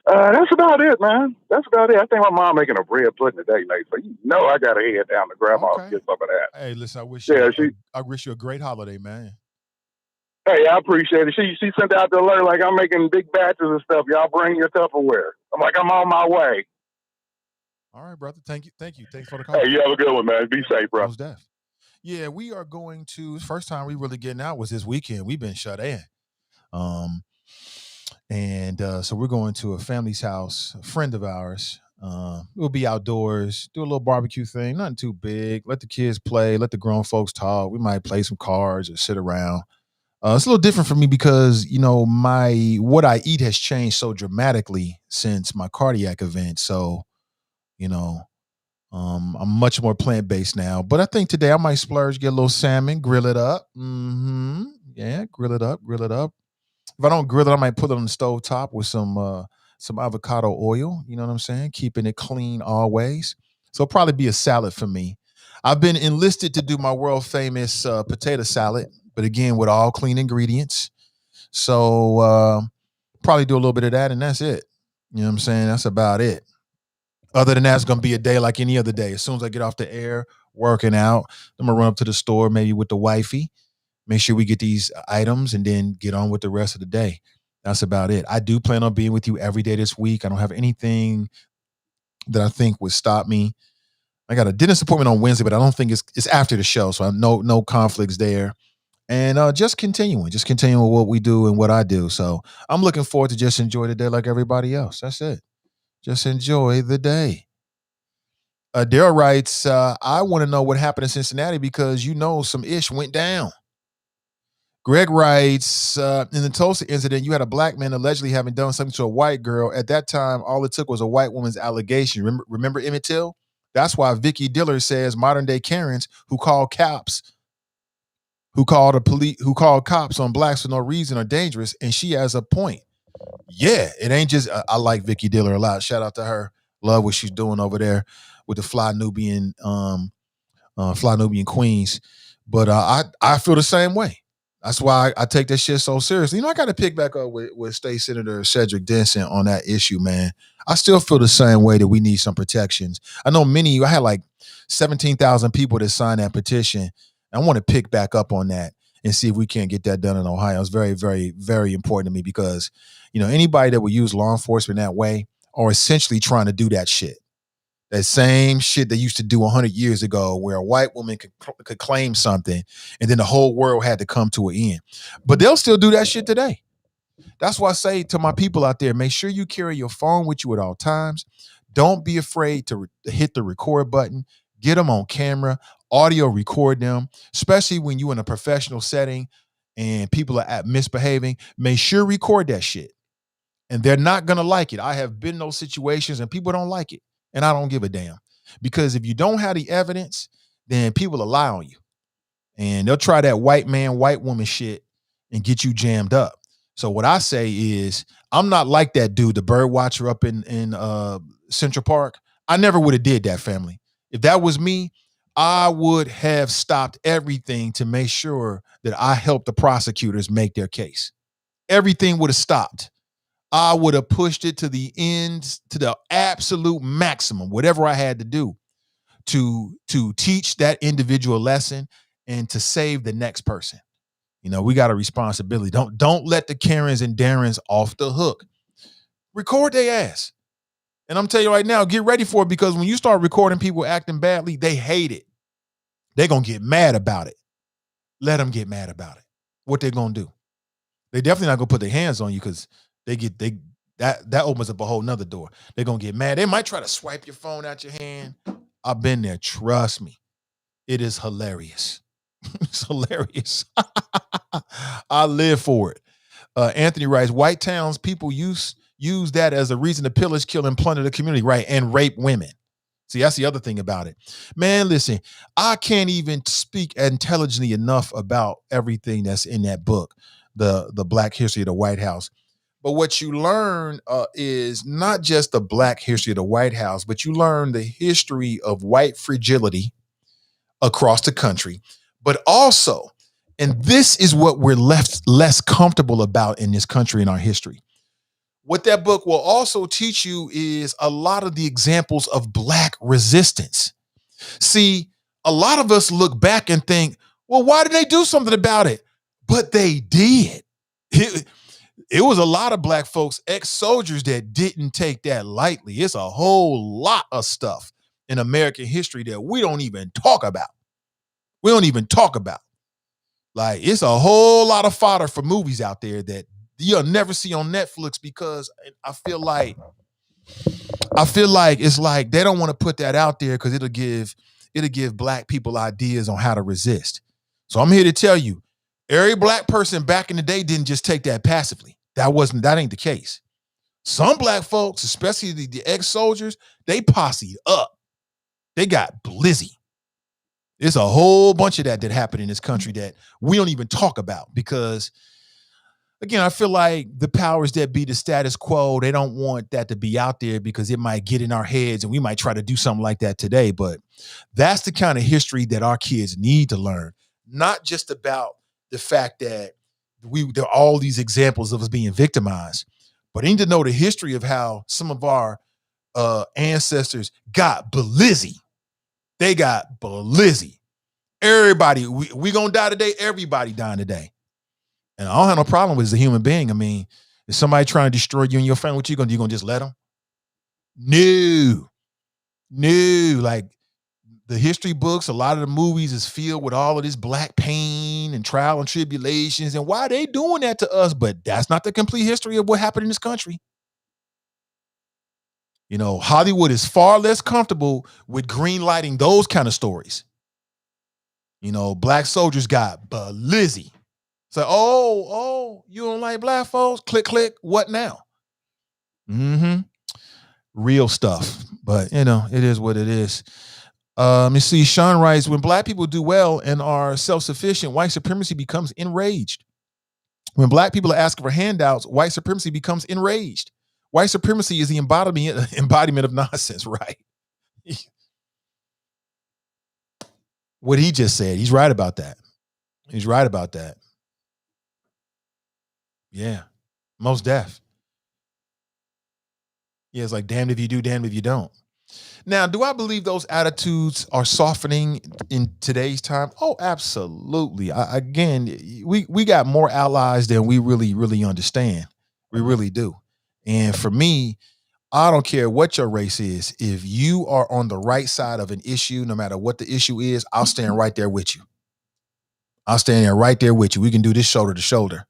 That's about it, man. That's about it. I think my mom making a bread pudding today, Nate. So I got to head down to grandma's and get some of that. Hey, listen, I wish you a great holiday, man. Hey, I appreciate it. She sent out the alert like I'm making big batches of stuff. Y'all bring your Tupperware. I'm like, I'm on my way. All right, brother. Thank you. Thanks for the call. Hey, you have a good one, man. Be safe, bro. Yeah, we are going to. First time we really getting out was this weekend. We've been shut in. So we're going to a family's house, a friend of ours. We'll be outdoors, do a little barbecue thing, nothing too big. Let the kids play, let the grown folks talk. We might play some cards or sit around. It's a little different for me because, what I eat has changed so dramatically since my cardiac event. So, I'm much more plant-based now. But I think today I might splurge, get a little salmon, grill it up. Yeah, grill it up. If I don't grill it, I might put it on the stove top with some avocado oil. You know what I'm saying? Keeping it clean always. So it'll probably be a salad for me. I've been enlisted to do my world famous potato salad, but again, with all clean ingredients. So probably do a little bit of that, and that's it. You know what I'm saying? That's about it. Other than that, it's going to be a day like any other day. As soon as I get off the air, working out, I'm going to run up to the store, maybe with the wifey, make sure we get these items, and then get on with the rest of the day. That's about it. I do plan on being with you every day this week. I don't have anything that I think would stop me. I got a dentist appointment on Wednesday, but I don't think it's after the show, so I have no conflicts there. And just continuing with what we do and what I do. So I'm looking forward to just enjoy the day like everybody else. That's it. Just enjoy the day. Daryl writes, I want to know what happened in Cincinnati because some ish went down. Greg writes, in the Tulsa incident, you had a black man allegedly having done something to a white girl. At that time, all it took was a white woman's allegation. Remember Emmett Till? That's why Vicky Diller says modern day Karens who call cops on blacks for no reason are dangerous, and she has a point. Yeah, it ain't just. I like Vicky Diller a lot. Shout out to her. Love what she's doing over there with the Fly Nubian Queens. But I feel the same way. That's why I take that shit so seriously. I got to pick back up with State Senator Cedric Denson on that issue, man. I still feel the same way that we need some protections. I know I had like 17,000 people that signed that petition. I want to pick back up on that and see if we can't get that done in Ohio. It's very, very, very important to me because, anybody that would use law enforcement that way are essentially trying to do that shit. That same shit they used to do 100 years ago where a white woman could claim something and then the whole world had to come to an end. But they'll still do that shit today. That's why I say to my people out there, make sure you carry your phone with you at all times. Don't be afraid to hit the record button. Get them on camera, audio record them, especially when you're in a professional setting and people are misbehaving. Make sure record that shit. And they're not going to like it. I have been in those situations and people don't like it. And I don't give a damn. Because if you don't have the evidence, then people will lie on you. And they'll try that white man, white woman shit and get you jammed up. So what I say is, I'm not like that dude, the bird watcher up in Central Park. I never would have did that, family. If that was me, I would have stopped everything to make sure that I helped the prosecutors make their case. Everything would have stopped. I would have pushed it to the end, to the absolute maximum, whatever I had to do to teach that individual lesson and to save the next person. We got a responsibility. Don't let the Karens and Darrens off the hook. Record their ass. And I'm telling you right now, get ready for it, because when you start recording people acting badly, they hate it. They're going to get mad about it. Let them get mad about it. What they're going to do? They definitely not going to put their hands on you, because that opens up a whole nother door. They're going to get mad. They might try to swipe your phone out your hand. I've been there. Trust me. It is hilarious. It's hilarious. I live for it. Anthony writes, white towns people use that as a reason to pillage, kill, and plunder the community, right? And rape women. See, that's the other thing about it. Man, listen, I can't even speak intelligently enough about everything that's in that book, the Black History of the White House. But what you learn is not just the Black history of the White House, but you learn the history of white fragility across the country. But also, and this is what we're left less comfortable about in this country in our history. What that book will also teach you is a lot of the examples of Black resistance. See, a lot of us look back and think, well, why did they do something about it? But they did. It was a lot of Black folks, ex-soldiers, that didn't take that lightly. It's a whole lot of stuff in American history that we don't even talk about. We don't even talk about. Like, it's a whole lot of fodder for movies out there that you'll never see on Netflix, because I feel like it's like they don't want to put that out there because it'll give Black people ideas on how to resist. So I'm here to tell you, every Black person back in the day didn't just take that passively. That ain't the case. Some Black folks, especially the ex-soldiers, they posseed up. They got blizzy. There's a whole bunch of that happened in this country that we don't even talk about because, again, I feel like the powers that be, the status quo, they don't want that to be out there because it might get in our heads and we might try to do something like that today. But that's the kind of history that our kids need to learn, not just about the fact that there are all these examples of us being victimized, but they need to know the history of how some of our ancestors got blizzy. They got blizzy. Everybody, we gonna die today. Everybody dying today. And I don't have no problem with it as a human being. I mean, if somebody trying to destroy you and your family, what you gonna do? You gonna just let them? No. Like, the history books, a lot of the movies is filled with all of this Black pain and trial and tribulations. And why are they doing that to us? But that's not the complete history of what happened in this country. You know, Hollywood is far less comfortable with green lighting those kind of stories. You know, Black soldiers got blizzy. So, oh, you don't like Black folks? Click, click. What now? Real stuff. But, you know, it is what it is. Let me see. Sean writes, when Black people do well and are self-sufficient, white supremacy becomes enraged. When Black people are asking for handouts, white supremacy becomes enraged. White supremacy is the embodiment of nonsense, right? What he just said, he's right about that. Yeah, most deaf. Yeah, it's like damned if you do, damned if you don't. Now, do I believe those attitudes are softening in today's time? Oh, absolutely. We got more allies than we really understand. We really do. And for me, I don't care what your race is. If you are on the right side of an issue, no matter what the issue is, I'll stand right there with you. We can do this shoulder to shoulder.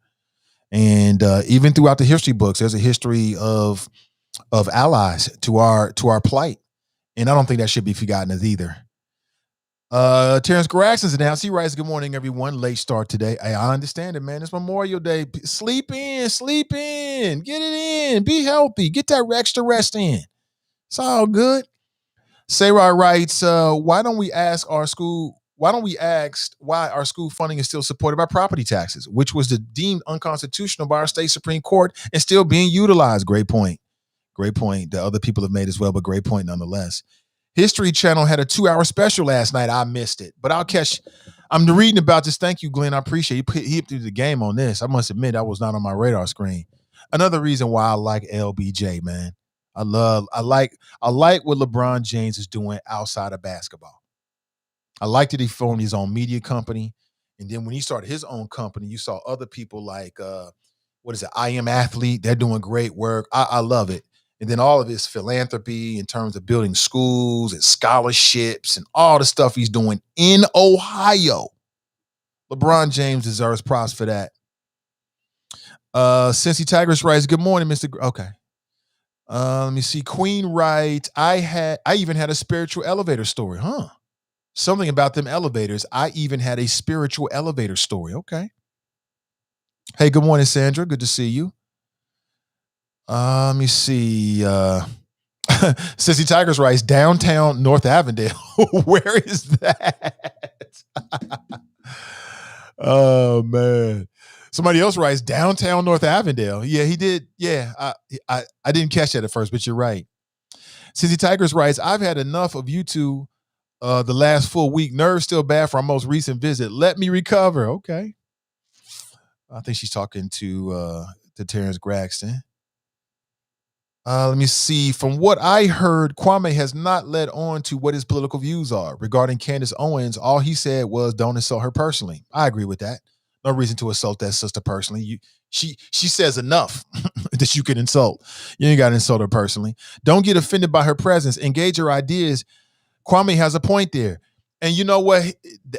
And even throughout the history books, there's a history of allies to our plight. And I don't think that should be forgotten either. Terrence Graxon's announced. He writes, good morning, everyone. Late start today. I understand it, man. It's Memorial Day. Sleep in. Get it in. Be healthy. Get that extra rest in. It's all good. Sarah writes, why we ask why our school funding is still supported by property taxes, which was deemed unconstitutional by our state Supreme Court and still being utilized. Great point. The other people have made as well, but great point nonetheless. History Channel had a 2-hour special last night. I missed it, but I'm reading about this. Thank you, Glenn. I appreciate he threw the game on this. I must admit, that was not on my radar screen. Another reason why I like LBJ, man. I like what LeBron James is doing outside of basketball. I liked that he formed his own media company. And then when he started his own company, you saw other people like, I Am Athlete. They're doing great work. I love it. And then all of his philanthropy in terms of building schools and scholarships and all the stuff he's doing in Ohio. LeBron James deserves props for that. Cincy Tigers writes, good morning, Mr. Okay. Let me see. Queen writes, I even had a spiritual elevator story. Huh? Something about them elevators. I even had a spiritual elevator story. Okay. Hey, good morning, Sandra. Good to see you. Let me see. Sissy Tigers writes, downtown North Avondale. Where is that? Oh, man. Somebody else writes, downtown North Avondale. Yeah, he did. Yeah, I didn't catch that at first, but you're right. Sissy Tigers writes, I've had enough of you two the last full week. Nerves still bad from our most recent visit. Let me recover. Okay. I think she's talking to Terrence Braxton. Let me see. From what I heard, Kwame has not led on to what his political views are. Regarding Candace Owens, all he said was don't insult her personally. I agree with that. No reason to insult that sister personally. She says enough that you can insult. You ain't got to insult her personally. Don't get offended by her presence. Engage her ideas. Kwame has a point there. And you know what?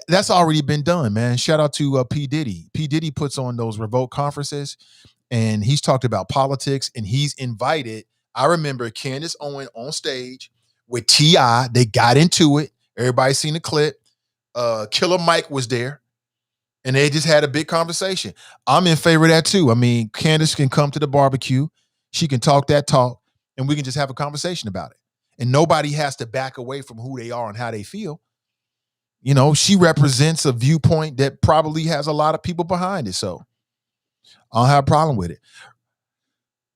That's already been done, man. Shout out to P. Diddy. P. Diddy puts on those revolt conferences, and he's talked about politics, and he's invited. I remember Candace Owens on stage with T.I. They got into it. Everybody seen the clip. Killer Mike was there, and they just had a big conversation. I'm in favor of that too. I mean, Candace can come to the barbecue. She can talk that talk, and we can just have a conversation about it. And nobody has to back away from who they are and how they feel. You know, she represents a viewpoint that probably has a lot of people behind it. So I don't have a problem with it.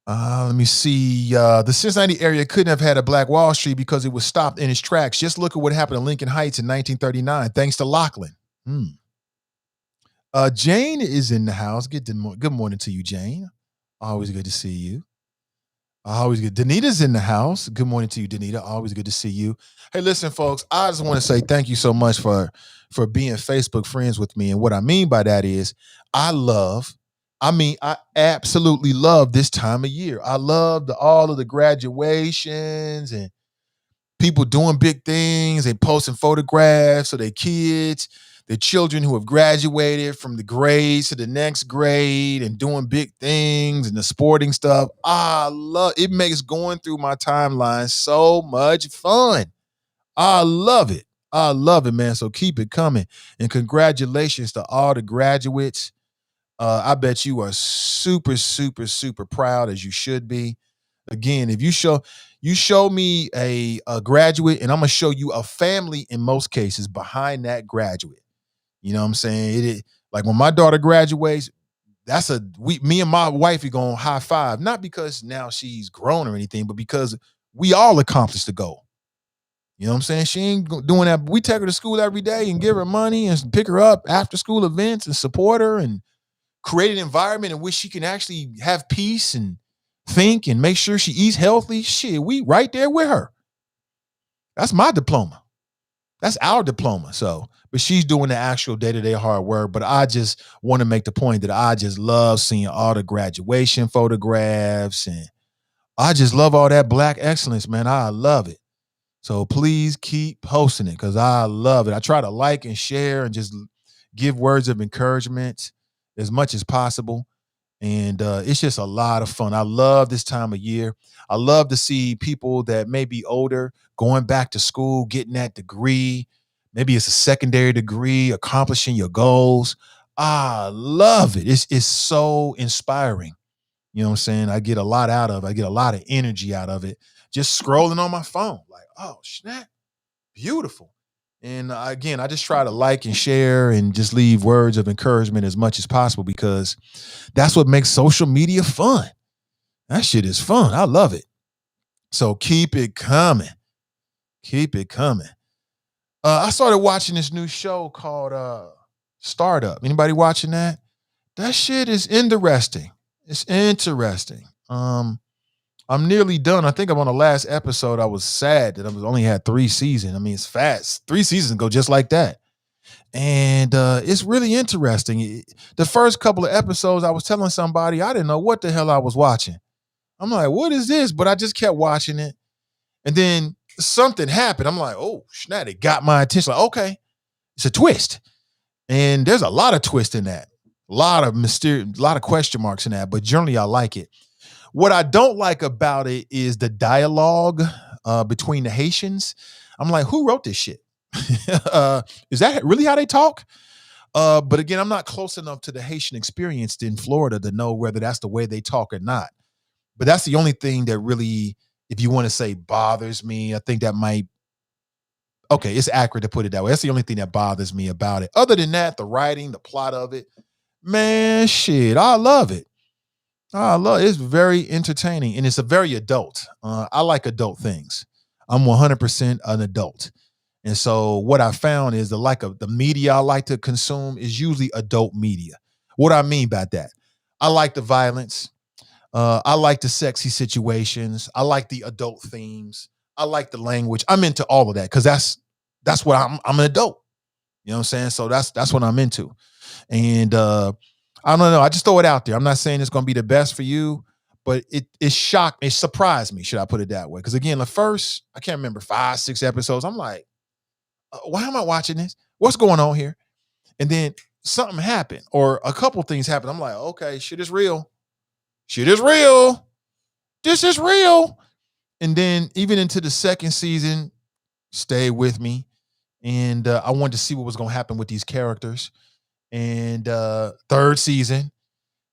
Let me see. The Cincinnati area couldn't have had a Black Wall Street because it was stopped in its tracks. Just look at what happened in Lincoln Heights in 1939, thanks to Lachlan. Jane is in the house. Good morning to you, Jane. Always good to see you. Always good. Danita's in the house. Good morning to you, Danita. Always good to see you. Hey, listen, folks, I just want to say thank you so much for being Facebook friends with me. And what I mean by that is I absolutely love this time of year. I love all of the graduations and people doing big things and posting photographs of their kids, the children who have graduated from the grades to the next grade and doing big things and the sporting stuff. I love it. Makes going through my timeline so much fun. I love it. I love it, man. So keep it coming. And congratulations to all the graduates. I bet you are super, super, super proud, as you should be. Again, if you show me a graduate, and I'm gonna show you a family in most cases behind that graduate. You know what I'm saying? Like when my daughter graduates, me and my wife are gonna high five, not because now she's grown or anything, but because we all accomplished the goal. You know what I'm saying? She ain't doing that. We take her to school every day and give her money and pick her up after school events and support her and create an environment in which she can actually have peace and think and make sure she eats healthy. Shit, we right there with her. That's my diploma. That's our diploma. So, but she's doing the actual day-to-day hard work. But I just want to make the point that I just love seeing all the graduation photographs, and I just love all that Black excellence, man. I love it. So please keep posting it because I love it. I try to like and share and just give words of encouragement as much as possible. And it's just a lot of fun. I love this time of year. I love to see people that may be older going back to school, getting that degree. Maybe it's a secondary degree, accomplishing your goals. I love it. It's so inspiring. You know what I'm saying? I get a lot out of it. I get a lot of energy out of it. Just scrolling on my phone. Like, oh, snap. Beautiful. And again, I just try to like and share and just leave words of encouragement as much as possible because that's what makes social media fun. That shit is fun. I love it. So keep it coming. Keep it coming. I started watching this new show called Startup. Anybody watching that? That shit is interesting. It's interesting. I'm nearly done. I think I'm on the last episode. I was sad that I only had 3 seasons. I mean, it's fast. 3 seasons go just like that. And it's really interesting. The first couple of episodes, I was telling somebody, I didn't know what the hell I was watching. I'm like, what is this? But I just kept watching it. And then something happened. I'm like, oh, snap, it got my attention. Like, okay, it's a twist. And there's a lot of twist in that. A lot of mysterious, a lot of question marks in that. But generally, I like it. What I don't like about it is the dialogue between the Haitians. I'm like, who wrote this shit? Is that really how they talk? But again, I'm not close enough to the Haitian experience in Florida to know whether that's the way they talk or not. But that's the only thing that really if you want to say bothers me, I think that might, okay, it's accurate to put it that way. That's the only thing that bothers me about it. Other than that, the writing, the plot of it, man, shit, I love it. I love it. It's very entertaining and it's a very adult. I like adult things. I'm 100% an adult. And so what I found is the media I like to consume is usually adult media. What I mean by that, I like the violence. I like the sexy situations. I like the adult themes. I like the language. I'm into all of that because that's what I'm an adult. You know what I'm saying? So that's what I'm into. And I don't know. I just throw it out there. I'm not saying it's going to be the best for you, but it shocked, it surprised me. Should I put it that way? Because again, the first, I can't remember 5, 6 episodes. I'm like, why am I watching this? What's going on here? And then something happened, or a couple things happened. I'm like, okay, shit is real. Shit is real. This is real. And then even into the second season, stay with me. And I wanted to see what was going to happen with these characters. And third season.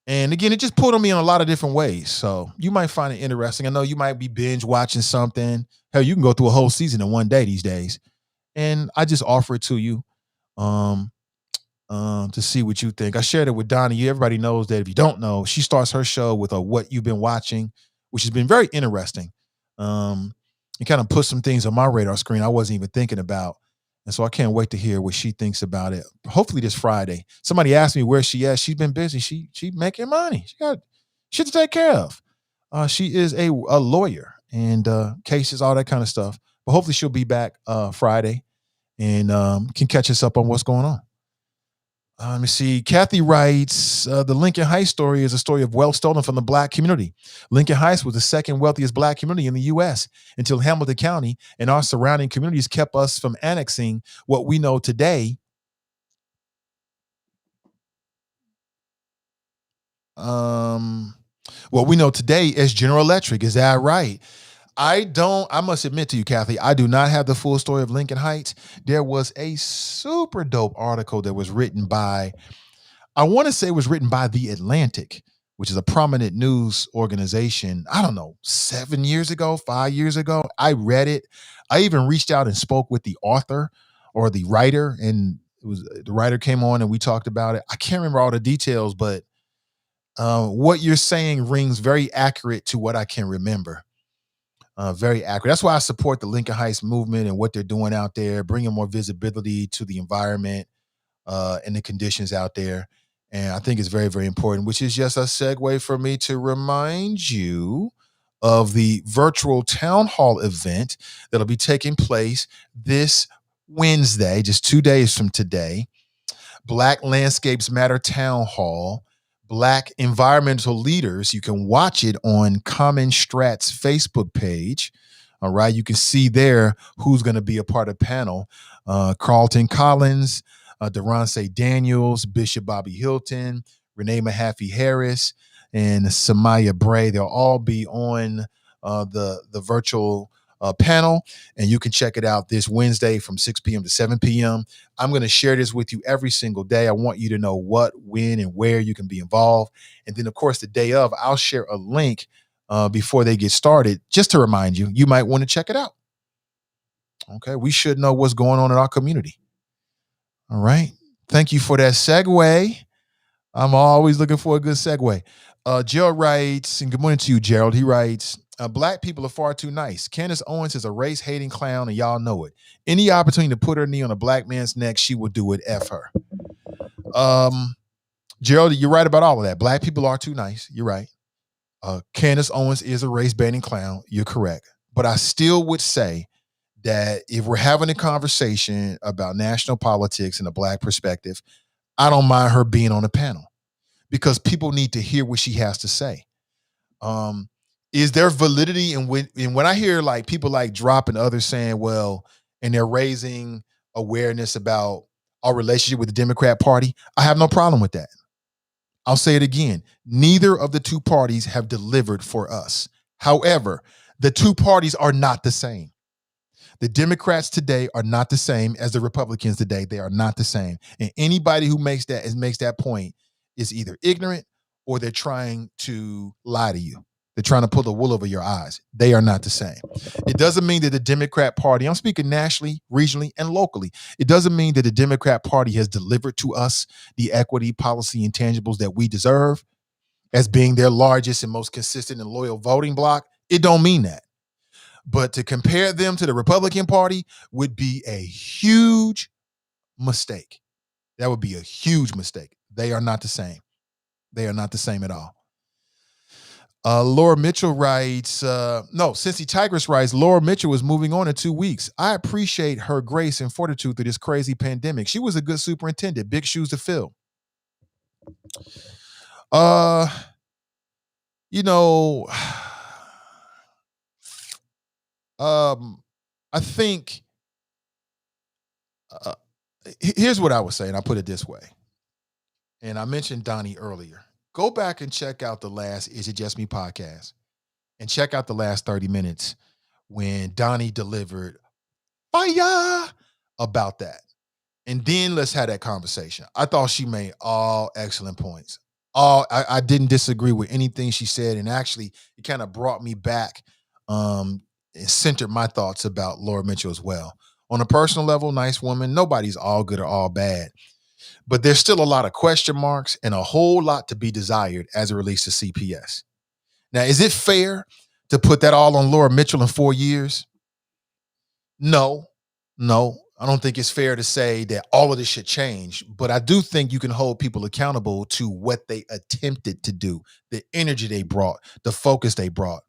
And again, it just pulled on me in a lot of different ways. So you might find it interesting. I know you might be binge watching something. Hell, you can go through a whole season in one day these days. And I just offer it to you um, to see what you think. I shared it with Donnie. Everybody knows that if you don't know, she starts her show with a what you've been watching, which has been very interesting. It kind of put some things on my radar screen I wasn't even thinking about. And so I can't wait to hear what she thinks about it. Hopefully this Friday. Somebody asked me where she at. She's been busy. She making money. She got shit to take care of. She is a lawyer and cases, all that kind of stuff. But hopefully she'll be back Friday and can catch us up on what's going on. Let me see. Kathy writes, the Lincoln Heights story is a story of wealth stolen from the black community. Lincoln Heights was the second wealthiest black community in the U.S. until Hamilton County and our surrounding communities kept us from annexing what we know today. What we know today as General Electric. Is that right? I must admit to you, Kathy, I do not have the full story of Lincoln Heights. There was a super dope article that was written by, I want to say it was written by The Atlantic, which is a prominent news organization. I don't know, 7 years ago, 5 years ago. I read it. I even reached out and spoke with the author or the writer, and the writer came on and we talked about it. I can't remember all the details, but what you're saying rings very accurate to what I can remember. Very accurate. That's why I support the Lincoln Heights movement and what they're doing out there, bringing more visibility to the environment and the conditions out there. And I think it's very, very important, which is just a segue for me to remind you of the virtual town hall event that'll be taking place this Wednesday, just 2 days from today. Black Landscapes Matter Town Hall. Black environmental leaders. You can watch it on Common Strat's Facebook page. All right. You can see there who's going to be a part of the panel. Carlton Collins, Deronce Daniels, Bishop Bobby Hilton, Renee Mahaffey Harris, and Samaya Bray. They'll all be on the virtual panel, and you can check it out this Wednesday from 6 p.m. to 7 p.m. I'm going to share this with you every single day. I want you to know what, when, and where you can be involved. And then, of course, the day of, I'll share a link before they get started, just to remind you, you might want to check it out. Okay, we should know what's going on in our community. All right. Thank you for that segue. I'm always looking for a good segue. Gerald writes, and good morning to you, Gerald. He writes, black people are far too nice. Candace Owens is a race-hating clown, and y'all know it. Any opportunity to put her knee on a black man's neck, she will do it. F her. Gerald, you're right about all of that. Black people are too nice. You're right. Candace Owens is a race-baiting clown. You're correct. But I still would say that if we're having a conversation about national politics and a black perspective, I don't mind her being on the panel because people need to hear what she has to say. Is there validity in when I hear like people like Drop and others saying, well, and they're raising awareness about our relationship with the Democrat Party? I have no problem with that. I'll say it again. Neither of the two parties have delivered for us. However, the two parties are not the same. The Democrats today are not the same as the Republicans today. They are not the same. And anybody who makes that point is either ignorant or they're trying to lie to you. They're trying to pull the wool over your eyes. They are not the same. It doesn't mean that the Democrat Party, I'm speaking nationally, regionally, and locally, it doesn't mean that the Democrat Party has delivered to us the equity, policy, intangibles that we deserve as being their largest and most consistent and loyal voting bloc. It don't mean that. But to compare them to the Republican Party would be a huge mistake. That would be a huge mistake. They are not the same. They are not the same at all. Laura Mitchell writes, Cincy Tigress writes, Laura Mitchell is moving on in 2 weeks. I appreciate her grace and fortitude through this crazy pandemic. She was a good superintendent. Big shoes to fill. You know, I think here's what I would say, and I'll put it this way. And I mentioned Donnie earlier. Go back and check out the last Is It Just Me podcast and check out the last 30 minutes when Donnie delivered fire about that. And then let's have that conversation. I thought she made all excellent points. I didn't disagree with anything she said. And actually, it kind of brought me back and centered my thoughts about Laura Mitchell as well. On a personal level, nice woman. Nobody's all good or all bad. But there's still a lot of question marks and a whole lot to be desired as it relates to CPS. Now, is it fair to put that all on Laura Mitchell in 4 years? No, I don't think it's fair to say that all of this should change, but I do think you can hold people accountable to what they attempted to do, the energy they brought, the focus they brought.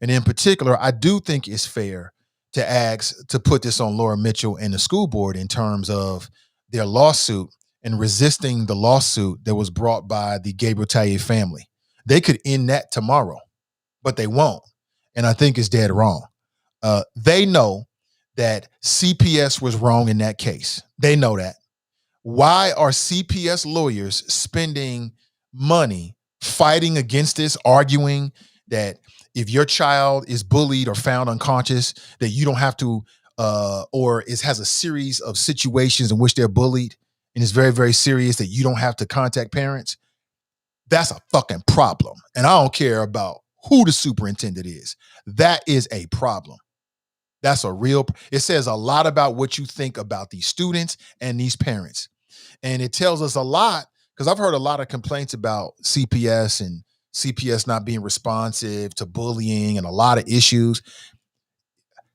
And in particular, I do think it's fair to ask to put this on Laura Mitchell and the school board in terms of their lawsuit and resisting the lawsuit that was brought by the Gabriel Taille family. They could end that tomorrow, but they won't. And I think it's dead wrong. They know that CPS was wrong in that case. They know that. Why are CPS lawyers spending money fighting against this, arguing that if your child is bullied or found unconscious, that you don't have to, or has a series of situations in which they're bullied, and it's very, very serious that you don't have to contact parents? That's a fucking problem. And I don't care about who the superintendent is. That is a problem. That's a real, it says a lot about what you think about these students and these parents. And it tells us a lot, because I've heard a lot of complaints about CPS and CPS not being responsive to bullying and a lot of issues.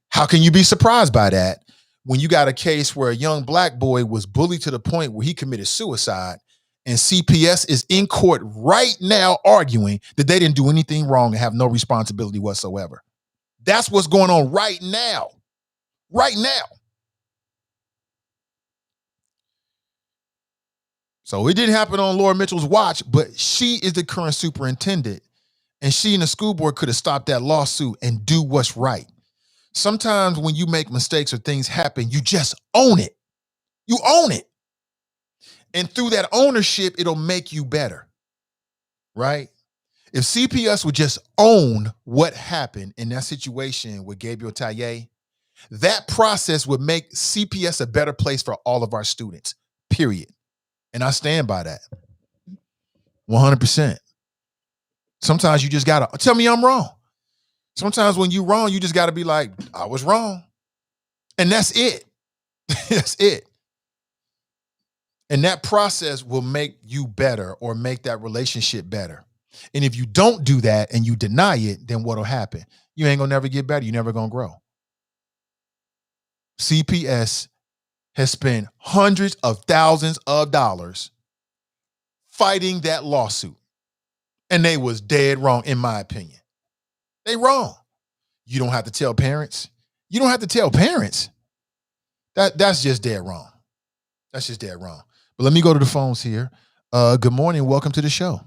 How can you be surprised by that when you got a case where a young black boy was bullied to the point where he committed suicide, and CPS is in court right now arguing that they didn't do anything wrong and have no responsibility whatsoever? That's what's going on right now. Right now. So it didn't happen on Laura Mitchell's watch, but she is the current superintendent, and she and the school board could have stopped that lawsuit and do what's right. Sometimes when you make mistakes or things happen, you just own it. You own it. And through that ownership, it'll make you better, right? If CPS would just own what happened in that situation with Gabriel Taille, that process would make CPS a better place for all of our students, period. And I stand by that 100%. Sometimes you just gotta tell me I'm wrong. Sometimes when you're wrong, you just gotta be like, I was wrong. And that's it. That's it. And that process will make you better or make that relationship better. And if you don't do that and you deny it, then what'll happen? You ain't gonna never get better. You're never gonna grow. CPS has spent hundreds of thousands of dollars fighting that lawsuit. And they was dead wrong, in my opinion. They wrong. You don't have to tell parents. You don't have to tell parents. That's just dead wrong. That's just dead wrong. But let me go to the phones here. Good morning. Welcome to the show.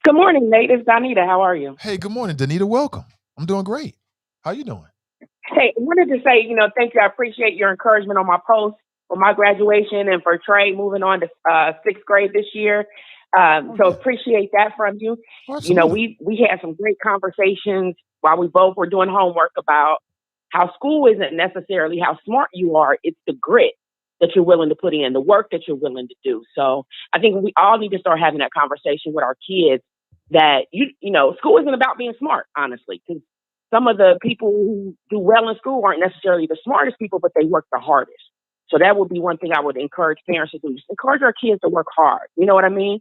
Good morning, Nate. It's Donita. How are you? Hey, good morning, Donita. Welcome. I'm doing great. How you doing? Hey, I wanted to say, thank you. I appreciate your encouragement on my post for my graduation and for Trey moving on to sixth grade this year. So appreciate that from you. Absolutely. We had some great conversations while we both were doing homework about how school isn't necessarily how smart you are. It's the grit that you're willing to put in, the work that you're willing to do. So I think we all need to start having that conversation with our kids that school isn't about being smart, honestly, because some of the people who do well in school aren't necessarily the smartest people, but they work the hardest. So that would be one thing I would encourage parents to do. Just encourage our kids to work hard. You know what I mean?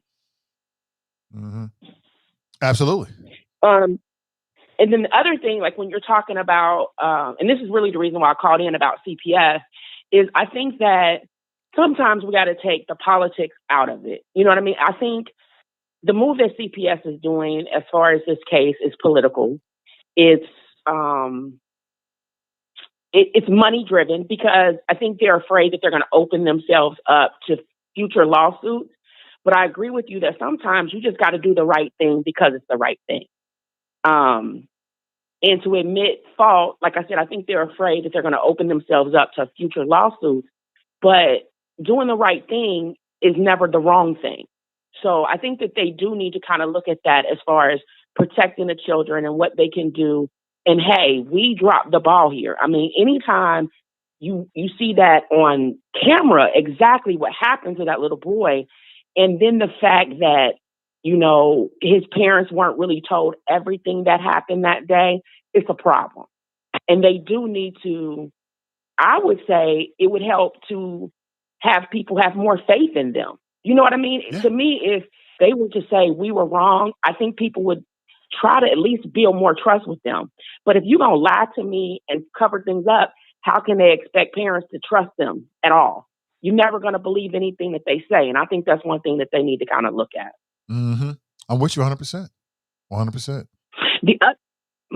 Mm-hmm. Absolutely. And then the other thing, like when you're talking about, and this is really the reason why I called in about CPS, is I think that sometimes we got to take the politics out of it. You know what I mean? I think the move that CPS is doing as far as this case is political. It's money driven because I think they're afraid that they're going to open themselves up to future lawsuits. But I agree with you that sometimes you just got to do the right thing because it's the right thing. And to admit fault, like I said, I think they're afraid that they're going to open themselves up to future lawsuits. But doing the right thing is never the wrong thing. So I think that they do need to kind of look at that as far as protecting the children and what they can do. And hey, we dropped the ball here. I mean, anytime you see that on camera, exactly what happened to that little boy, and then the fact that, his parents weren't really told everything that happened that day, it's a problem. And they do need to, I would say it would help to have people have more faith in them. You know what I mean? Yeah. To me, if they were to say we were wrong, I think people would try to at least build more trust with them. But if you're going to lie to me and cover things up, how can they expect parents to trust them at all? You're never going to believe anything that they say. And I think that's one thing that they need to kind of look at. Mm-hmm. I'm with you 100%. 100%.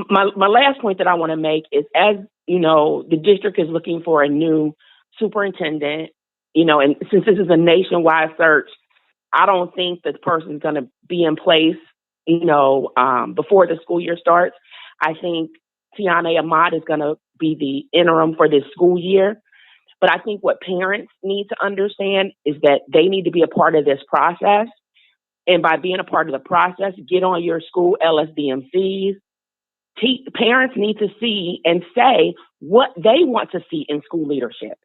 My last point that I want to make is, as the district is looking for a new superintendent, and since this is a nationwide search, I don't think that the person's going to be in place, before the school year starts. I think Tiana Ahmad is going to be the interim for this school year. But I think what parents need to understand is that they need to be a part of this process. And by being a part of the process, get on your school LSDMCs. Parents need to see and say what they want to see in school leadership.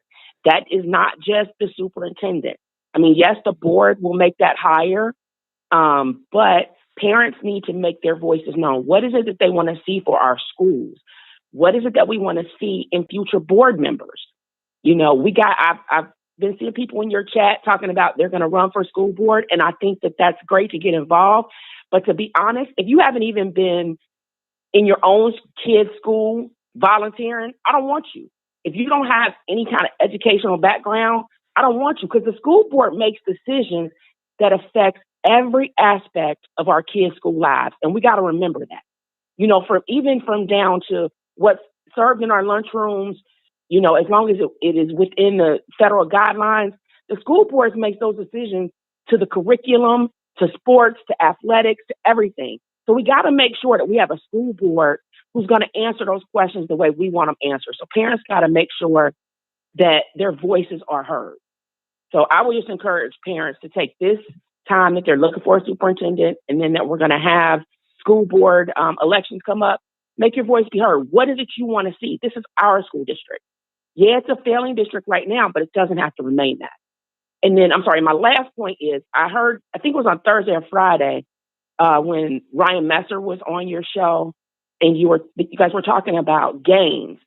That is not just the superintendent. I mean, yes, the board will make that higher, but parents need to make their voices known. What is it that they want to see for our schools? What is it that we want to see in future board members? I've been seeing people in your chat talking about they're going to run for school board, and I think that that's great to get involved. But to be honest, if you haven't even been in your own kid's school volunteering, I don't want you. If you don't have any kind of educational background, I don't want you, because the school board makes decisions that affect every aspect of our kids' school lives. And we got to remember that, from down to what's served in our lunchrooms, as long as it is within the federal guidelines, the school boards make those decisions to the curriculum, to sports, to athletics, to everything. So we got to make sure that we have a school board who's going to answer those questions the way we want them answered. So parents got to make sure that their voices are heard. So I would just encourage parents to take this time that they're looking for a superintendent, and then that we're going to have school board elections come up. Make your voice be heard. What is it you want to see? This is our school district. Yeah, it's a failing district right now, but it doesn't have to remain that. And then, my last point is, I think it was on Thursday or Friday, when Ryan Messer was on your show, and you guys were talking about gains.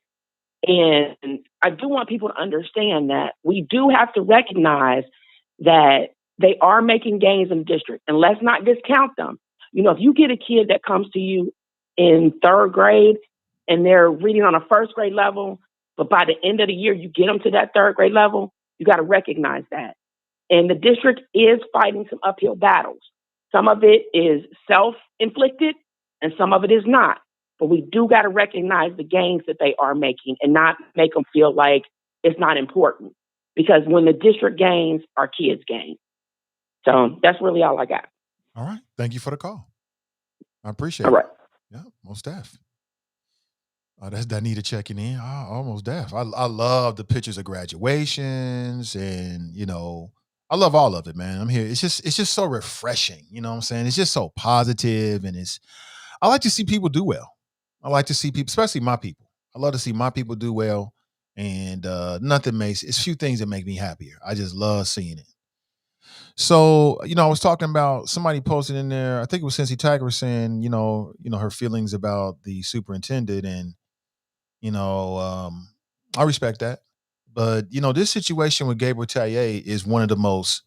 And I do want people to understand that we do have to recognize that they are making gains in the district, and let's not discount them. If you get a kid that comes to you in third grade and they're reading on a first grade level, but by the end of the year, you get them to that third grade level, you got to recognize that. And the district is fighting some uphill battles. Some of it is self-inflicted and some of it is not. But we do got to recognize the gains that they are making and not make them feel like it's not important. Because when the district gains, our kids gain. So that's really all I got. All right. Thank you for the call. I appreciate it. All right. Yeah, most deaf. That's Danita checking in. Almost deaf. I love the pictures of graduations, and I love all of it, man. I'm here. It's just so refreshing. You know what I'm saying? It's just so positive, and I like to see people do well. I like to see people, especially my people. I love to see my people do well, and it's few things that make me happier. I just love seeing it. So, I was talking about somebody posted in there, I think it was Cincy Tiger saying, her feelings about the superintendent and, I respect that. But, this situation with Gabriel Taille is one of the most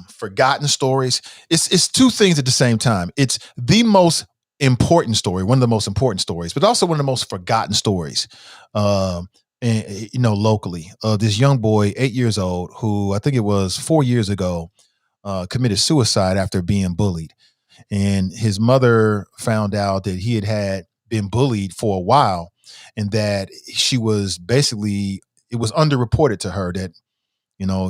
forgotten stories. It's two things at the same time. It's the most important story, one of the most important stories, but also one of the most forgotten stories. And, locally, this young boy, 8 years old, who I think it was 4 years ago, committed suicide after being bullied, and his mother found out that he had been bullied for a while, and that she was basically it was underreported to her that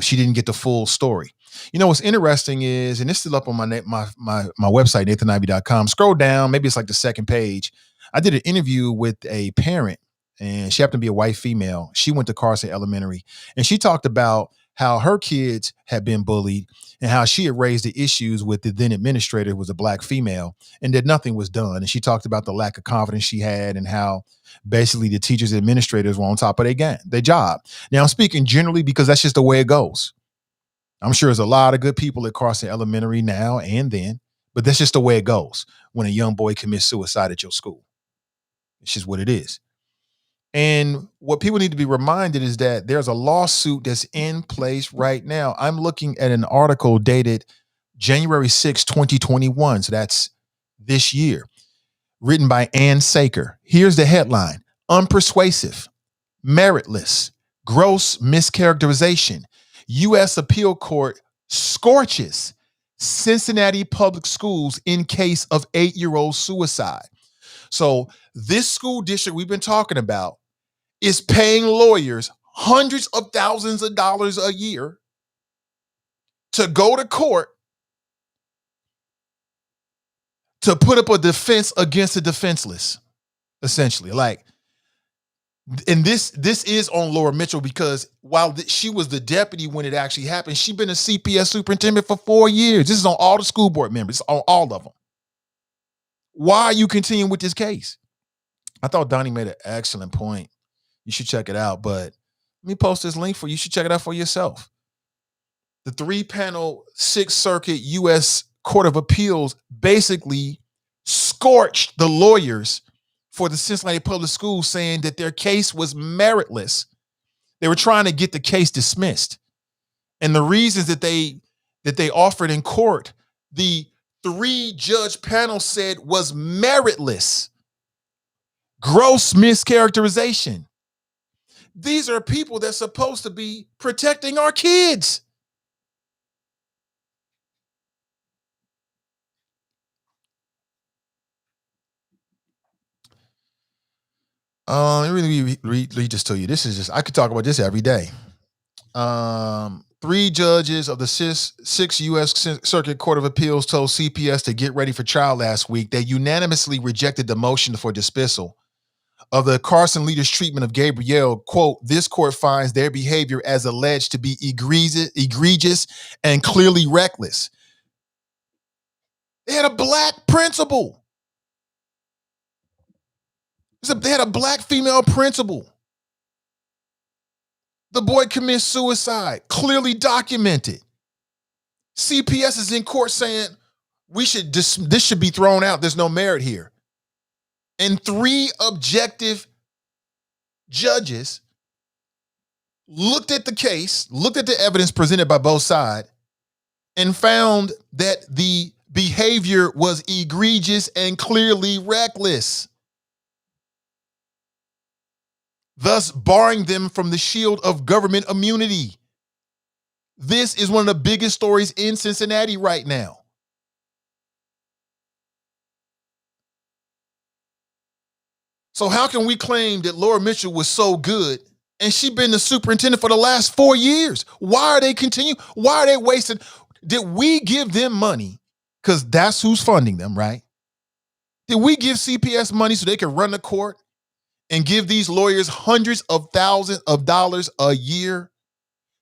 she didn't get the full story. What's interesting is, and it's still up on my website, nathanivy.com. Scroll down, maybe it's like the second page. I did an interview with a parent, and she happened to be a white female. She went to Carson Elementary, and she talked about how her kids had been bullied and how she had raised the issues with the then administrator, who was a black female, and that nothing was done. And she talked about the lack of confidence she had and how basically the teachers and administrators were on top of their job. Now, I'm speaking generally because that's just the way it goes. I'm sure there's a lot of good people at Carson Elementary now and then, but that's just the way it goes when a young boy commits suicide at your school. It's just what it is. And what people need to be reminded is that there's a lawsuit that's in place right now. I'm looking at an article dated January 6, 2021. So that's this year, written by Ann Saker. Here's the headline: unpersuasive, meritless, gross mischaracterization. U.S. Appeal Court scorches Cincinnati public schools in case of 8-year-old suicide. So this school district we've been talking about is paying lawyers hundreds of thousands of dollars a year to go to court to put up a defense against the defenseless, essentially. And this is on Laura Mitchell, because while she was the deputy when it actually happened, she's been a CPS superintendent for 4 years. This is on all the school board members, on all of them. Why are you continuing with this case? I thought Donnie made an excellent point. You should check it out, but let me post this link for you. You should check it out for yourself. The 3-panel 6th Circuit U.S. Court of Appeals basically scorched the lawyers for the Cincinnati Public Schools, saying that their case was meritless. They were trying to get the case dismissed. And the reasons that they offered in court, the 3-judge panel said was meritless. Gross mischaracterization. These are people that's supposed to be protecting our kids. Let me read this to you. This is just, I could talk about this every day. 3 judges of the 6th U.S. Circuit Court of Appeals told CPS to get ready for trial last week. They unanimously rejected the motion for dismissal of the Carson leaders' treatment of Gabrielle. Quote, this court finds their behavior as alleged to be egregious and clearly reckless. They had a black principal. They had a black female principal. The boy commits suicide, clearly documented. CPS is in court saying this should be thrown out. There's no merit here. And 3 objective judges looked at the case, looked at the evidence presented by both sides, and found that the behavior was egregious and clearly reckless, thus barring them from the shield of government immunity. This is one of the biggest stories in Cincinnati right now. So how can we claim that Laura Mitchell was so good and she's been the superintendent for the last 4 years? Why are they continuing? Why are they wasting? Did we give them money? Because that's who's funding them, right? Did we give CPS money so they can run the court and give these lawyers hundreds of thousands of dollars a year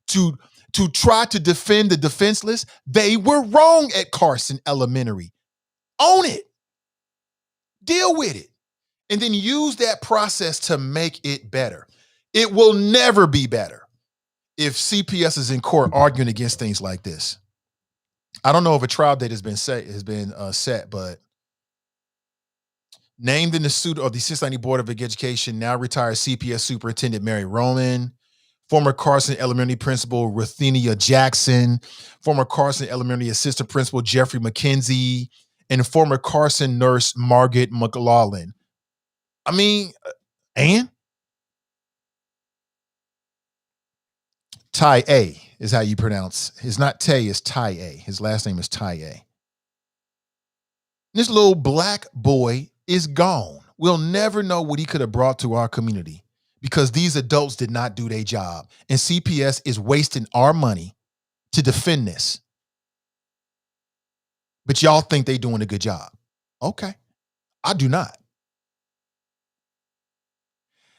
to try to defend the defenseless? They were wrong at Carson Elementary. Own it. Deal with it. And then use that process to make it better. It will never be better. if CPS is in court arguing against things like this, I don't know if a trial date has been set, but named in the suit of the Cincinnati Board of Education, now retired CPS Superintendent Mary Roman, former Carson Elementary Principal Ruthenia Jackson, former Carson Elementary Assistant Principal Jeffrey McKenzie, and former Carson nurse Margaret McLaughlin. I mean, and Ty A is how you pronounce. It's not Tay, it's Ty A. His last name is Ty A. This little black boy is gone. We'll never know what he could have brought to our community because these adults did not do their job. And CPS is wasting our money to defend this. But y'all think they're doing a good job. Okay. I do not.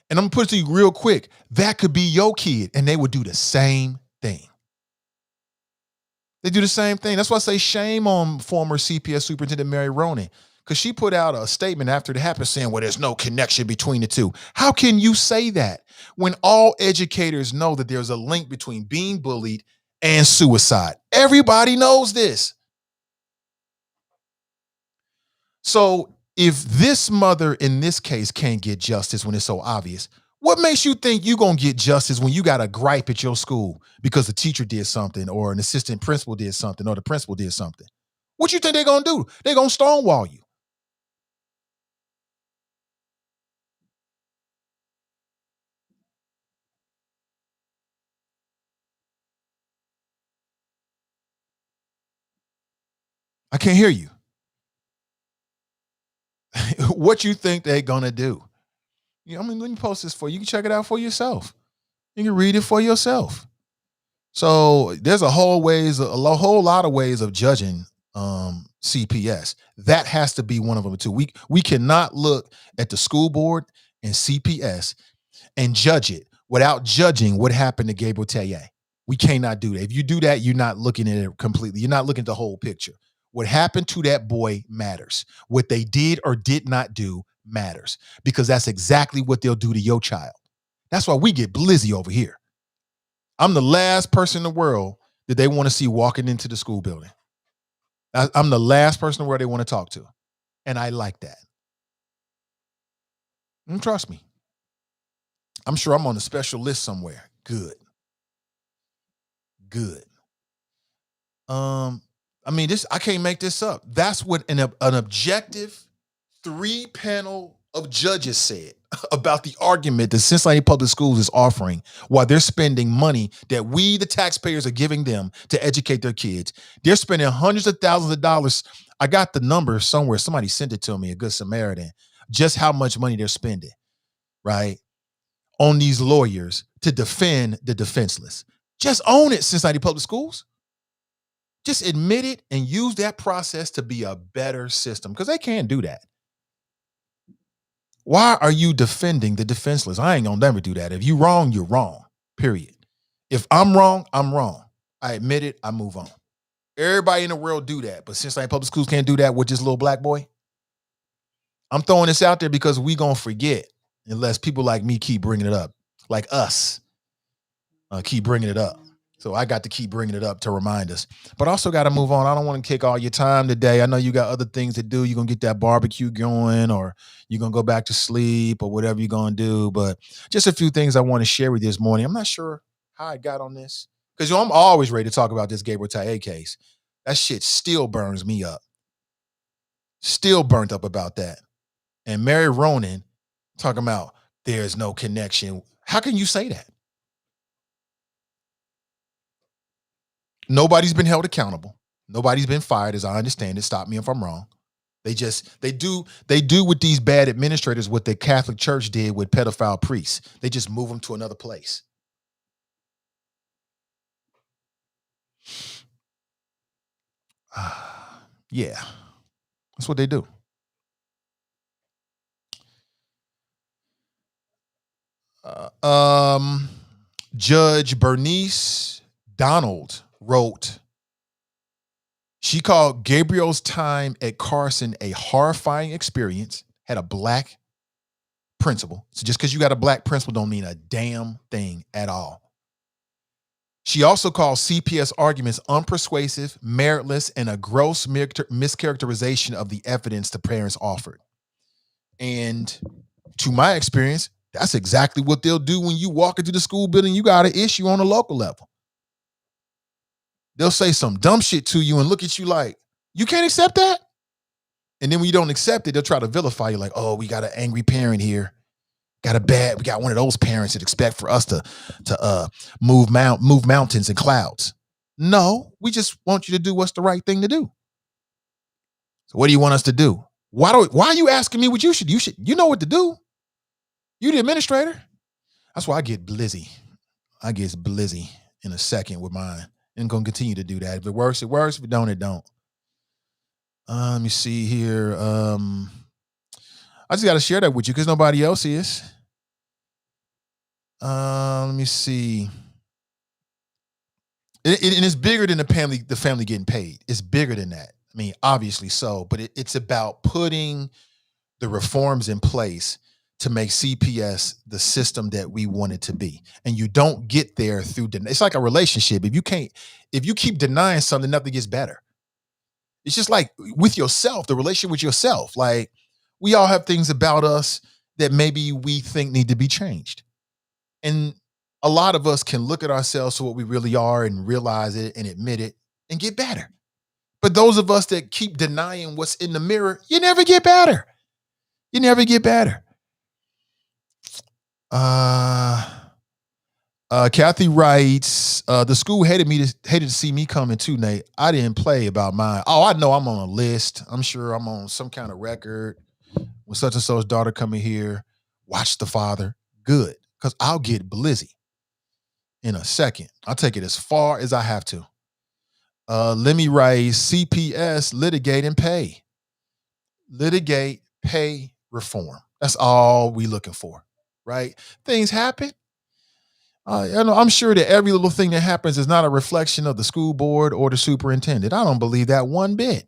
And I'm going to put it to you real quick. That could be your kid, and they would do the same thing. They do the same thing. That's why I say shame on former CPS Superintendent Mary Ronan, because she put out a statement after it happened saying, well, there's no connection between the two. How can you say that when all educators know that there's a link between being bullied and suicide? Everybody knows this. So if this mother in this case can't get justice when it's so obvious, what makes you think you're going to get justice when you got a gripe at your school because the teacher did something or an assistant principal did something or the principal did something? What you think they're going to do? They're going to stonewall you. I can't hear you. What you think they're going to do? Let me post this for you. You can check it out for yourself. You can read it for yourself. So there's a whole lot of ways of judging CPS. That has to be one of them too. We cannot look at the school board and CPS and judge it without judging what happened to Gabriel Taye. We cannot do that. If you do that, you're not looking at it completely. You're not looking at the whole picture. What happened to that boy matters. What they did or did not do matters, because that's exactly what they'll do to your child. That's why we get blizzy over here. I'm the last person in the world that they want to see walking into the school building. I'm the last person in the world they want to talk to. And I like that. And trust me. I'm sure I'm on a special list somewhere. Good. I can't make this up. That's what an objective 3-panel of judges said about the argument that Cincinnati Public Schools is offering while they're spending money that we, the taxpayers, are giving them to educate their kids. They're spending hundreds of thousands of dollars. I got the number somewhere. Somebody sent it to me, a good Samaritan, just how much money they're spending, right, on these lawyers to defend the defenseless. Just own it, Cincinnati Public Schools. Just admit it and use that process to be a better system, because they can't do that. Why are you defending the defenseless? I ain't gonna never do that. If you're wrong, you're wrong, period. If I'm wrong, I'm wrong. I admit it, I move on. Everybody in the world do that, but Cincinnati Public Schools can't do that with this little black boy. I'm throwing this out there because we gonna forget unless people like me keep bringing it up, like us keep bringing it up. So I got to keep bringing it up to remind us. But also got to move on. I don't want to kick all your time today. I know you got other things to do. You're going to get that barbecue going, or you're going to go back to sleep, or whatever you're going to do. But just a few things I want to share with you this morning. I'm not sure how I got on this, because I'm always ready to talk about this Gabriel Taye case. That shit still burns me up. Still burnt up about that. And Mary Ronan talking about there's no connection. How can you say that? Nobody's been held accountable. Nobody's been fired, as I understand it. Stop me if I'm wrong. They do with these bad administrators what the Catholic Church did with pedophile priests. They just move them to another place. Yeah, that's what they do. Judge Bernice Donald wrote, she called Gabriel's time at Carson a horrifying experience, had a black principal. So just because you got a black principal don't mean a damn thing at all. She also called CPS arguments unpersuasive, meritless, and a gross mischaracterization of the evidence the parents offered. And to my experience, that's exactly what they'll do when you walk into the school building. You got an issue on a local level. They'll say some dumb shit to you and look at you like, you can't accept that? And then when you don't accept it, they'll try to vilify you like, oh, we got an angry parent here. We got one of those parents that expect for us to move mountains and clouds. No, we just want you to do what's the right thing to do. So what do you want us to do? Why are you asking me what you should? You know what to do. You the administrator. That's why I get blizzy. I get blizzy in a second with mine. And gonna continue to do that. If it works, it works. If it don't, it don't. Let me see here. I just got to share that with you because nobody else is. Let me see. And it's bigger than the family getting paid. It's bigger than that. I mean, obviously so, but it's about putting the reforms in place to make CPS the system that we want it to be. And you don't get there through, it's like a relationship. If you keep denying something, nothing gets better. It's just like with yourself, the relationship with yourself. Like we all have things about us that maybe we think need to be changed. And a lot of us can look at ourselves for what we really are and realize it and admit it and get better. But those of us that keep denying what's in the mirror, you never get better. You never get better. Kathy writes, the school hated to see me coming too, Nate. I didn't play about mine. Oh, I know I'm on a list. I'm sure I'm on some kind of record. When such and such daughter coming here, watch the father. Good. Because I'll get blizzy in a second. I'll take it as far as I have to. Let me write CPS, litigate and pay. Litigate, pay, reform. That's all we looking for, right? Things happen. I'm sure that every little thing that happens is not a reflection of the school board or the superintendent. I don't believe that one bit.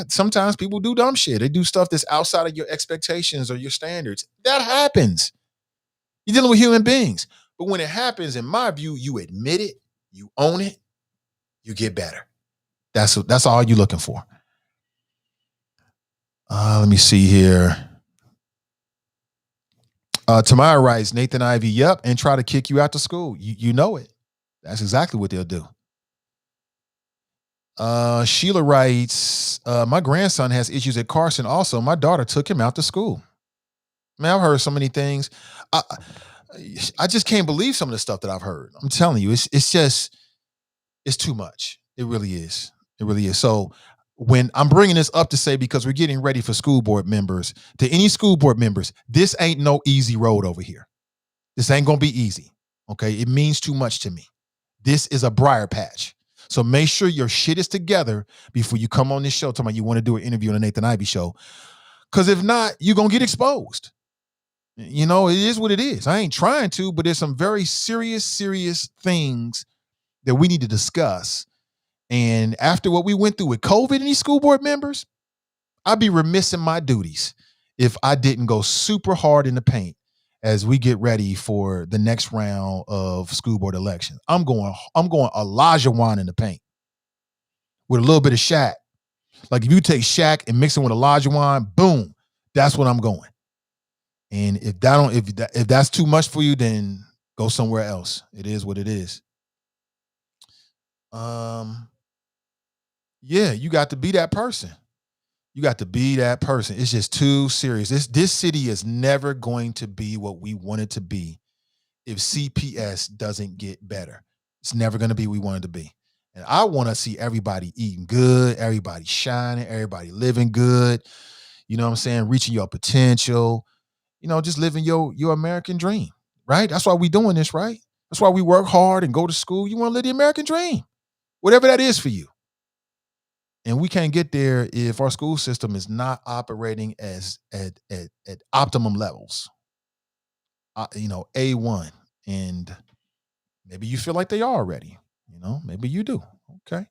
Sometimes people do dumb shit. They do stuff that's outside of your expectations or your standards. That happens. You're dealing with human beings. But when it happens, in my view, you admit it, you own it, you get better. That's all you're looking for. Let me see here. Tamara writes, Nathan Ivy, yep, and try to kick you out to school. You know it. That's exactly what they'll do. Sheila writes, my grandson has issues at Carson also. My daughter took him out to school. Man, I've heard so many things. I just can't believe some of the stuff that I've heard. I'm telling you, it's too much. It really is. It really is. So when I'm bringing this up to say, because we're getting ready for school board members, to any school board members, this ain't no easy road over here. This ain't going to be easy. Okay. It means too much to me. This is a briar patch. So make sure your shit is together before you come on this show talking about you want to do an interview on the Nathan Ivy show. Because if not, you're going to get exposed. You know, it is what it is. I ain't trying to, but there's some very serious things that we need to discuss. And after what we went through with COVID and these school board members, I'd be remiss in my duties if I didn't go super hard in the paint as we get ready for the next round of school board elections. I'm going Elijah Wan in the paint with a little bit of Shaq. Like if you take Shaq and mix it with Elijah Wan, boom, that's what I'm going. And if that's too much for you, then go somewhere else. It is what it is. Yeah, you got to be that person. You got to be that person. It's just too serious. This city is never going to be what we want it to be if CPS doesn't get better. It's never going to be what we want it to be. And I want to see everybody eating good, everybody shining, everybody living good. You know what I'm saying? Reaching your potential. You know, just living your American dream, right? That's why we doing this, right? That's why we work hard and go to school. You want to live the American dream, whatever that is for you. And we can't get there if our school system is not operating as at optimum levels. A1. And maybe you feel like they are already. You know, maybe you do. Okay.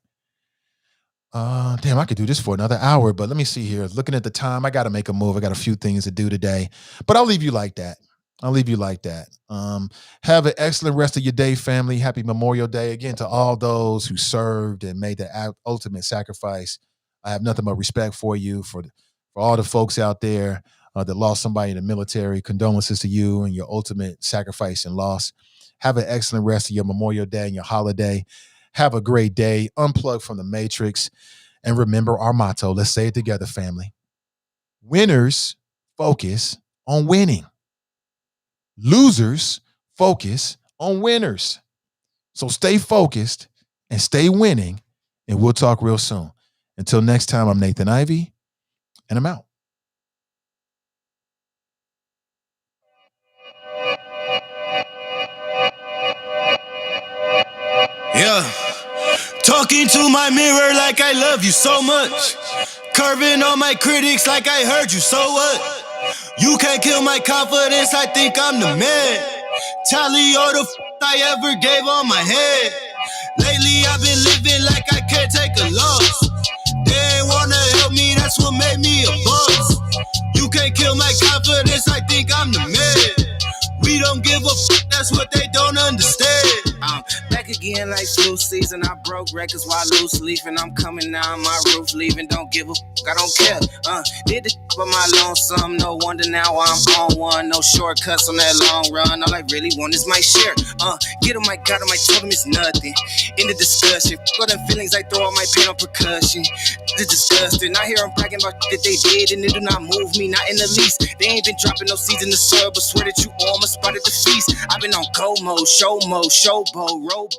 Damn, I could do this for another hour, but let me see here. Looking at the time, I got to make a move. I got a few things to do today, but I'll leave you like that. I'll leave you like that. Have an excellent rest of your day, family. Happy Memorial Day again to all those who served and made the ultimate sacrifice. I have nothing but respect for you, for all the folks out there that lost somebody in the military. Condolences to you and your ultimate sacrifice and loss. Have an excellent rest of your Memorial Day and your holiday. Have a great day. Unplug from the Matrix. And remember our motto. Let's say it together, family. Winners focus on winning. Losers focus on winners. So stay focused and stay winning, and we'll talk real soon. Until next time, I'm Nathan Ivey, and I'm out. Yeah. Talking to my mirror like I love you so much. Curving on my critics like I heard you, so what? You can't kill my confidence, I think I'm the man. Tally all the I ever gave on my head. Lately I've been living like I can't take a loss. They ain't wanna help me, that's what made me a boss. You can't kill my confidence, I think I'm the man. We don't give a that's what they don't understand. I'm back again like flu season. I broke records while loose leafing. I'm coming down my roof, leaving. Don't give a I don't care. Did the for my lonesome. No wonder now I'm on one. No shortcuts on that long run. All I really want is my share. Get on my God, I told him it's nothing. In the discussion, got them feelings I throw all my pain on percussion. It's disgusting. I hear them bragging about that they did, and it do not move me, not in the least. They ain't been dropping no seeds in the soil, but swear that you almost spotted the feast. I've been on go mode, show mode, showboat, rowboat.